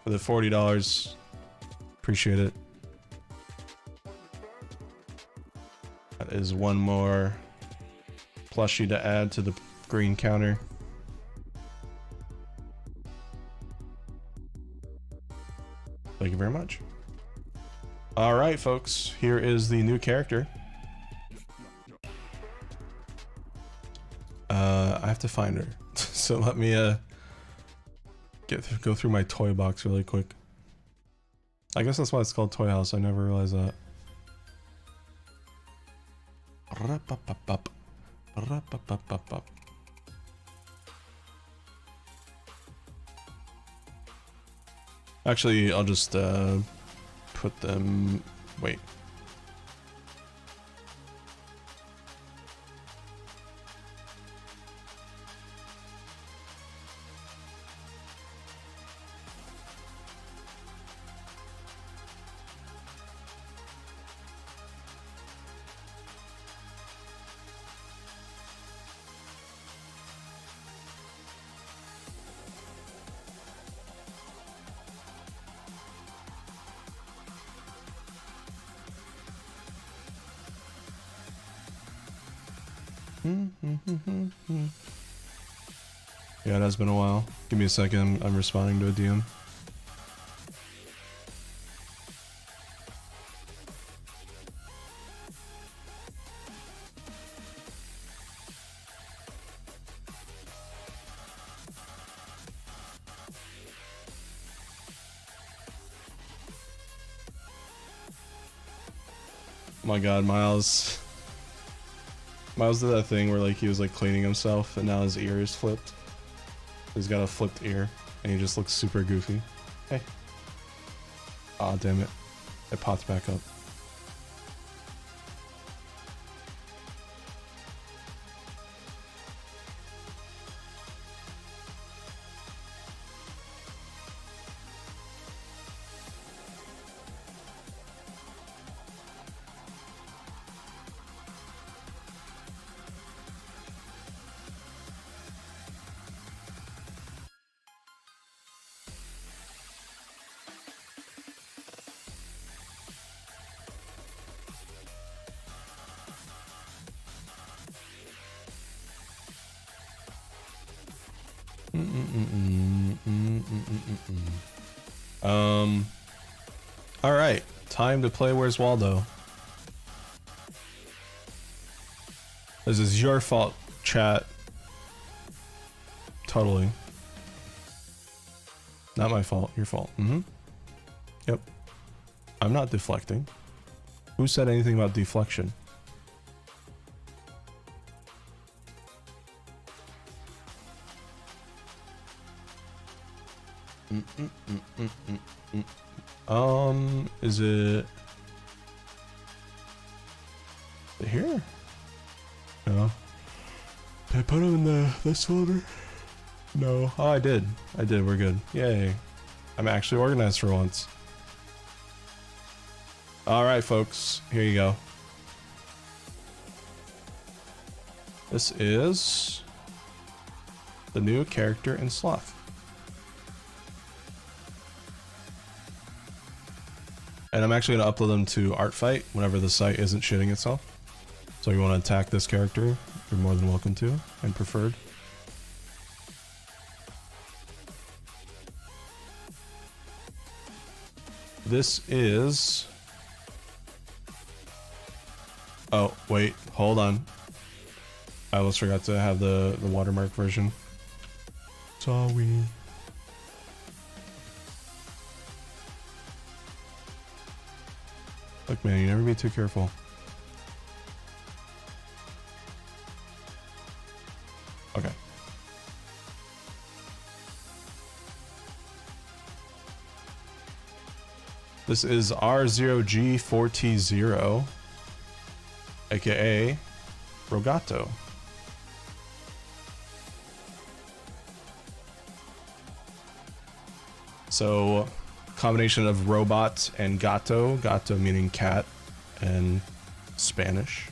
for the $40. Appreciate it. That is one more plushie to add to the green counter. Thank you very much. All right, folks, here is the new character. I have to find her. So let me go through my toy box really quick. I guess that's why it's called Toy House. I never realized that. Actually, I'll just put them. Wait. Yeah, it has been a while. Give me a second, I'm responding to a DM. Oh my god, Miles. Miles did that thing where like he was like cleaning himself and now his ear is flipped. He's got a flipped ear and he just looks super goofy. Hey. Aw, damn it. It popped back up. Alright, time to play Where's Waldo. This is your fault, chat. Totally. Not my fault, your fault. Yep. I'm not deflecting. Who said anything about deflection? Is it here? No. Did I put them in this folder? No. Oh, I did. We're good. Yay. I'm actually organized for once. Alright, folks. Here you go. This is the new character in Sloth. And I'm actually going to upload them to Artfight whenever the site isn't shitting itself. So if you want to attack this character, you're more than welcome to, and preferred. This is... Oh, wait, hold on. I almost forgot to have the watermark version. Sorry. Look, man, you never be too careful. Okay. This is R0G4T0, aka Rogato. So, combination of robot and gato, gato meaning cat in Spanish.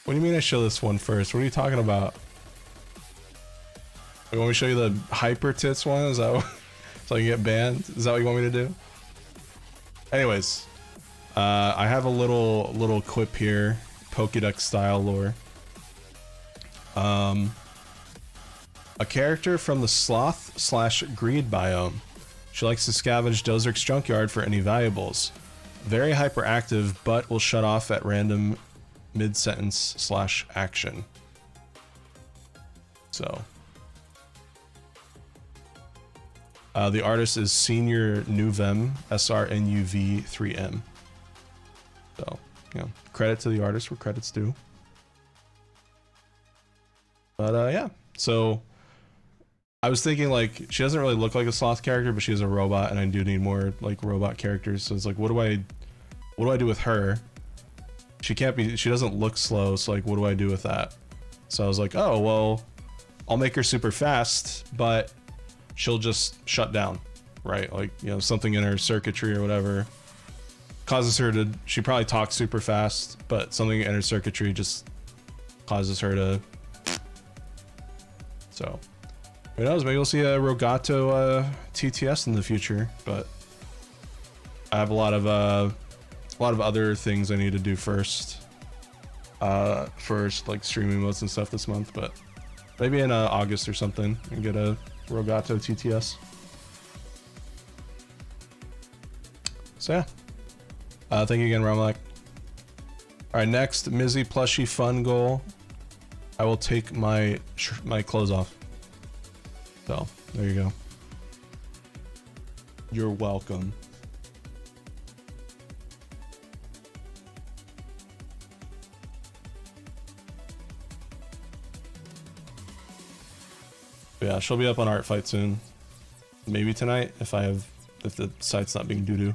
What do you mean I show this one first? What are you talking about? You want me to show you the hyper tits one? Is that what, so I can get banned? Is that what you want me to do? Anyways, I have a little clip here, Pokédex style lore. A character from the Sloth/Greed biome. She likes to scavenge Dozerk's junkyard for any valuables. Very hyperactive, but will shut off at random mid-sentence/action. So. The artist is Senior Nuvem, SRNUV3M. So, you know, credit to the artist where credit's due. But, yeah. So, I was thinking, like, she doesn't really look like a sloth character, but she is a robot, and I do need more, like, robot characters. So it's like, what do I do with her? She doesn't look slow, so, like, what do I do with that? So I was like, oh, well, I'll make her super fast, but she'll just shut down, right? Like, you know, something in her circuitry or whatever causes her to, she probably talks super fast, but something in her circuitry just causes her to, so. Who knows, maybe we'll see a Rogato TTS in the future, but I have a lot of a lot of other things I need to do first. First, like streaming modes and stuff this month, but maybe in August or something, and get a Rogato TTS. So yeah, thank you again, Romlak. All right, next Mizzy plushie fun goal. I will take my clothes off. So there you go. You're welcome. Yeah, she'll be up on Art Fight soon. Maybe tonight if the site's not being doo-doo.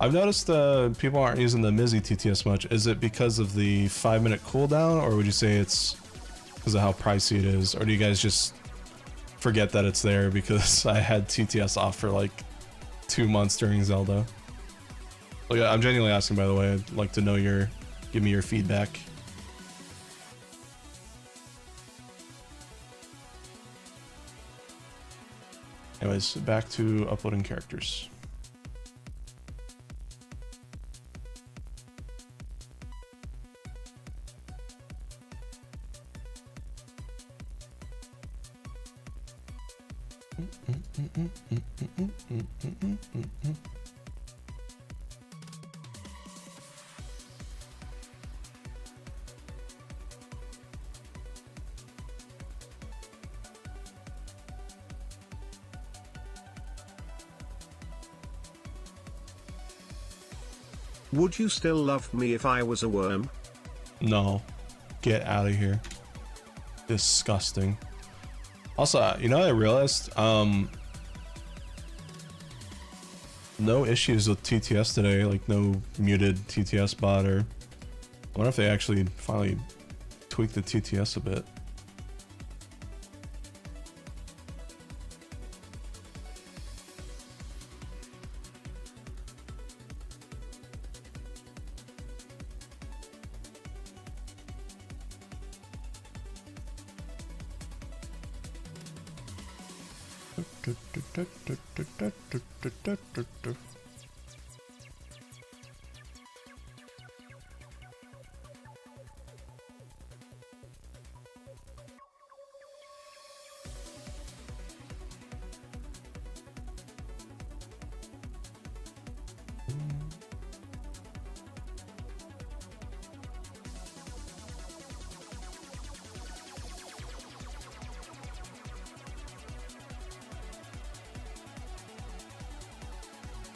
I've noticed people aren't using the Mizzy TTS much. Is it because of the 5-minute cooldown, or would you say it's because of how pricey it is? Or do you guys just forget that it's there because I had TTS off for like 2 months during Zelda? Oh yeah, I'm genuinely asking, by the way. I'd like to know give me your feedback. Anyways, back to uploading characters. Would you still love me if I was a worm? No. Get out of here. Disgusting. Also, you know what I realized? No issues with TTS today, like no muted TTS bot, or I wonder if they actually finally tweaked the TTS a bit.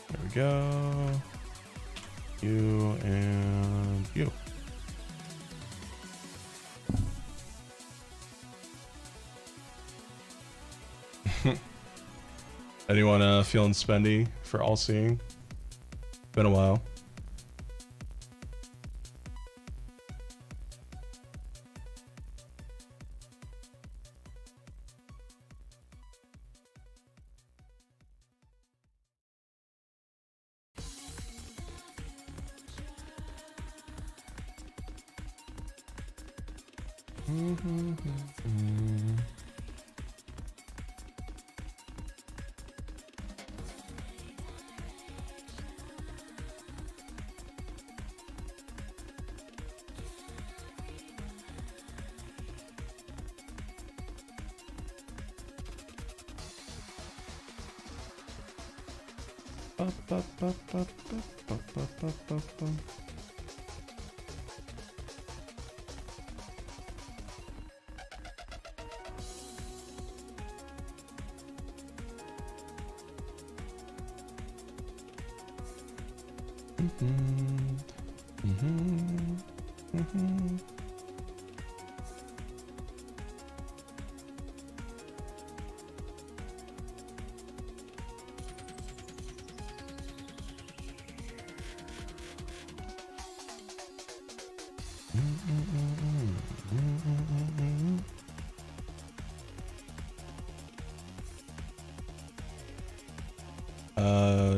There we go. You and you. Anyone feeling spendy for all seeing? Been a while.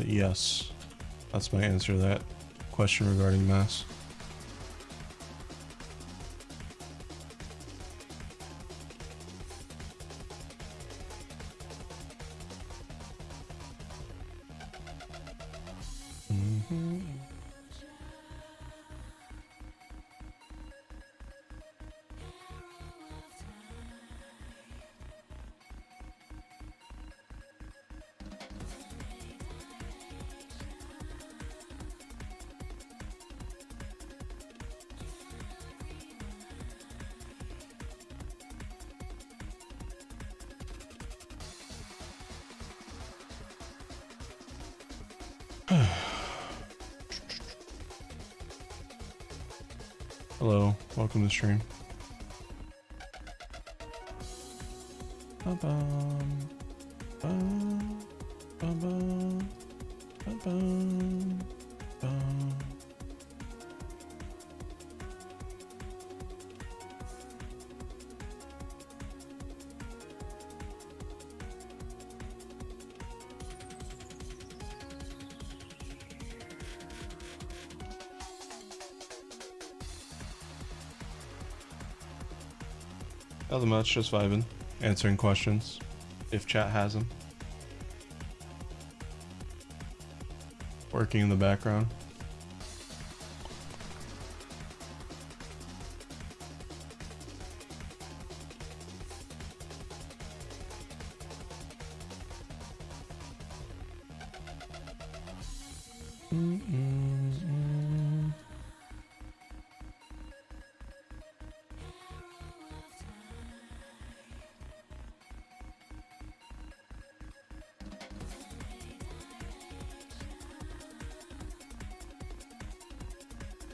Yes. That's my answer to that question regarding mass. Hello, welcome to the stream. Ba-bum, bum, ba-bum, ba-bum, bum. Nothing much, just vibing, answering questions, if chat has them. Working in the background.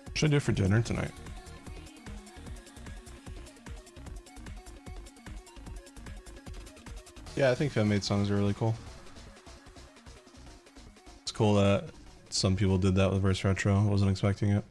What should I do for dinner tonight? Yeah, I think fan-made songs are really cool. It's cool that some people did that with Verse Retro. I wasn't expecting it.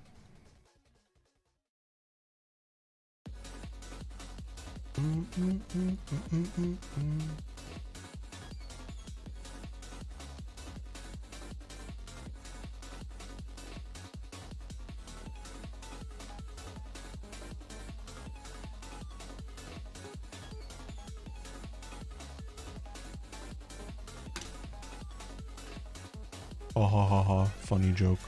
Oh, ha ha ha, funny joke.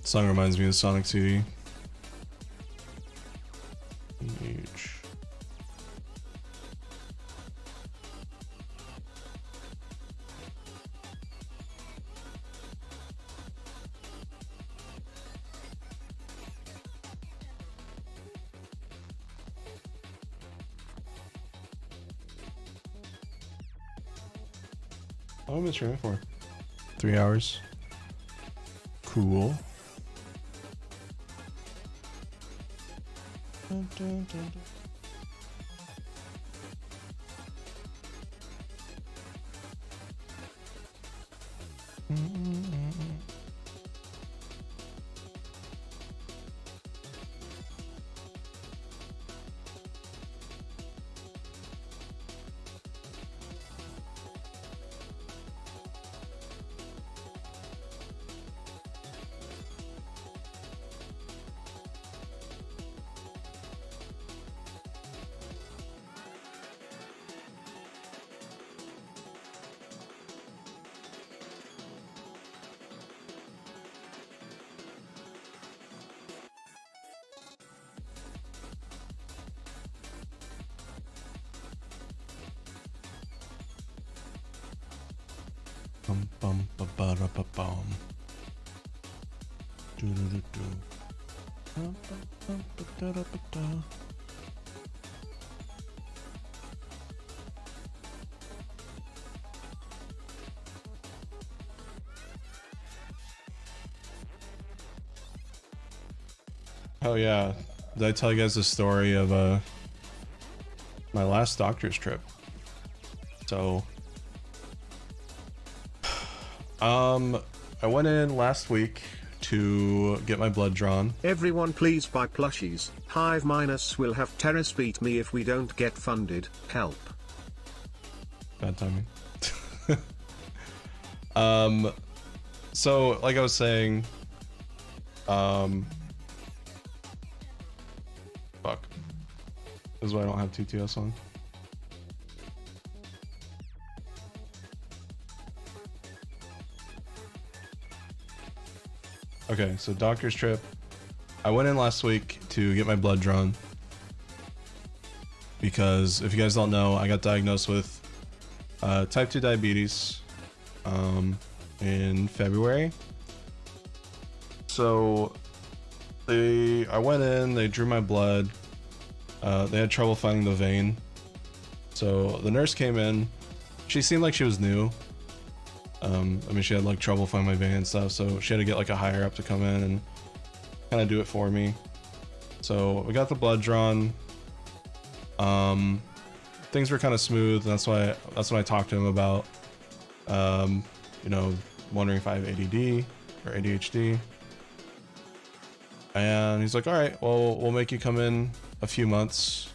Song reminds me of Sonic CD. Huge. How long have I been streaming for? 3 hours. Cool. Dun, dun, dun, dun. Bum bum ba ba da ba bum. Do do do do. Bum bum bum ba da da ba da. Oh yeah, did I tell you guys the story of my last doctor's trip? So I went in last week to get my blood drawn. Everyone please buy plushies. Hive Minus will have Terrace beat me if we don't get funded. Help. Bad timing. So like I was saying, fuck. This is why I don't have TTS on. Okay, so doctor's trip. I went in last week to get my blood drawn because if you guys don't know, I got diagnosed with type 2 diabetes. in February. So I went in, they drew my blood. They had trouble finding the vein. So the nurse came in. She seemed like she was new. I mean, she had like trouble finding my vein and stuff, so she had to get like a higher up to come in and kind of do it for me. So we got the blood drawn. Things were kind of smooth. That's when I talked to him about, you know, wondering if I have ADD or ADHD. And he's like, all right, well, we'll make you come in a few months.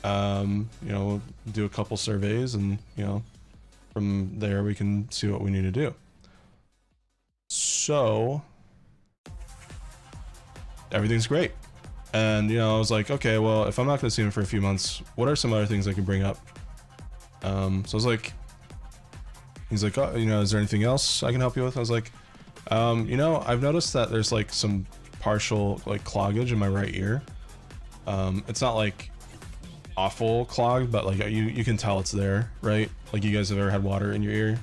You know, do a couple surveys, and, you know, from there we can see what we need to do. So everything's great. And, you know, I was like, okay, well, if I'm not going to see him for a few months, what are some other things I can bring up? So I was like, he's like, oh, you know, is there anything else I can help you with? I was like, you know, I've noticed that there's like some partial like cloggage in my right ear. It's not like awful clogged, but like you can tell it's there, right? Like, you guys have ever had water in your ear?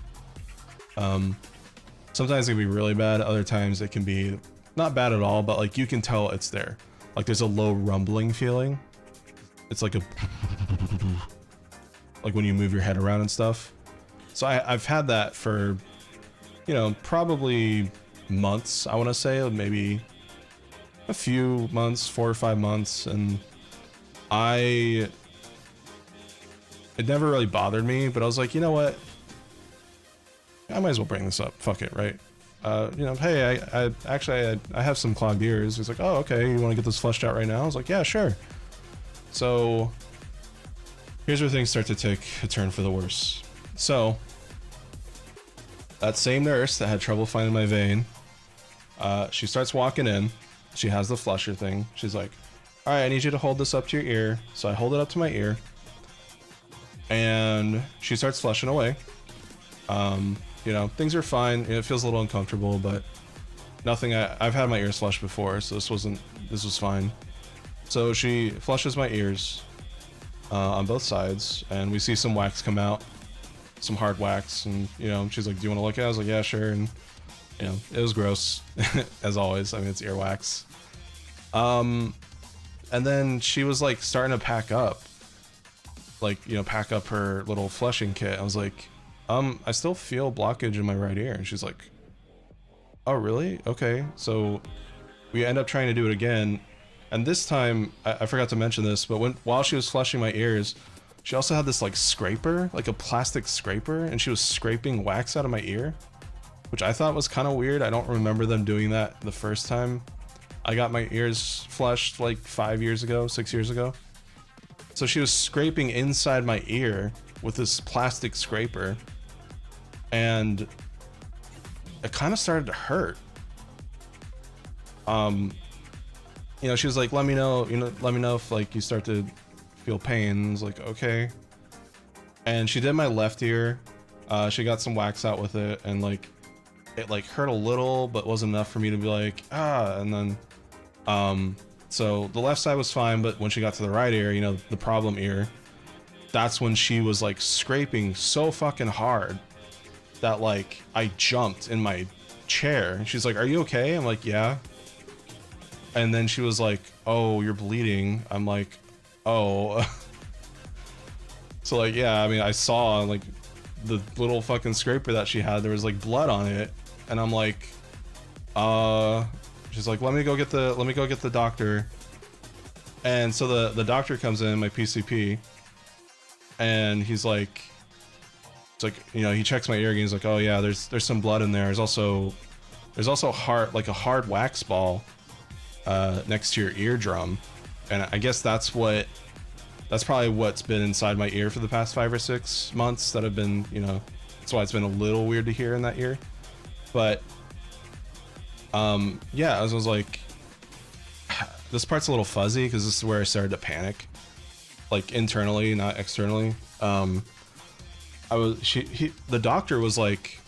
Sometimes it can be really bad. Other times it can be not bad at all, but like you can tell it's there. Like, there's a low rumbling feeling. It's like a like when you move your head around and stuff. So I've had that for, you know, probably months, I want to say, maybe a few months, 4 or 5 months. And it never really bothered me, but I was like, you know what? I might as well bring this up. Fuck it, right? You know, hey, I have some clogged ears. He's like, oh, okay, you want to get this flushed out right now? I was like, yeah, sure. So here's where things start to take a turn for the worse. So that same nurse that had trouble finding my vein, she starts walking in. She has the flusher thing. She's like, all right, I need you to hold this up to your ear. So I hold it up to my ear, and she starts flushing away. You know, things are fine. It feels a little uncomfortable, but nothing. I've had my ears flushed before, so this was fine. So she flushes my ears on both sides, and we see some wax come out, some hard wax, and, you know, she's like, do you want to look at it? I was like, yeah, sure. And, you know, it was gross as always. I mean, it's earwax. And then she was like starting to pack up, like, you know, pack up her little flushing kit. I was like, I still feel blockage in my right ear. And she's like, oh, really? Okay. So we end up trying to do it again. And this time, I forgot to mention this, but while she was flushing my ears, she also had this like scraper, like a plastic scraper, and she was scraping wax out of my ear, which I thought was kind of weird. I don't remember them doing that the first time I got my ears flushed, like 6 years ago. So she was scraping inside my ear with this plastic scraper, and it kind of started to hurt. You know, she was like, let me know if like you start to feel pain. I was like, okay. And she did my left ear. She got some wax out with it, and like it like hurt a little, but wasn't enough for me to be like, ah. And then so the left side was fine, but when she got to the right ear, you know, the problem ear, that's when she was like scraping so fucking hard that like I jumped in my chair. And she's like, are you okay? I'm like, yeah. And then she was like, oh, you're bleeding. I'm like, oh. So like, yeah, I mean, I saw like the little fucking scraper that she had, there was like blood on it, and I'm like, she's like, let me go get the doctor. And so the doctor comes in, my PCP, and he's like, it's like, you know, he checks my ear again. He's like, oh yeah, there's some blood in there. There's also a hard wax ball next to your eardrum, and I guess that's probably what's been inside my ear for the past 5 or 6 months that have been, you know, that's why it's been a little weird to hear in that ear. But yeah, I was like, this part's a little fuzzy because this is where I started to panic, like internally, not externally. The doctor was like,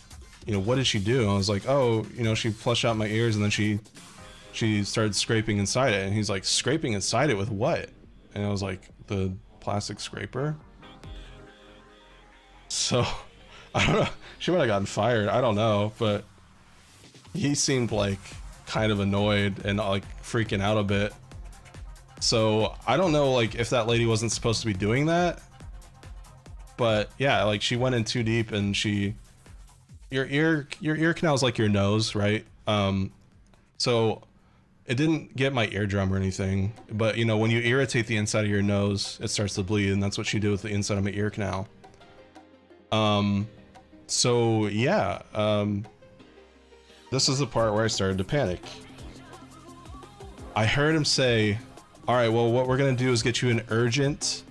you know, what did she do? And I was like, oh, you know, she flushed out my ears, and then she started scraping inside it. And he's like, scraping inside it with what? And I was like, the plastic scraper. So I don't know. She might have gotten fired. I don't know, but he seemed like kind of annoyed and like freaking out a bit. So I don't know like if that lady wasn't supposed to be doing that, but yeah, like she went in too deep and your ear canal is like your nose, right? So it didn't get my eardrum or anything, but you know, when you irritate the inside of your nose, it starts to bleed, and that's what she did with the inside of my ear canal. So yeah, this is the part where I started to panic. I heard him say, all right, well, what we're gonna do is get you an urgent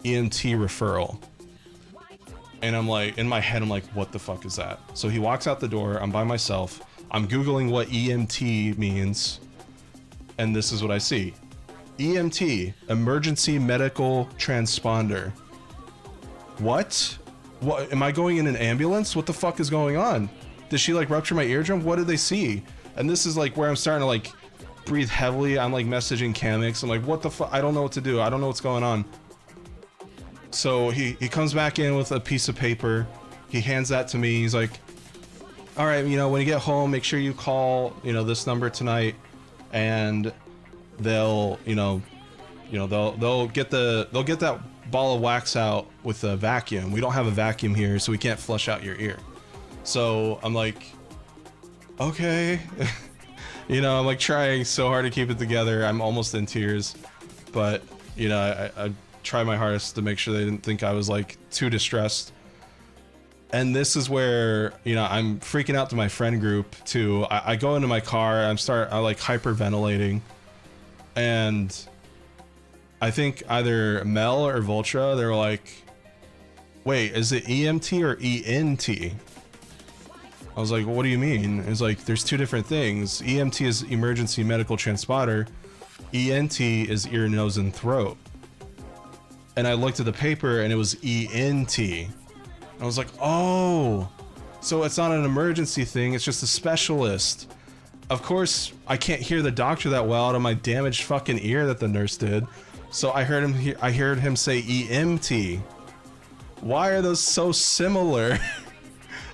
EMT referral. And I'm like, in my head, I'm like, what the fuck is that? So he walks out the door, I'm by myself, I'm Googling what EMT means, and this is what I see. EMT, Emergency Medical Transponder. What? What, am I going in an ambulance? What the fuck is going on? Did she like rupture my eardrum? What did they see? And this is like where I'm starting to like breathe heavily. I'm like messaging Kamex. I'm like, what the fuck? I don't know what to do. I don't know what's going on. So he comes back in with a piece of paper. He hands that to me. He's like, all right, you know, when you get home, make sure you call, you know, this number tonight, and they'll get that ball of wax out with a vacuum. We don't have a vacuum here, so we can't flush out your ear. So I'm like, okay. You know, I'm like trying so hard to keep it together. I'm almost in tears, but you know, I try my hardest to make sure they didn't think I was like too distressed. And this is where, you know, I'm freaking out to my friend group too. I go into my car, I like hyperventilating, and I think either Mel or Vultra, they were like, wait, is it EMT or ENT? I was like, well, what do you mean? It's like, there's two different things. EMT is Emergency Medical Transponder. ENT is ear, nose, and throat. And I looked at the paper and it was ENT. I was like, oh, so it's not an emergency thing, it's just a specialist. Of course, I can't hear the doctor that well out of my damaged fucking ear that the nurse did. So I heard him say EMT. Why are those so similar?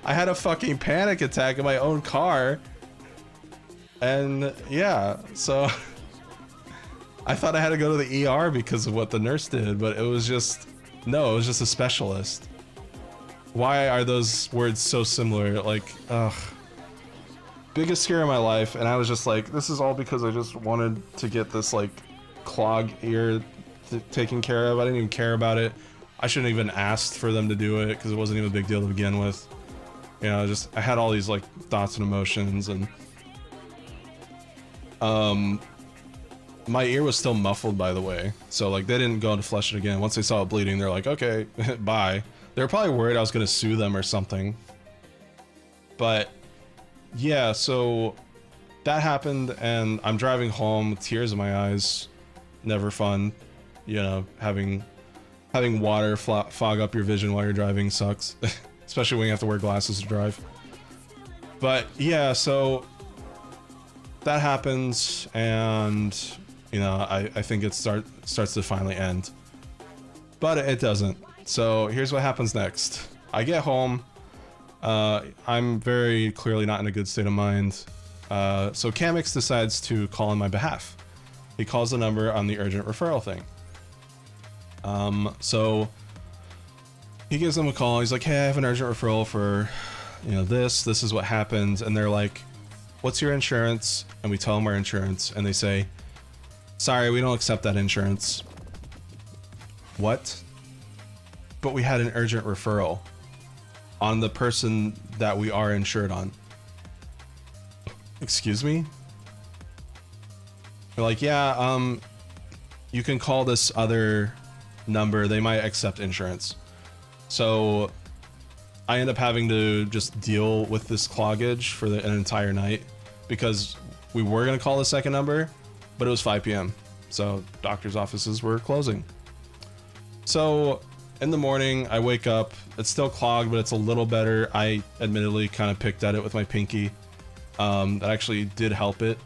I had a fucking panic attack in my own car. And yeah, so I thought I had to go to the ER because of what the nurse did, but it was just, no, it was just a specialist. Why are those words so similar? Like, ugh. Biggest scare of my life, and I was just like, this is all because I just wanted to get this like clogged ear taken care of. I didn't even care about it. I shouldn't have even asked for them to do it because it wasn't even a big deal to begin with. You know, I had all these like thoughts and emotions, and my ear was still muffled, by the way. So like they didn't go to flush it again. Once they saw it bleeding, they're like, okay, bye. They were probably worried I was gonna sue them or something. But yeah, so that happened, and I'm driving home with tears in my eyes. Never fun, you know, having water fog up your vision while you're driving sucks. Especially when you have to wear glasses to drive. But yeah, so that happens, and you know, I think it starts to finally end. But it doesn't. So here's what happens next. I get home. I'm very clearly not in a good state of mind. So Kamex decides to call on my behalf. He calls the number on the urgent referral thing. So he gives them a call. He's like, hey, I have an urgent referral for, you know, this is what happened. And they're like, what's your insurance? And we tell them our insurance, and they say, sorry, we don't accept that insurance. What? But we had an urgent referral on the person that we are insured on. Excuse me? They're like, yeah, you can call this other number. They might accept insurance. So I end up having to just deal with this cloggage for an entire night because we were going to call the second number, but it was 5 p.m. So doctor's offices were closing. So in the morning, I wake up. It's still clogged, but it's a little better. I admittedly kind of picked at it with my pinky. That actually did help it.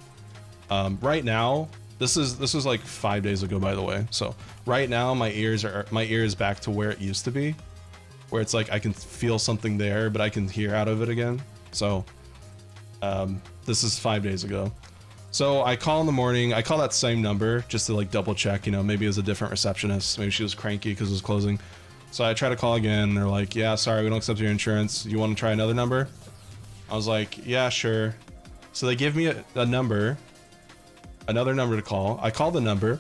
Right now, this was like 5 days ago, by the way. So right now, my ear is back to where it used to be. where it's like I can feel something there, but I can hear out of it again. So this is 5 days ago. So I call in the morning. I call that same number just to like double check, you know, maybe it was a different receptionist. Maybe she was cranky because it was closing. So I try to call again. They're like, yeah, sorry, we don't accept your insurance. You want to try another number? I was like, yeah, sure. So they give me a number, another number to call. I call the number.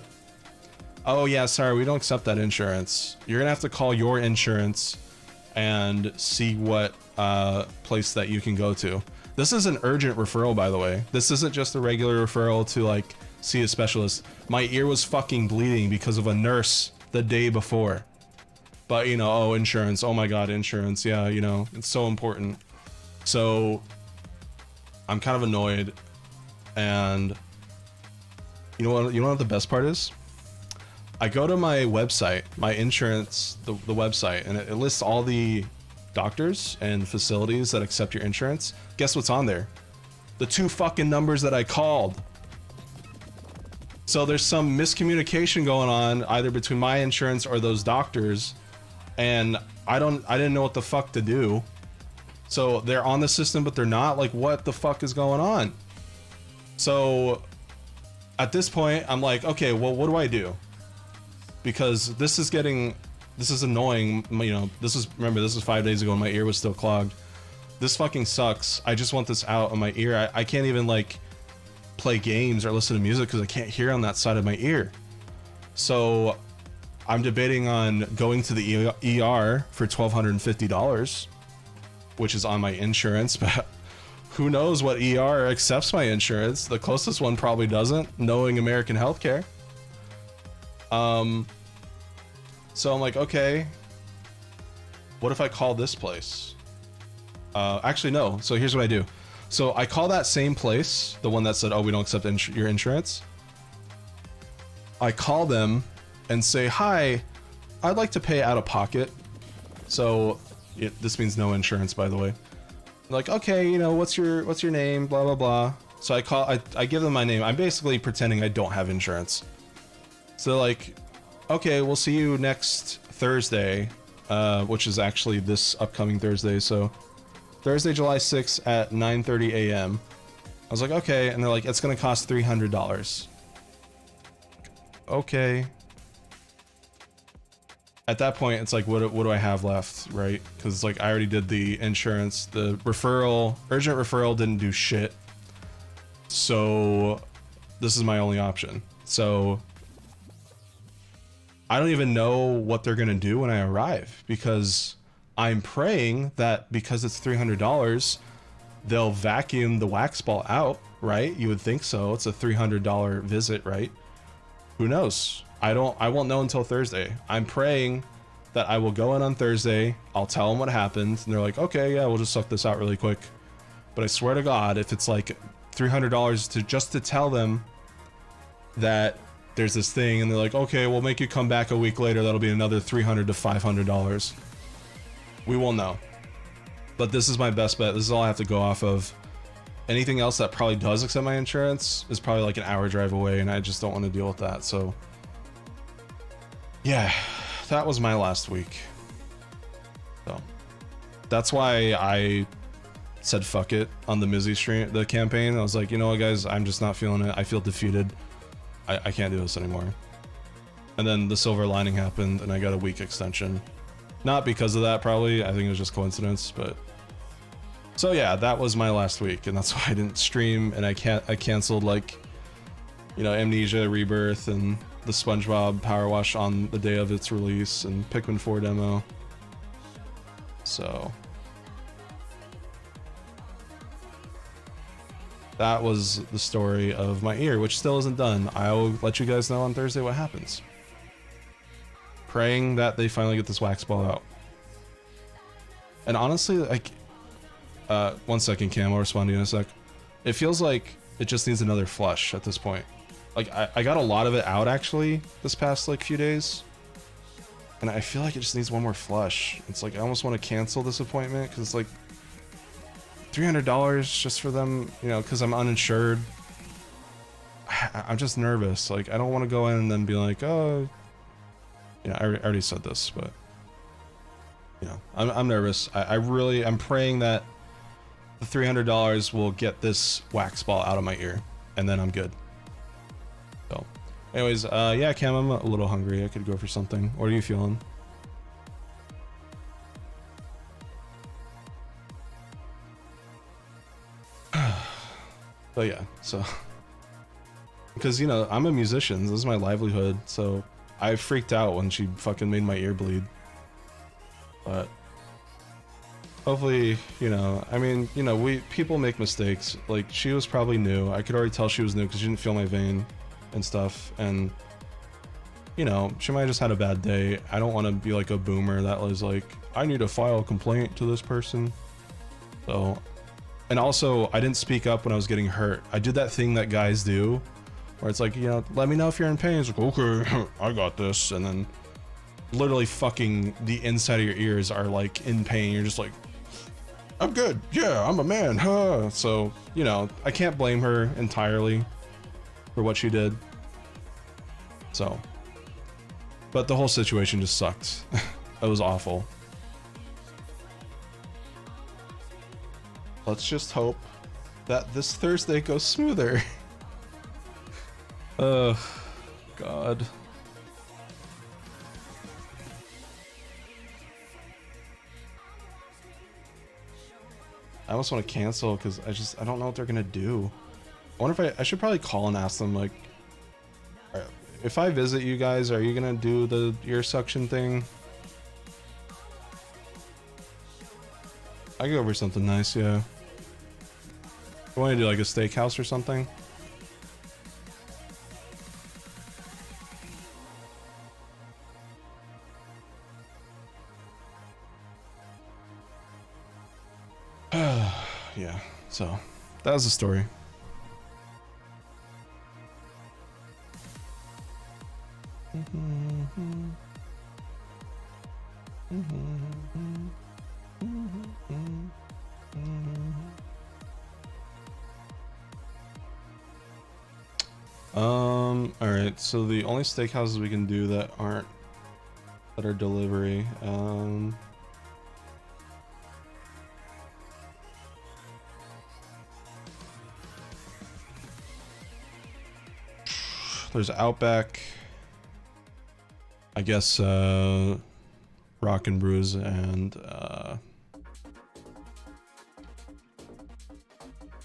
Oh yeah, sorry, we don't accept that insurance. You're gonna have to call your insurance and see what place that you can go to. This is an urgent referral, by the way. This isn't just a regular referral to like see a specialist. My ear was fucking bleeding because of a nurse the day before. But you know, oh, insurance, oh my god, insurance, yeah, you know, it's so important. So I'm kind of annoyed, and you know what the best part is? I go to my website, my insurance, the website, and it lists all the doctors and facilities that accept your insurance. Guess what's on there? The 2 fucking numbers that I called. So there's some miscommunication going on either between my insurance or those doctors, and I didn't know what the fuck to do. So they're on the system, but they're not. Like, what the fuck is going on? So at this point, I'm like, okay, well, what do I do? Because this is annoying. You know, remember, this is 5 days ago and my ear was still clogged. This fucking sucks. I just want this out of my ear. I can't even like play games or listen to music because I can't hear on that side of my ear. So I'm debating on going to the ER for $1,250, which is on my insurance, but who knows what ER accepts my insurance. The closest one probably doesn't, knowing American healthcare. So I'm like, okay, what if I call this place? Actually, no. So here's what I do. So I call that same place, the one that said, oh, we don't accept your insurance. I call them and say, hi, I'd like to pay out of pocket. So this means no insurance, by the way. Like, okay, you know, what's your name? Blah, blah, blah. So I give them my name. I'm basically pretending I don't have insurance. So like, okay, we'll see you next Thursday, which is actually this upcoming Thursday. So Thursday, July 6th at 9:30 a.m. I was like, okay. And they're like, it's going to cost $300. Okay. At that point, it's like, what do I have left, right? Because it's like, I already did the insurance. The urgent referral didn't do shit. So this is my only option. So I don't even know what they're going to do when I arrive, because I'm praying that because it's $300, they'll vacuum the wax ball out, right? You would think so. It's a $300 visit, right? Who knows? I won't know until Thursday. I'm praying that I will go in on Thursday. I'll tell them what happened, and they're like, okay, yeah, we'll just suck this out really quick. But I swear to God, if it's like $300 just to tell them that there's this thing, and they're like, okay, we'll make you come back a week later, that'll be another $300 to $500. We will know. But this is my best bet. This is all I have to go off of. Anything else that probably does accept my insurance is probably like an hour drive away, and I just don't want to deal with that. So yeah, that was my last week. So that's why I said fuck it on the Mizzy stream, the campaign. I was like, you know what, guys, I'm just not feeling it. I feel defeated. I can't do this anymore. And then the silver lining happened, and I got a week extension. Not because of that, probably. I think it was just coincidence, but so yeah, that was my last week, and that's why I didn't stream, and I canceled, like, you know, Amnesia Rebirth and the SpongeBob Power Wash on the day of its release, and Pikmin 4 demo. So that was the story of my ear, which still isn't done. I'll let you guys know on Thursday what happens. Praying that they finally get this wax ball out. And honestly, like, 1 second, Cam, I'll respond to you in a sec. It feels like it just needs another flush at this point. Like, I got a lot of it out, actually, this past, like, few days. And I feel like it just needs one more flush. It's like, I almost want to cancel this appointment, because it's like $300 just for them, you know, because I'm uninsured. I'm just nervous. Like, I don't want to go in and then be like, oh, you know, I already said this, but you know, I'm nervous. I'm praying that the $300 will get this wax ball out of my ear, and then I'm good. So, anyways, yeah, Cam, I'm a little hungry. I could go for something. What are you feeling? But yeah, so because, you know, I'm a musician, this is my livelihood, so I freaked out when she fucking made my ear bleed. But hopefully, you know, I mean, you know, people make mistakes. Like, she was probably new. I could already tell she was new because she didn't feel my vein and stuff, and you know, she might have just had a bad day. I don't want to be like a boomer that was like, I need to file a complaint to this person. So, and also, I didn't speak up when I was getting hurt. I did that thing that guys do, where it's like, you know, let me know if you're in pain. It's like, okay, I got this. And then literally fucking the inside of your ears are like in pain. You're just like, I'm good. Yeah, I'm a man. Huh. So, you know, I can't blame her entirely for what she did. So, but the whole situation just sucked. It was awful. Let's just hope that this Thursday goes smoother. God. I almost want to cancel because I don't know what they're gonna do. I wonder if I should probably call and ask them, like, if I visit you guys, are you gonna do the ear suction thing? I could go over something nice, yeah. I want to do like a steakhouse or something. Yeah, so that was the story. Alright, so the only steakhouses we can do that are delivery, there's Outback, I guess, Rock and Brews, and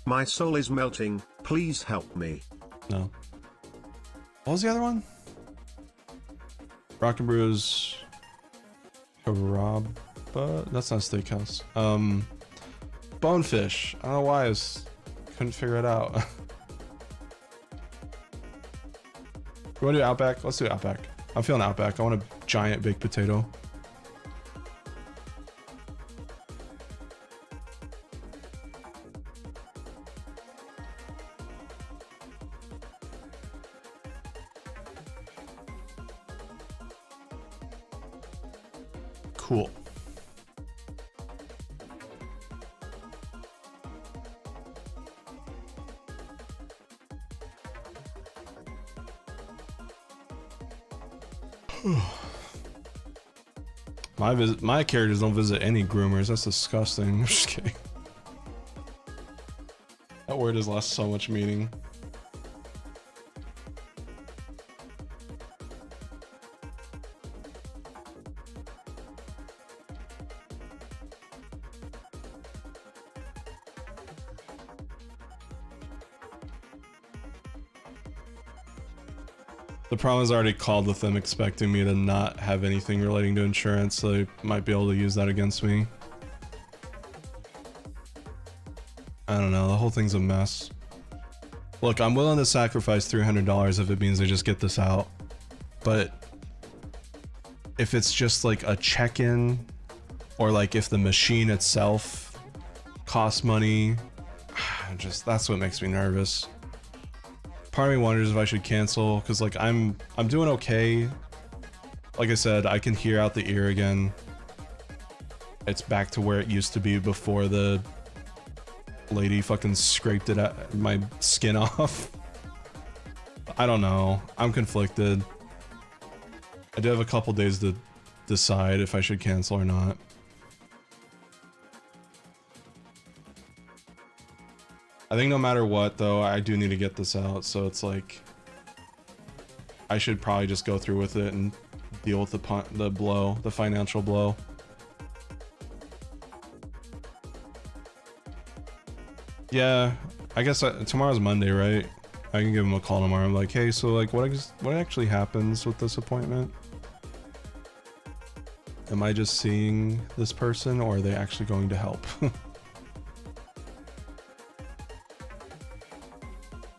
My soul is melting, please help me. no. What was the other one? Rock and Brews, Caraba? That's not a steakhouse. Bonefish. I don't know why couldn't figure it out. You wanna do Outback? Let's do Outback. I'm feeling Outback. I want a giant baked potato. Cool. My characters don't visit any groomers. That's disgusting. I'm just kidding. That word has lost so much meaning. The problem is I already called with them expecting me to not have anything relating to insurance, so they might be able to use that against me. I don't know, the whole thing's a mess. Look, I'm willing to sacrifice $300 if it means I just get this out. But if it's just like a check-in, or like if the machine itself costs money, that's what makes me nervous. Part of me wonders if I should cancel, because like I'm doing okay. Like I said, I can hear out the ear again. It's back to where it used to be before the lady fucking scraped it at my skin off. I don't know. I'm conflicted. I do have a couple days to decide if I should cancel or not. I think no matter what, though, I do need to get this out, so it's like I should probably just go through with it and deal with the blow, the financial blow. Yeah, I guess tomorrow's Monday, right? I can give him a call tomorrow. I'm like, hey, so like, what actually happens with this appointment? Am I just seeing this person, or are they actually going to help?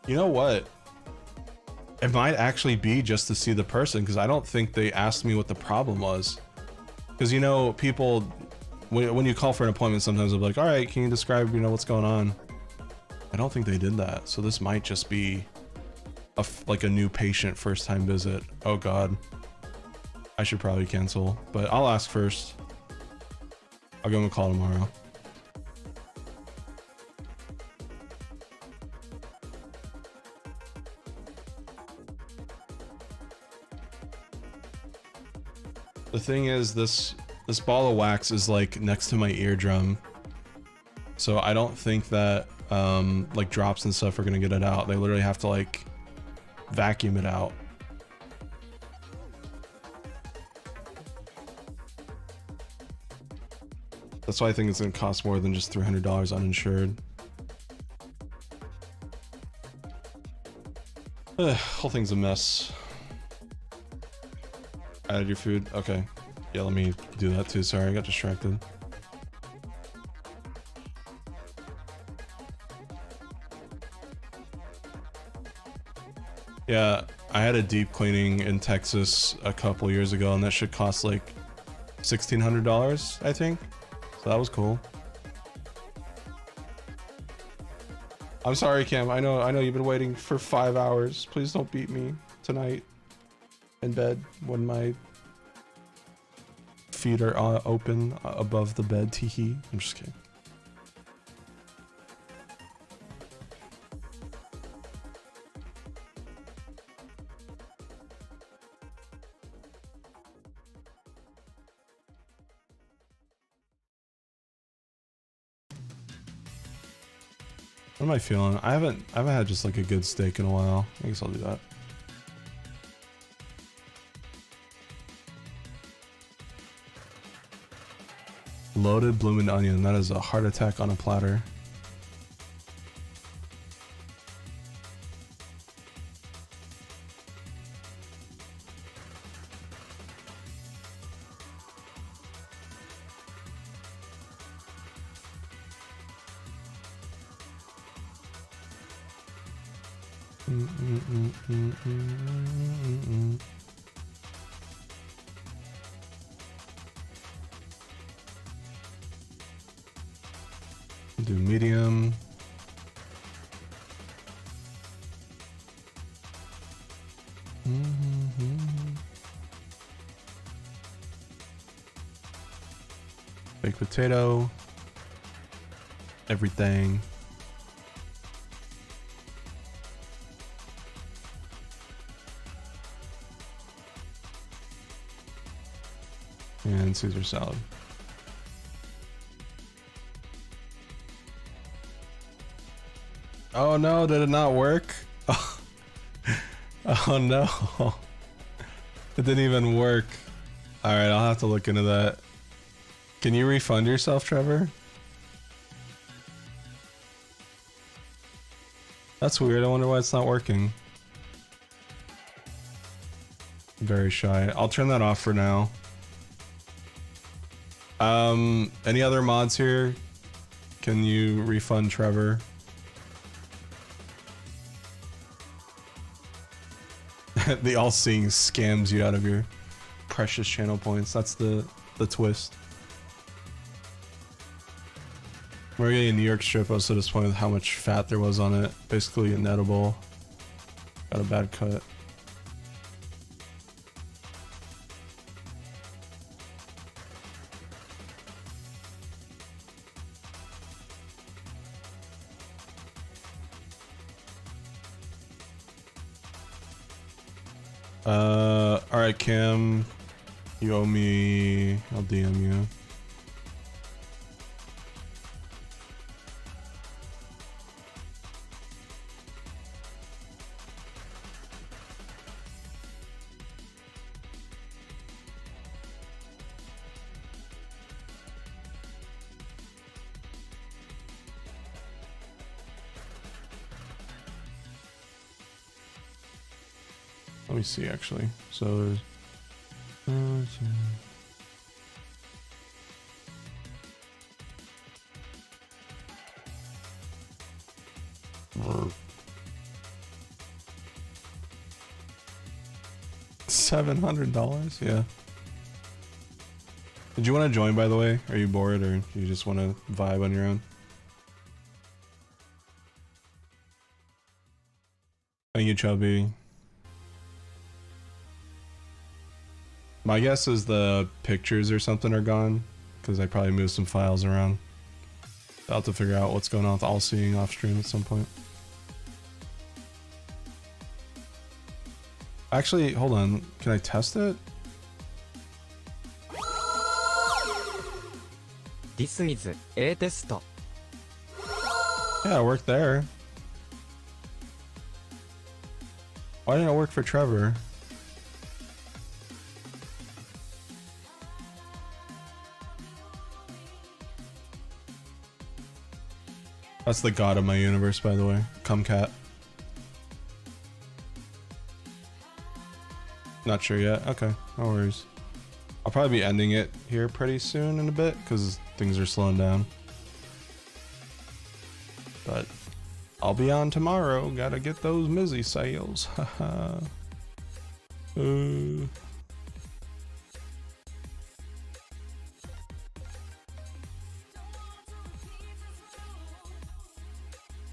You know what? It might actually be just to see the person, because I don't think they asked me what the problem was. Because, you know, people, when you call for an appointment, sometimes they'll be like, all right, can you describe, you know, what's going on? I don't think they did that. So this might just be like a new patient first time visit. Oh God. I should probably cancel, but I'll ask first. I'll give him a call tomorrow. The thing is, this ball of wax is like next to my eardrum, so I don't think that like drops and stuff are gonna get it out. They literally have to like vacuum it out. That's why I think it's gonna cost more than just $300 uninsured. Whole thing's a mess. Added your food? Okay. Yeah, let me do that too. Sorry, I got distracted. Yeah, I had a deep cleaning in Texas a couple years ago, and that should cost like $1,600, I think. So that was cool. I'm sorry, Cam. I know you've been waiting for 5 hours. Please don't beat me tonight in bed when my feet are open above the bed. Teehee. I'm just kidding. What am I feeling? I haven't had just like a good steak in a while. I guess I'll do that. Loaded bloomin' onion. That is a heart attack on a platter. Do medium. Baked potato. Everything. And Caesar salad. Oh no, did it not work? Oh no. It didn't even work. Alright, I'll have to look into that. Can you refund yourself, Trevor? That's weird. I wonder why it's not working. Very shy. I'll turn that off for now. Any other mods here? Can you refund Trevor? The all-seeing scams you out of your precious channel points. That's the twist. We're getting a New York strip. I was so disappointed with how much fat there was on it. Basically inedible. Got a bad cut. Alright, Cam. You owe me. I'll DM you. Let me see actually. So there's $700, yeah. Did you want to join, by the way? Are you bored, or you just want to vibe on your own? Thank you, Chubby. My guess is the pictures or something are gone, because I probably moved some files around. I'll have to figure out what's going on with all seeing off stream at some point. Actually, hold on. Can I test it? This is A test. Yeah, it worked there. Why didn't it work for Trevor? That's the god of my universe, by the way. Cumcat. Not sure yet. Okay, no worries. I'll probably be ending it here pretty soon in a bit because things are slowing down. But I'll be on tomorrow. Gotta get those Mizzy sales. Haha.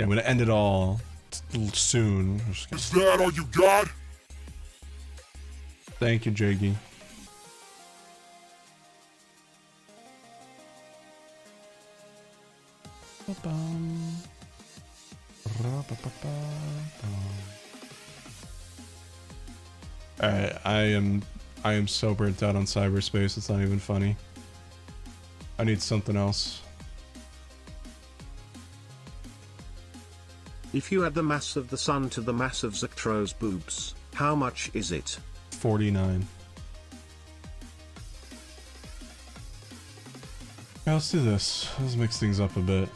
I'm gonna end it all soon. Is that all you got? Thank you, Jiggy. Alright, I am so burnt out on cyberspace, it's not even funny. I need something else. If you add the mass of the sun to the mass of Zectro's boobs, how much is it? 49. Yeah, let's do this. Let's mix things up a bit.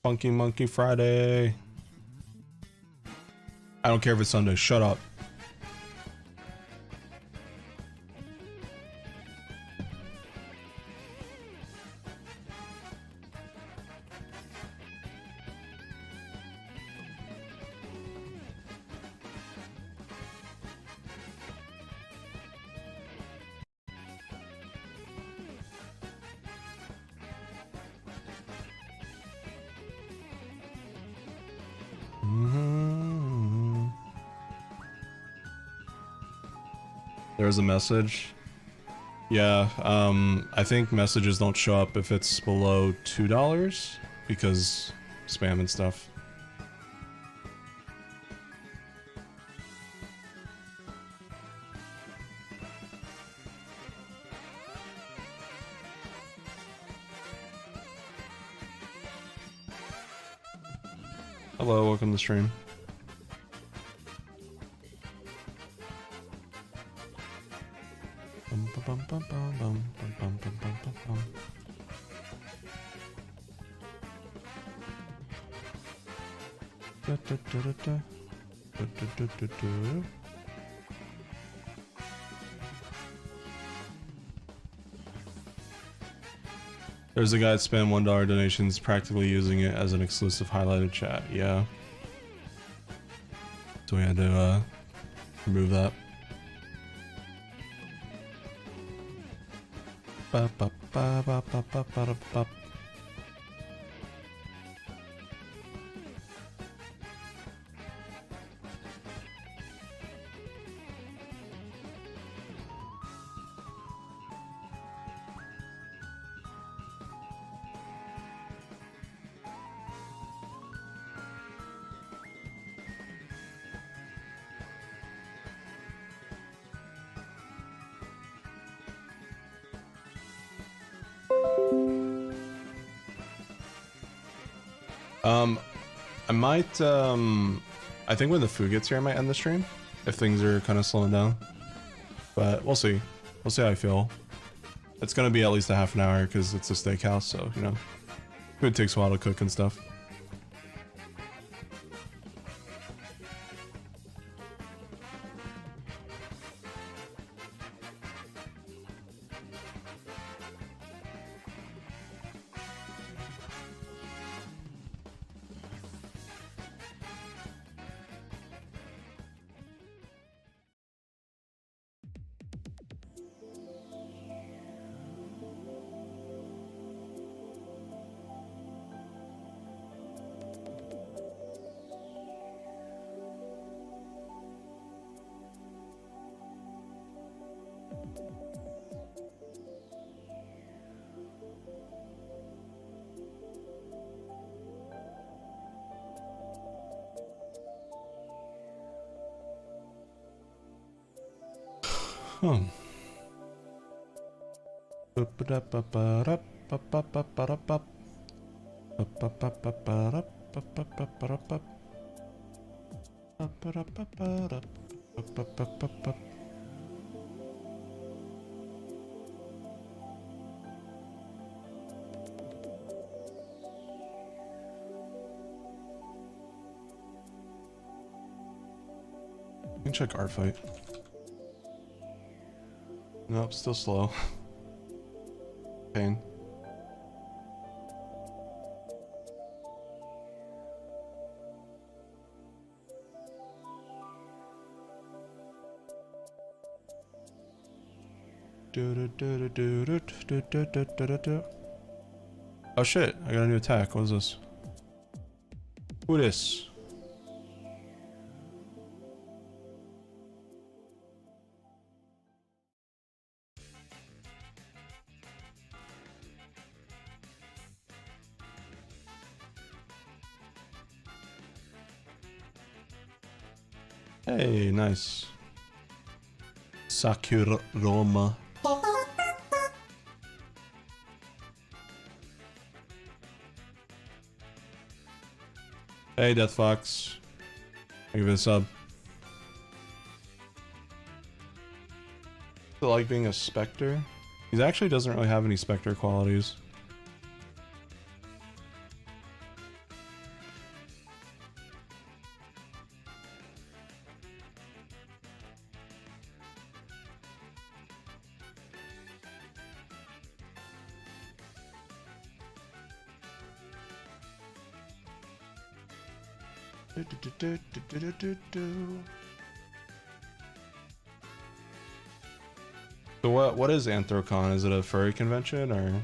Funky Monkey Friday. I don't care if it's Sunday. Shut up. There's a message. Yeah, I think messages don't show up if it's below $2 because spam and stuff. Hello, welcome to the stream. There's a guy that spammed $1 donations, practically using it as an exclusive highlighted chat. Yeah. So we had to remove that. Ba, ba, ba, ba, ba, ba, ba, ba. I might, I think when the food gets here, I might end the stream, if things are kind of slowing down, but we'll see. We'll see how I feel. It's gonna be at least a half an hour, because it's a steakhouse, so, you know. It takes a while to cook and stuff. Hmm. You can check art fight. Nope, still slow. Pain. Oh shit, I got a new attack. What is this? Who this? Hey, nice. Sakura Roma. Hey, Death Fox. Thank you for the sub. I like being a Spectre. He actually doesn't really have any Spectre qualities. So what is Anthrocon? Is it a furry convention or?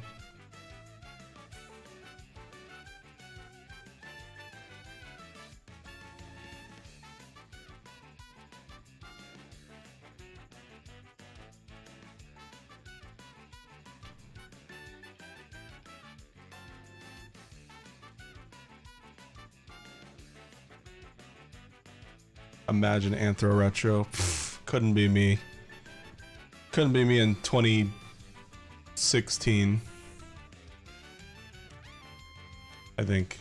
Imagine Anthro Retro. Pff, couldn't be me. Couldn't be me in 2016. I think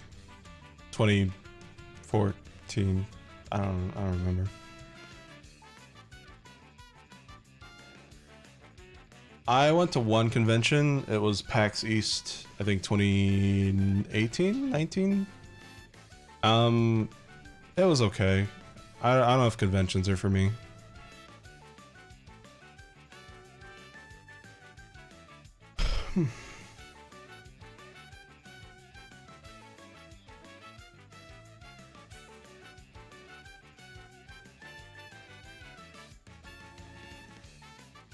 2014. I don't remember. I went to one convention. It was PAX East, I think 2018, 19. It was okay. I don't know if conventions are for me.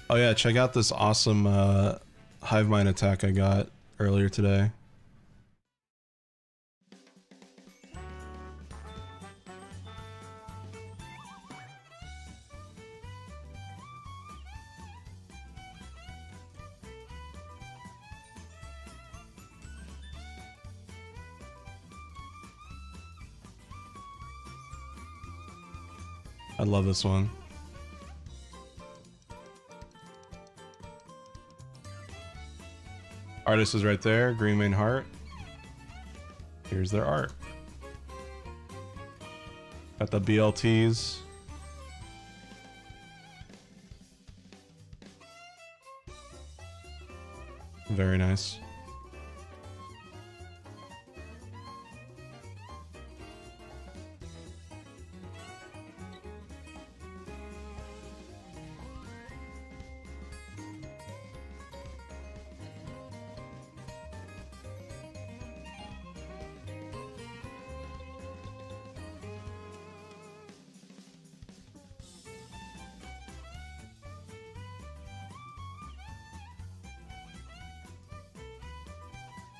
Oh yeah, check out this awesome hive mind attack I got earlier today. I love this one. Artist is right there, green main heart. Here's their art. Got the BLTs. Very nice.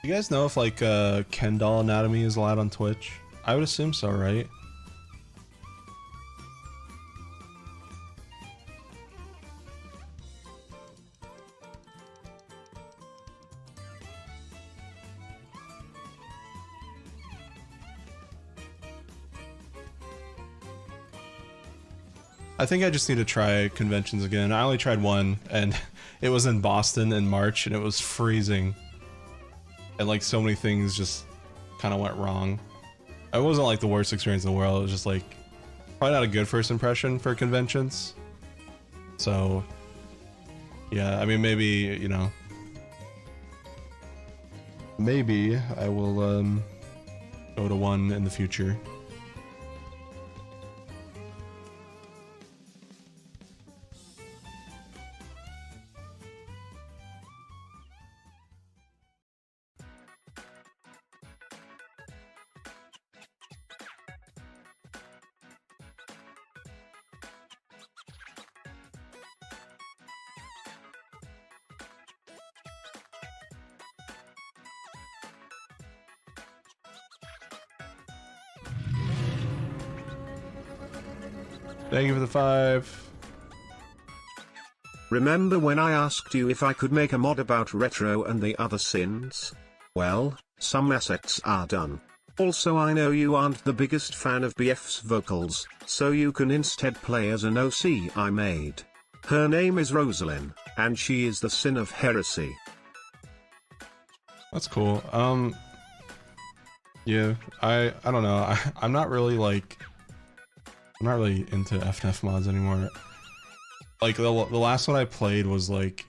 You guys know if like Ken doll anatomy is allowed on Twitch? I would assume so, right? I think I just need to try conventions again. I only tried one, and it was in Boston in March, and it was freezing. And like so many things just kind of went wrong. It wasn't like the worst experience in the world. It was just like probably not a good first impression for conventions. So yeah, I mean, maybe, you know, maybe I will go to one in the future. Thank you for the 5. Remember when I asked you if I could make a mod about retro and the other sins? Well, some assets are done. Also, I know you aren't the biggest fan of BF's vocals, so you can instead play as an OC I made. Her name is Rosalind, and she is the sin of heresy. That's cool. Yeah, I don't know. I'm not really like, I'm not really into FNF mods anymore. Like the last one I played was like,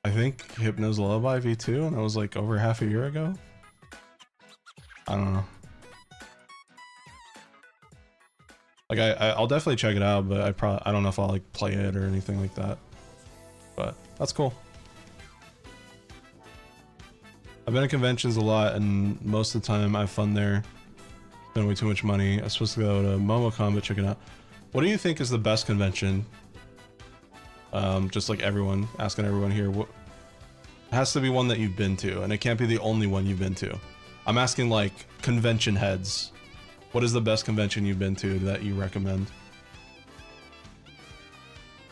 I think Hypno's Lullaby V2, and that was like over half a year ago. I don't know. Like I'll definitely check it out, but I don't know if I'll like play it or anything like that. But that's cool. I've been at conventions a lot, and most of the time I have fun there. Spend way too much money. I was supposed to go to MomoCon, but check it out. What do you think is the best convention? Just like everyone, asking everyone here, what it has to be one that you've been to, and it can't be the only one you've been to. I'm asking like convention heads. What is the best convention you've been to that you recommend?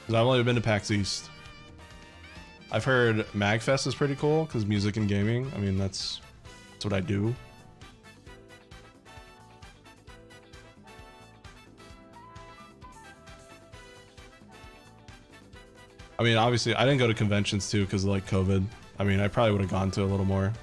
Because I've only been to PAX East. I've heard MagFest is pretty cool because music and gaming. I mean, that's what I do. I mean, obviously, I didn't go to conventions too because of like COVID. I mean, I probably would have gone to a little more.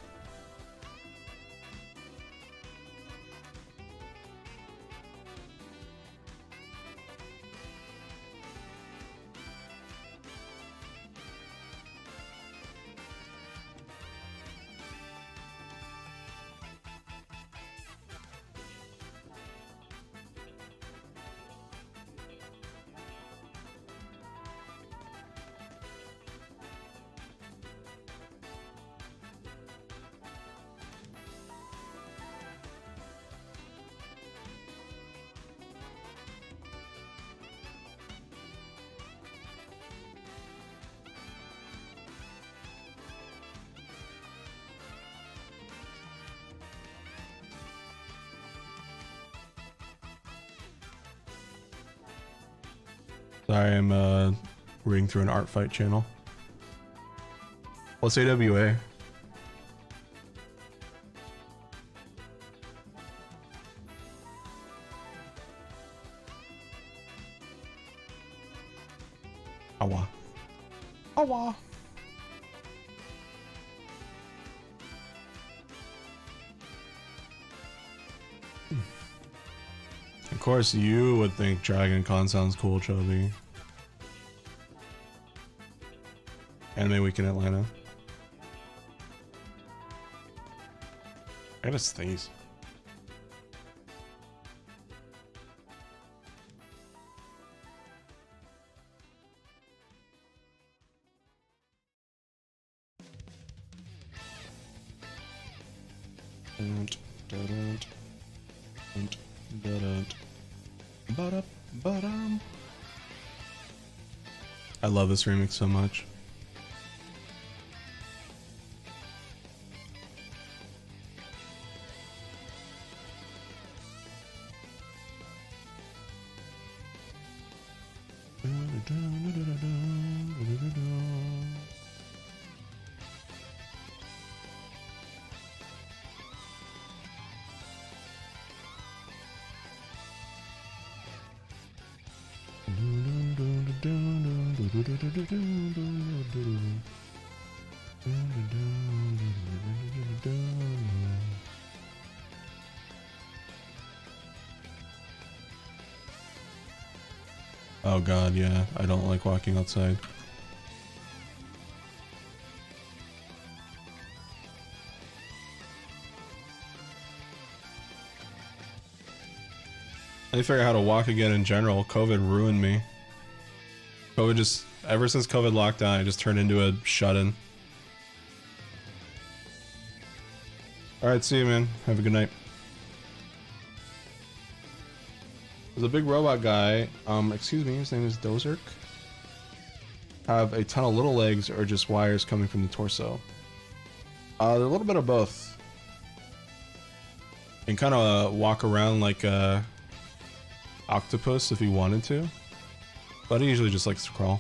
Sorry, I'm reading through an art fight channel. What's AWA? Awa. Awa. Of course, you would think Dragon Con sounds cool, Chubby. Anime Week in Atlanta. I gotta sneeze. I love this remix so much. Oh god, yeah, I don't like walking outside. I need to figure out how to walk again in general. COVID ruined me. COVID just, ever since COVID locked down, I just turned into a shut-in. Alright, see you, man. Have a good night. There's a big robot guy, excuse me, his name is Dozerk. Have a ton of little legs or just wires coming from the torso? They're a little bit of both. You can kind of walk around like a octopus if he wanted to, but he usually just likes to crawl.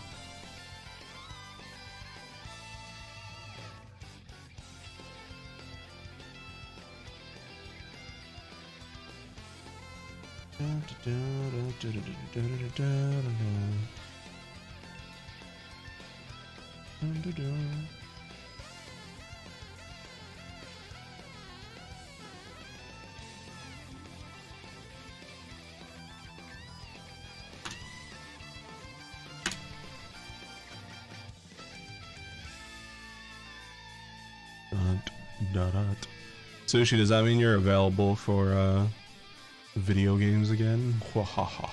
Sushi, does that mean you're available for video games again? Wahaha.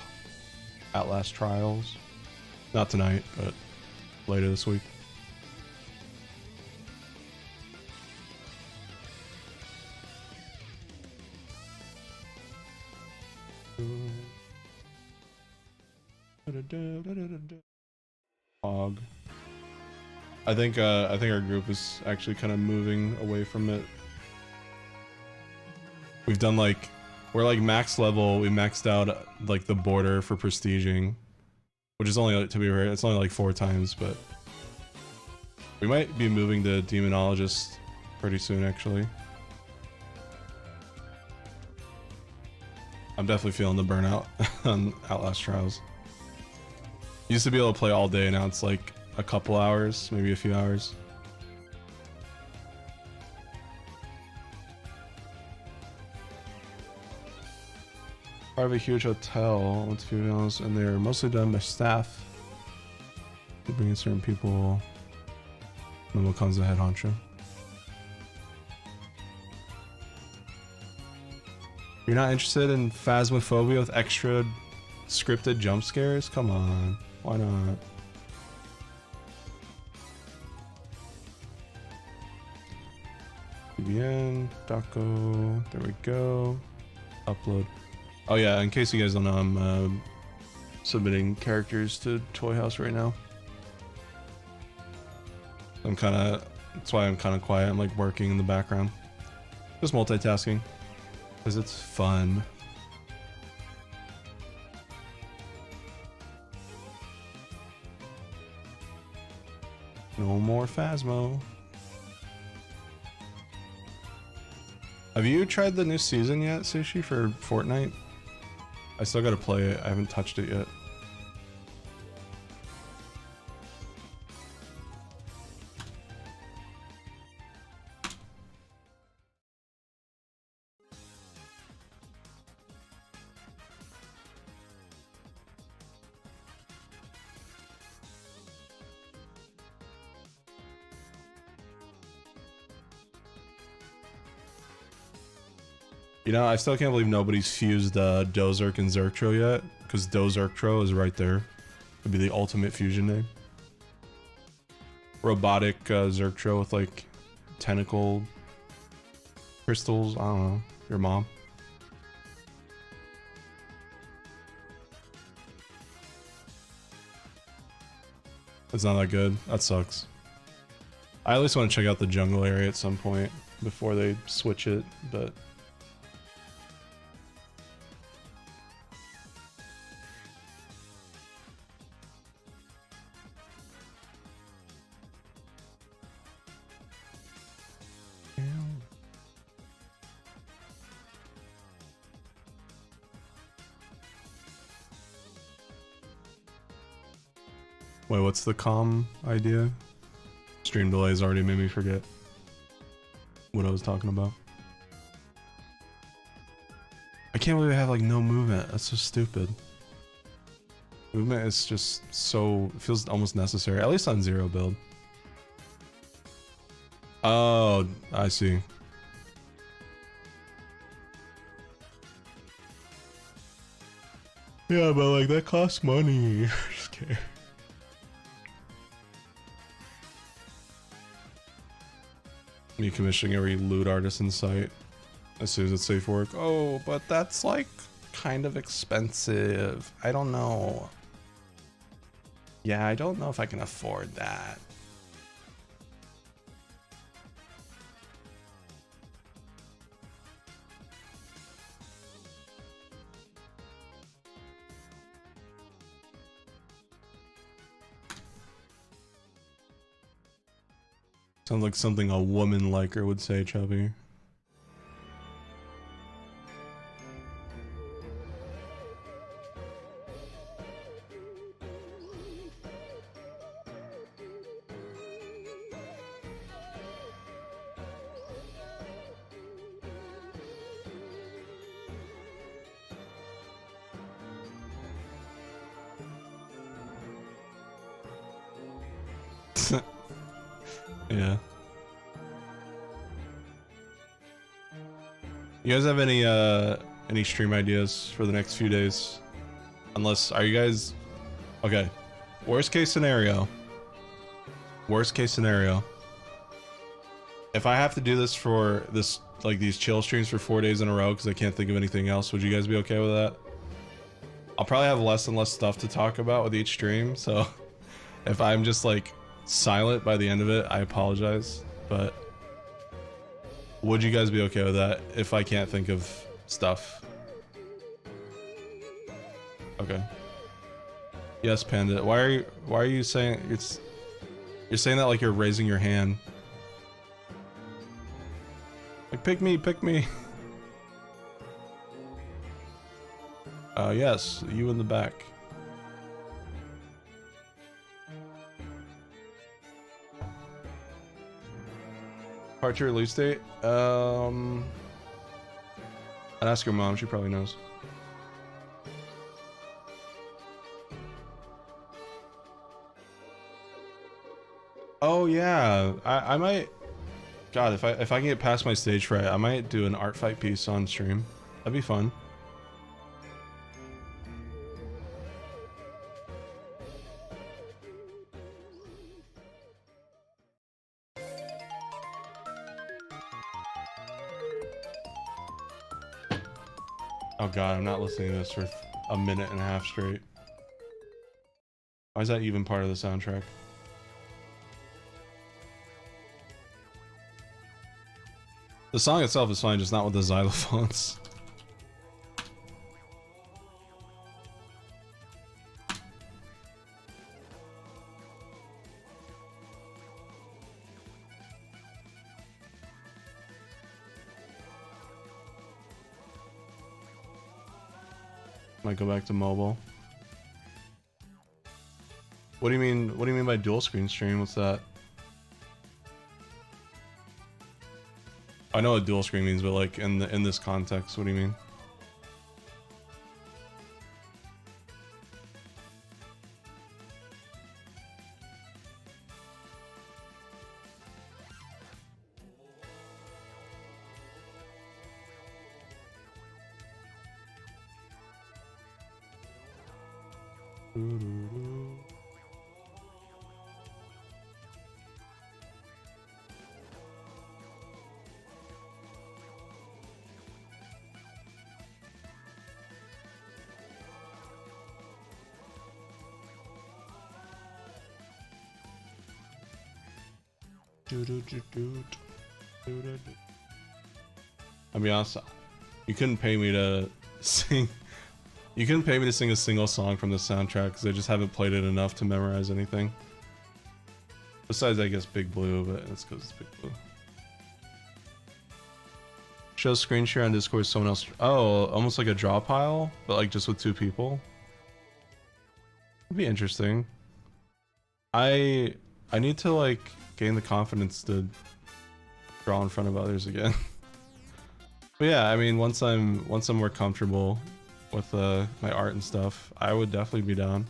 Outlast Trials. Not tonight, but later this week. Hog. I think our group is actually kind of moving away from it. We've done like, we're like max level. We maxed out like the border for prestiging, which is only, to be fair, it's only like 4 times, but we might be moving to demonologist pretty soon actually. I'm definitely feeling the burnout on Outlast Trials. Used to be able to play all day, now it's like a couple hours, maybe a few hours. Part of a huge hotel with females, and they're mostly done by staff. They bring in certain people, and what comes the head honcho. You're not interested in Phasmophobia with extra scripted jump scares? Come on, why not? PBN, Daco, there we go. Upload. Oh yeah, in case you guys don't know, I'm submitting characters to Toy House right now. That's why I'm kind of quiet. I'm like working in the background. Just multitasking. Because it's fun. No more Phasmo. Have you tried the new season yet, Sushi, for Fortnite? I still gotta play it. I haven't touched it yet. You know, I still can't believe nobody's fused Dozerk and Zerktro yet, because Dozerktro is right there. It'd be the ultimate fusion name. Robotic Zerktro with like tentacle crystals. I don't know. Your mom. It's not that good. That sucks. I at least want to check out the jungle area at some point before they switch it, but Wait, what's the calm idea? Stream delays already made me forget what I was talking about. I can't believe I have like no movement. That's so stupid. Movement is just so, it feels almost necessary, at least on zero build. Oh, I see. Yeah, but like that costs money. Just kidding. Me commissioning every loot artisan site as soon as it's safe work. Oh, but that's like kind of expensive. I don't know. Yeah, I don't know if I can afford that. Sounds like something a woman liker would say, Chubby. Yeah. You guys have any stream ideas for the next few days? Unless, are you guys okay? Worst case scenario. Worst case scenario. If I have to do this for this, like these chill streams for 4 days in a row because I can't think of anything else, would you guys be okay with that? I'll probably have less and less stuff to talk about with each stream, so if I'm just like silent by the end of it, I apologize, but would you guys be okay with that if I can't think of stuff? Okay. Yes, Panda. Why are you saying you're saying that like you're raising your hand? Like pick me, pick me. Yes, you in the back. Departure release date? I'd ask your mom, she probably knows. Oh yeah, I might. God, if I can get past my stage fright, I might do an art fight piece on stream. That'd be fun. Oh god, I'm not listening to this for a minute and a half straight. Why is that even part of the soundtrack? The song itself is fine, just not with the xylophones. Might go back to mobile. What do you mean? What do you mean by dual screen stream? What's that? I know what dual screen means, but like in this context, what do you mean? I'll be honest, you couldn't pay me to sing. You couldn't pay me to sing a single song from the soundtrack because I just haven't played it enough to memorize anything. Besides, I guess Big Blue, but it's because it's Big Blue. Show screen share on Discord. Someone else. Oh, almost like a draw pile, but like just with 2 people. It'd be interesting. I need to like gain the confidence to draw in front of others again. But yeah, I mean, once I'm more comfortable with my art and stuff, I would definitely be down.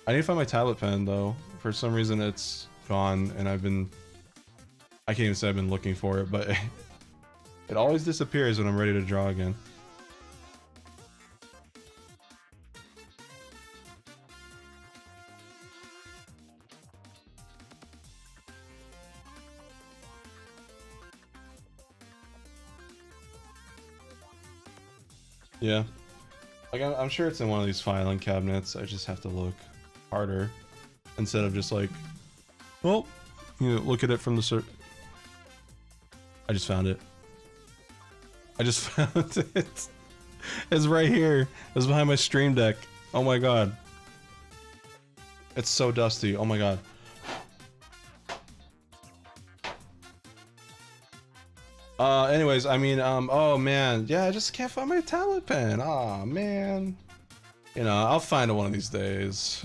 I need to find my tablet pen though. For some reason it's gone, and I can't even say I've been looking for it, but it always disappears when I'm ready to draw again. Yeah. Like, I'm sure it's in one of these filing cabinets. I just have to look harder instead of just like, well, you know, look at it from the I just found it. I just found it. It's right here. It's behind my stream deck. Oh my god. It's so dusty. Oh my god. Anyways, I mean, oh man, yeah, I just can't find my tablet pen. Aw, man. You know, I'll find it one of these days.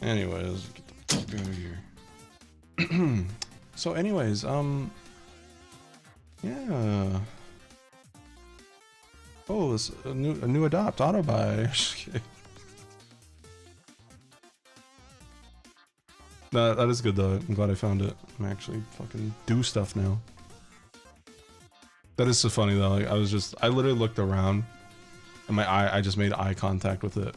Anyways, get the fuck out of here. So anyways, yeah. Oh, this a new adopt auto buy. That is good though. I'm glad I found it. I'm actually fucking do stuff now. That is so funny though. Like, I literally looked around, and I just made eye contact with it.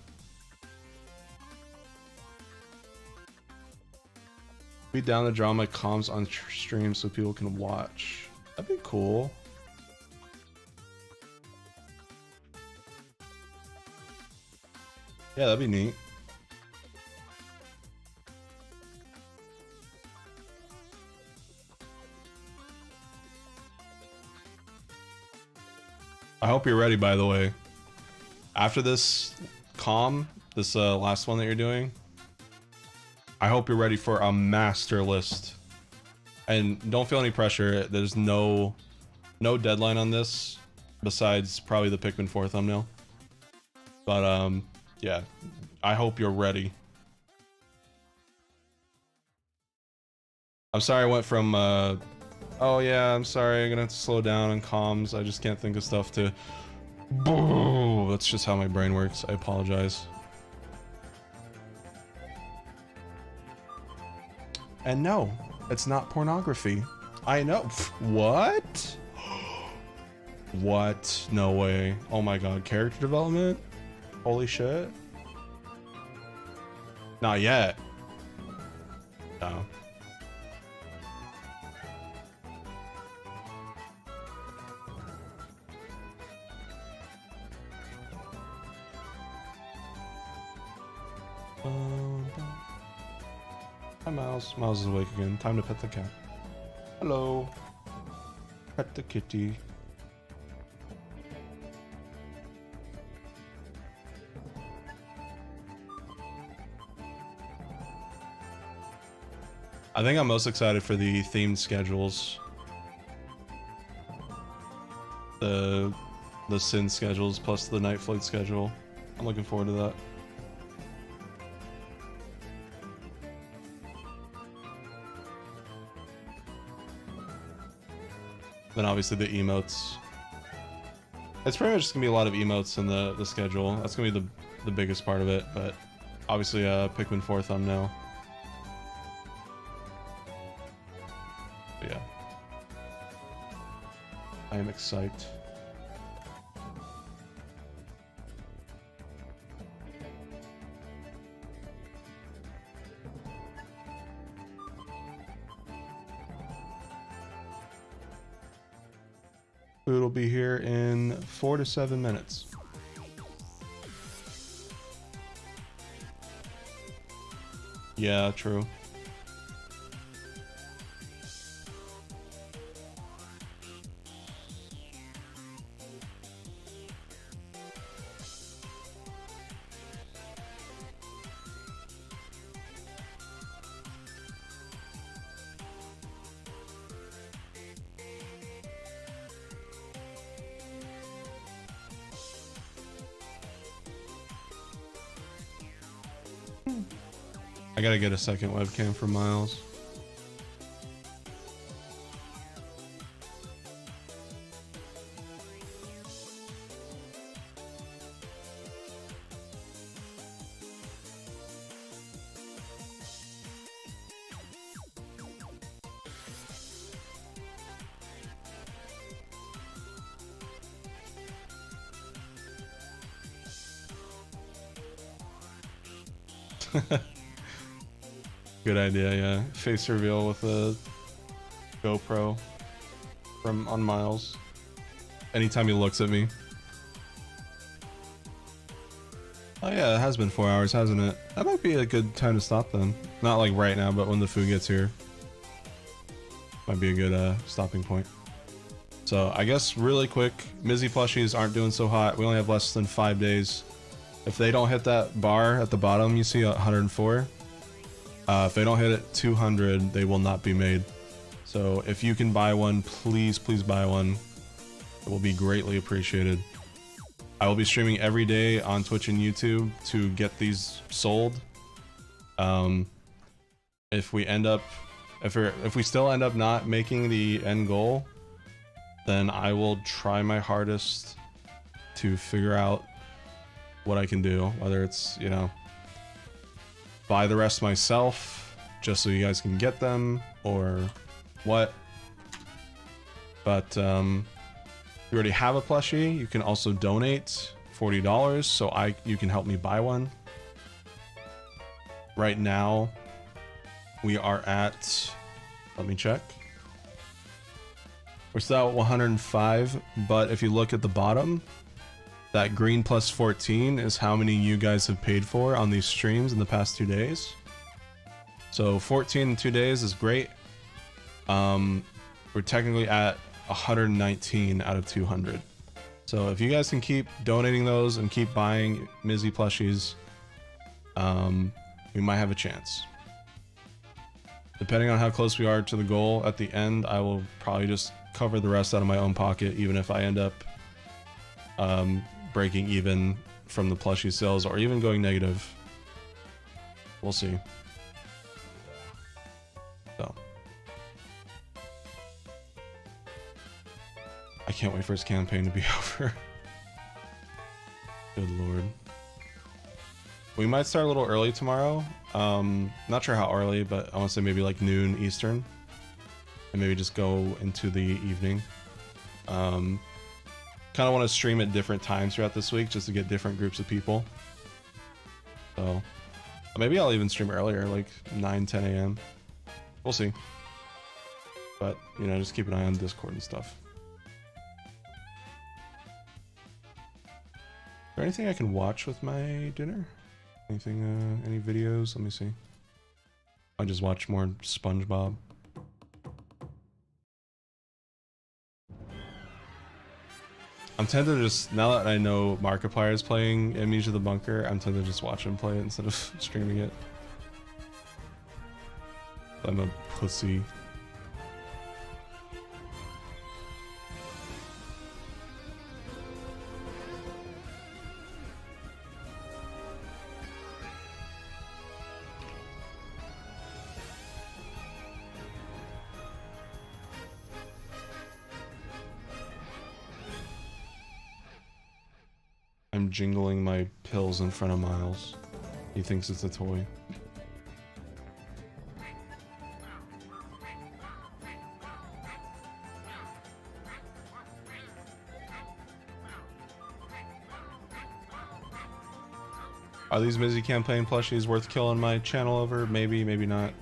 Be down to draw my comms on stream so people can watch. That'd be cool. Yeah, that'd be neat. I hope you're ready, by the way. After this this last one that you're doing, I hope you're ready for a master list. And don't feel any pressure. There's no deadline on this, besides probably the Pikmin 4 thumbnail. But yeah, I hope you're ready. I'm sorry I went from oh yeah, I'm sorry, I'm gonna have to slow down on comms. I just can't think of stuff to... That's just how my brain works. I apologize. And no, it's not pornography. I know. What? What? No way. Oh my god, character development? Holy shit. Not yet. No. Hi Miles. Miles is awake again. Time to pet the cat. Hello. Pet the kitty. I think I'm most excited for the themed schedules. The Sin schedules plus the Night Flight schedule. I'm looking forward to that. Then obviously the emotes. It's pretty much just gonna be a lot of emotes in the schedule. That's gonna be the biggest part of it, but obviously Pikmin 4 thumbnail. But yeah. I am excited. Food will be here in 4 to 7 minutes. Yeah, true. gotta get a second webcam for Miles. Good idea, yeah. Face reveal with a GoPro on Miles. Anytime he looks at me. Oh yeah, it has been 4 hours, hasn't it? That might be a good time to stop then. Not like right now, but when the food gets here. Might be a good stopping point. So I guess really quick, Mizzy plushies aren't doing so hot. We only have less than 5 days. If they don't hit that bar at the bottom, you see 104. If they don't hit it 200, they will not be made. So if you can buy one, please buy one. It will be greatly appreciated. I will be streaming every day on Twitch and YouTube to get these sold. If we still end up not making the end goal, then I will try my hardest to figure out what I can do, whether it's, you know, buy the rest myself just so you guys can get them or what. But you already have a plushie, you can also donate $40 so you can help me buy one. Right now we are at, let me check. We're still at 105, but if you look at the bottom, that green plus 14 is how many you guys have paid for on these streams in the past 2 days. So 14 in 2 days is great. We're technically at 119 out of 200. So if you guys can keep donating those and keep buying Mizzy plushies, we might have a chance. Depending on how close we are to the goal at the end, I will probably just cover the rest out of my own pocket, even if I end up breaking even from the plushie sales or even going negative. We'll see. So I can't wait for his campaign to be over. Good lord. We might start a little early tomorrow. Not sure how early, but I want to say maybe like noon Eastern, and maybe just go into the evening. Kind of want to stream at different times throughout this week just to get different groups of people. So maybe I'll even stream earlier, like 9-10 a.m. We'll see. But, you know, just keep an eye on Discord and stuff. Is there anything I can watch with my dinner? Anything, any videos? Let me see. I just watch more SpongeBob. I'm tempted to just, now that I know Markiplier is playing Amnesia the Bunker, I'm tempted to just watch him play it instead of streaming it. I'm a pussy. I'm jingling my pills in front of Miles. He thinks it's a toy. Are these Mizzy campaign plushies worth killing my channel over? Maybe, maybe not.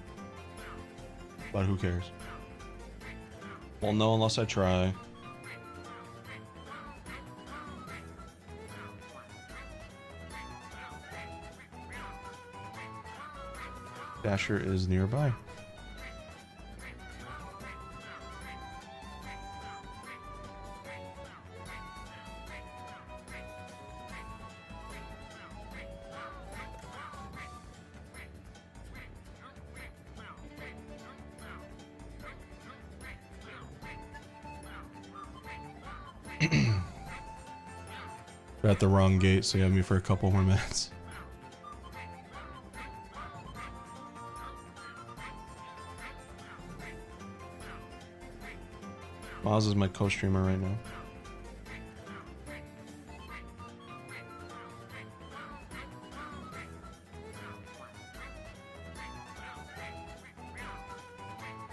But who cares? Well, no, unless I try. Dasher is nearby. We're at the wrong gate, so you have me for a couple more minutes. Miles is my co-streamer right now.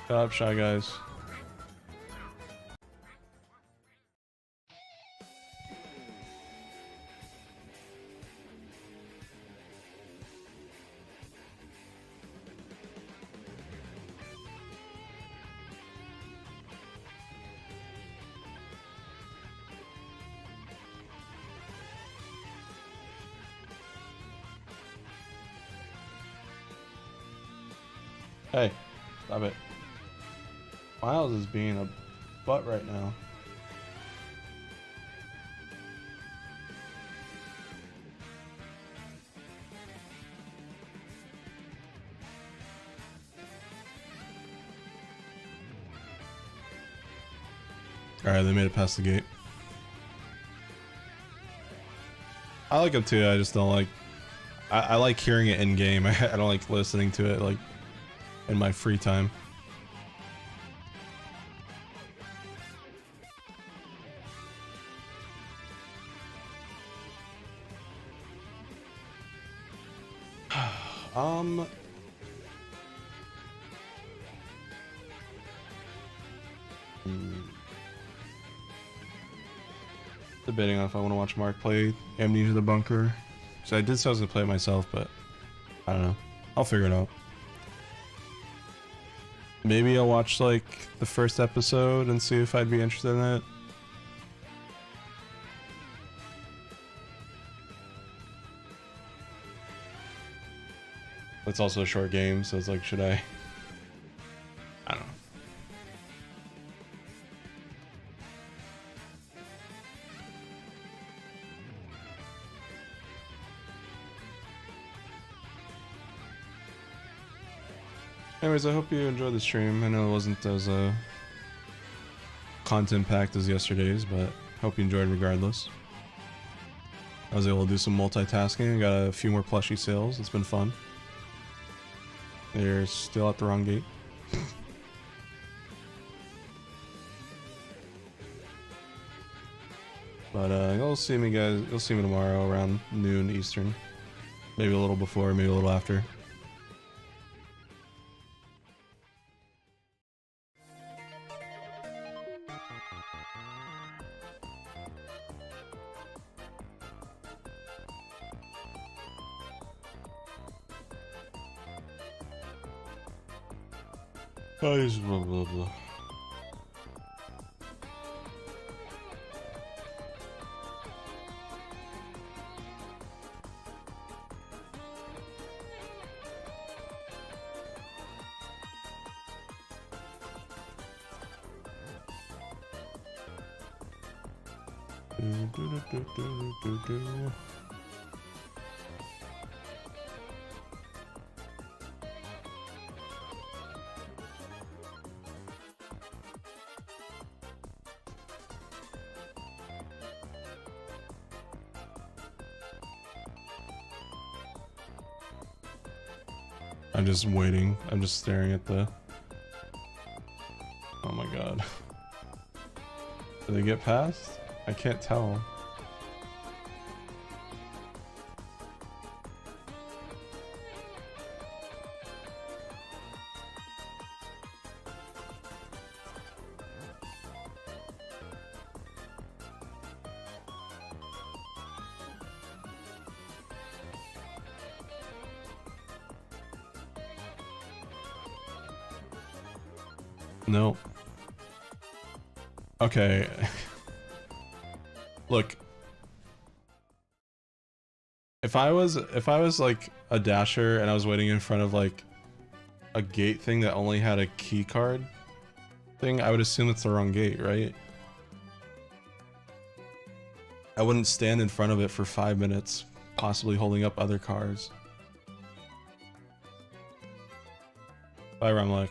Shut up, Shy Guys. Hey, stop it. Miles is being a butt right now. Alright, they made it past the gate. I like them too, I just don't like... I like hearing it in game. I don't like listening to it like in my free time. Debating on if I want to watch Mark play Amnesia the Bunker. So I did say I was gonna play it myself, but I don't know. I'll figure it out. Maybe I'll watch like the first episode and see if I'd be interested in it. It's also a short game, so it's like, should I? I don't know. Anyways, I hope you enjoyed the stream. I know it wasn't as content-packed as yesterday's, but hope you enjoyed regardless. I was able to do some multitasking. I got a few more plushie sales. It's been fun. They're still at the wrong gate. But you'll see me guys. You'll see me tomorrow around noon Eastern. Maybe a little before, maybe a little after. Oh, just blah blah blah. I'm just waiting. I'm just staring at the... Oh my god. Did they get past? I can't tell. No. Okay. Look. If I was like a dasher and I was waiting in front of like a gate thing that only had a key card thing, I would assume it's the wrong gate, right? I wouldn't stand in front of it for 5 minutes, possibly holding up other cars. Bye, Ramlek.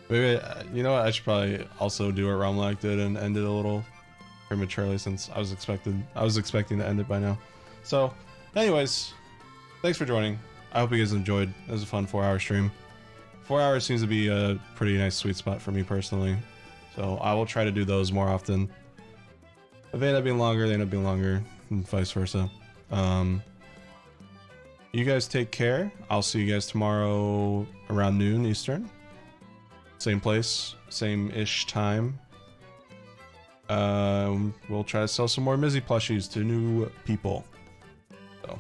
Maybe, you know what, I should probably also do what Ramlak did and end it a little prematurely since I was expecting to end it by now. So, anyways, thanks for joining. I hope you guys enjoyed. It was a fun 4-hour stream. 4 hours seems to be a pretty nice sweet spot for me personally. So I will try to do those more often. If they end up being longer, they end up being longer, and vice versa. You guys take care. I'll see you guys tomorrow around noon Eastern. Same place, same-ish time. We'll try to sell some more Mizzy plushies to new people. So,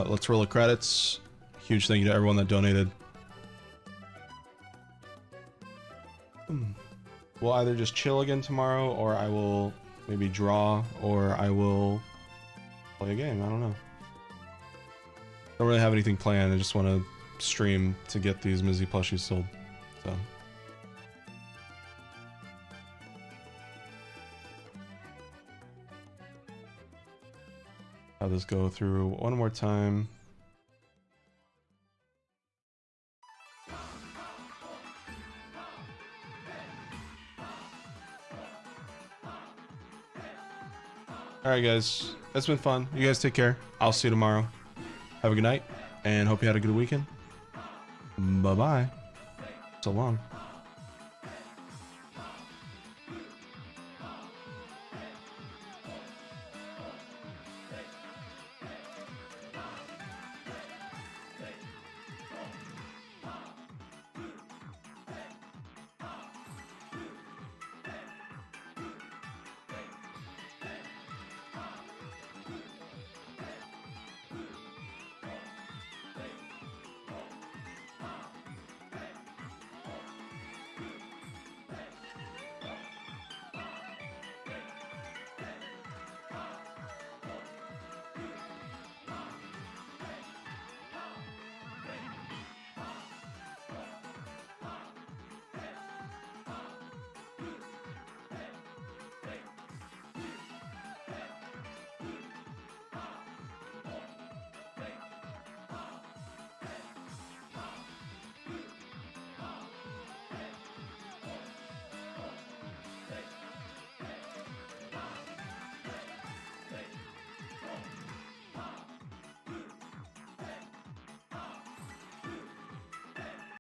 let's roll the credits. Huge thank you to everyone that donated. We'll either just chill again tomorrow, or I will maybe draw, or I will play a game. I don't know. Don't really have anything planned. I just want to stream to get these Mizzy plushies sold. So. I'll just go through one more time. Alright guys, that's been fun. You guys take care. I'll see you tomorrow. Have a good night, and hope you had a good weekend. Bye-bye. So long.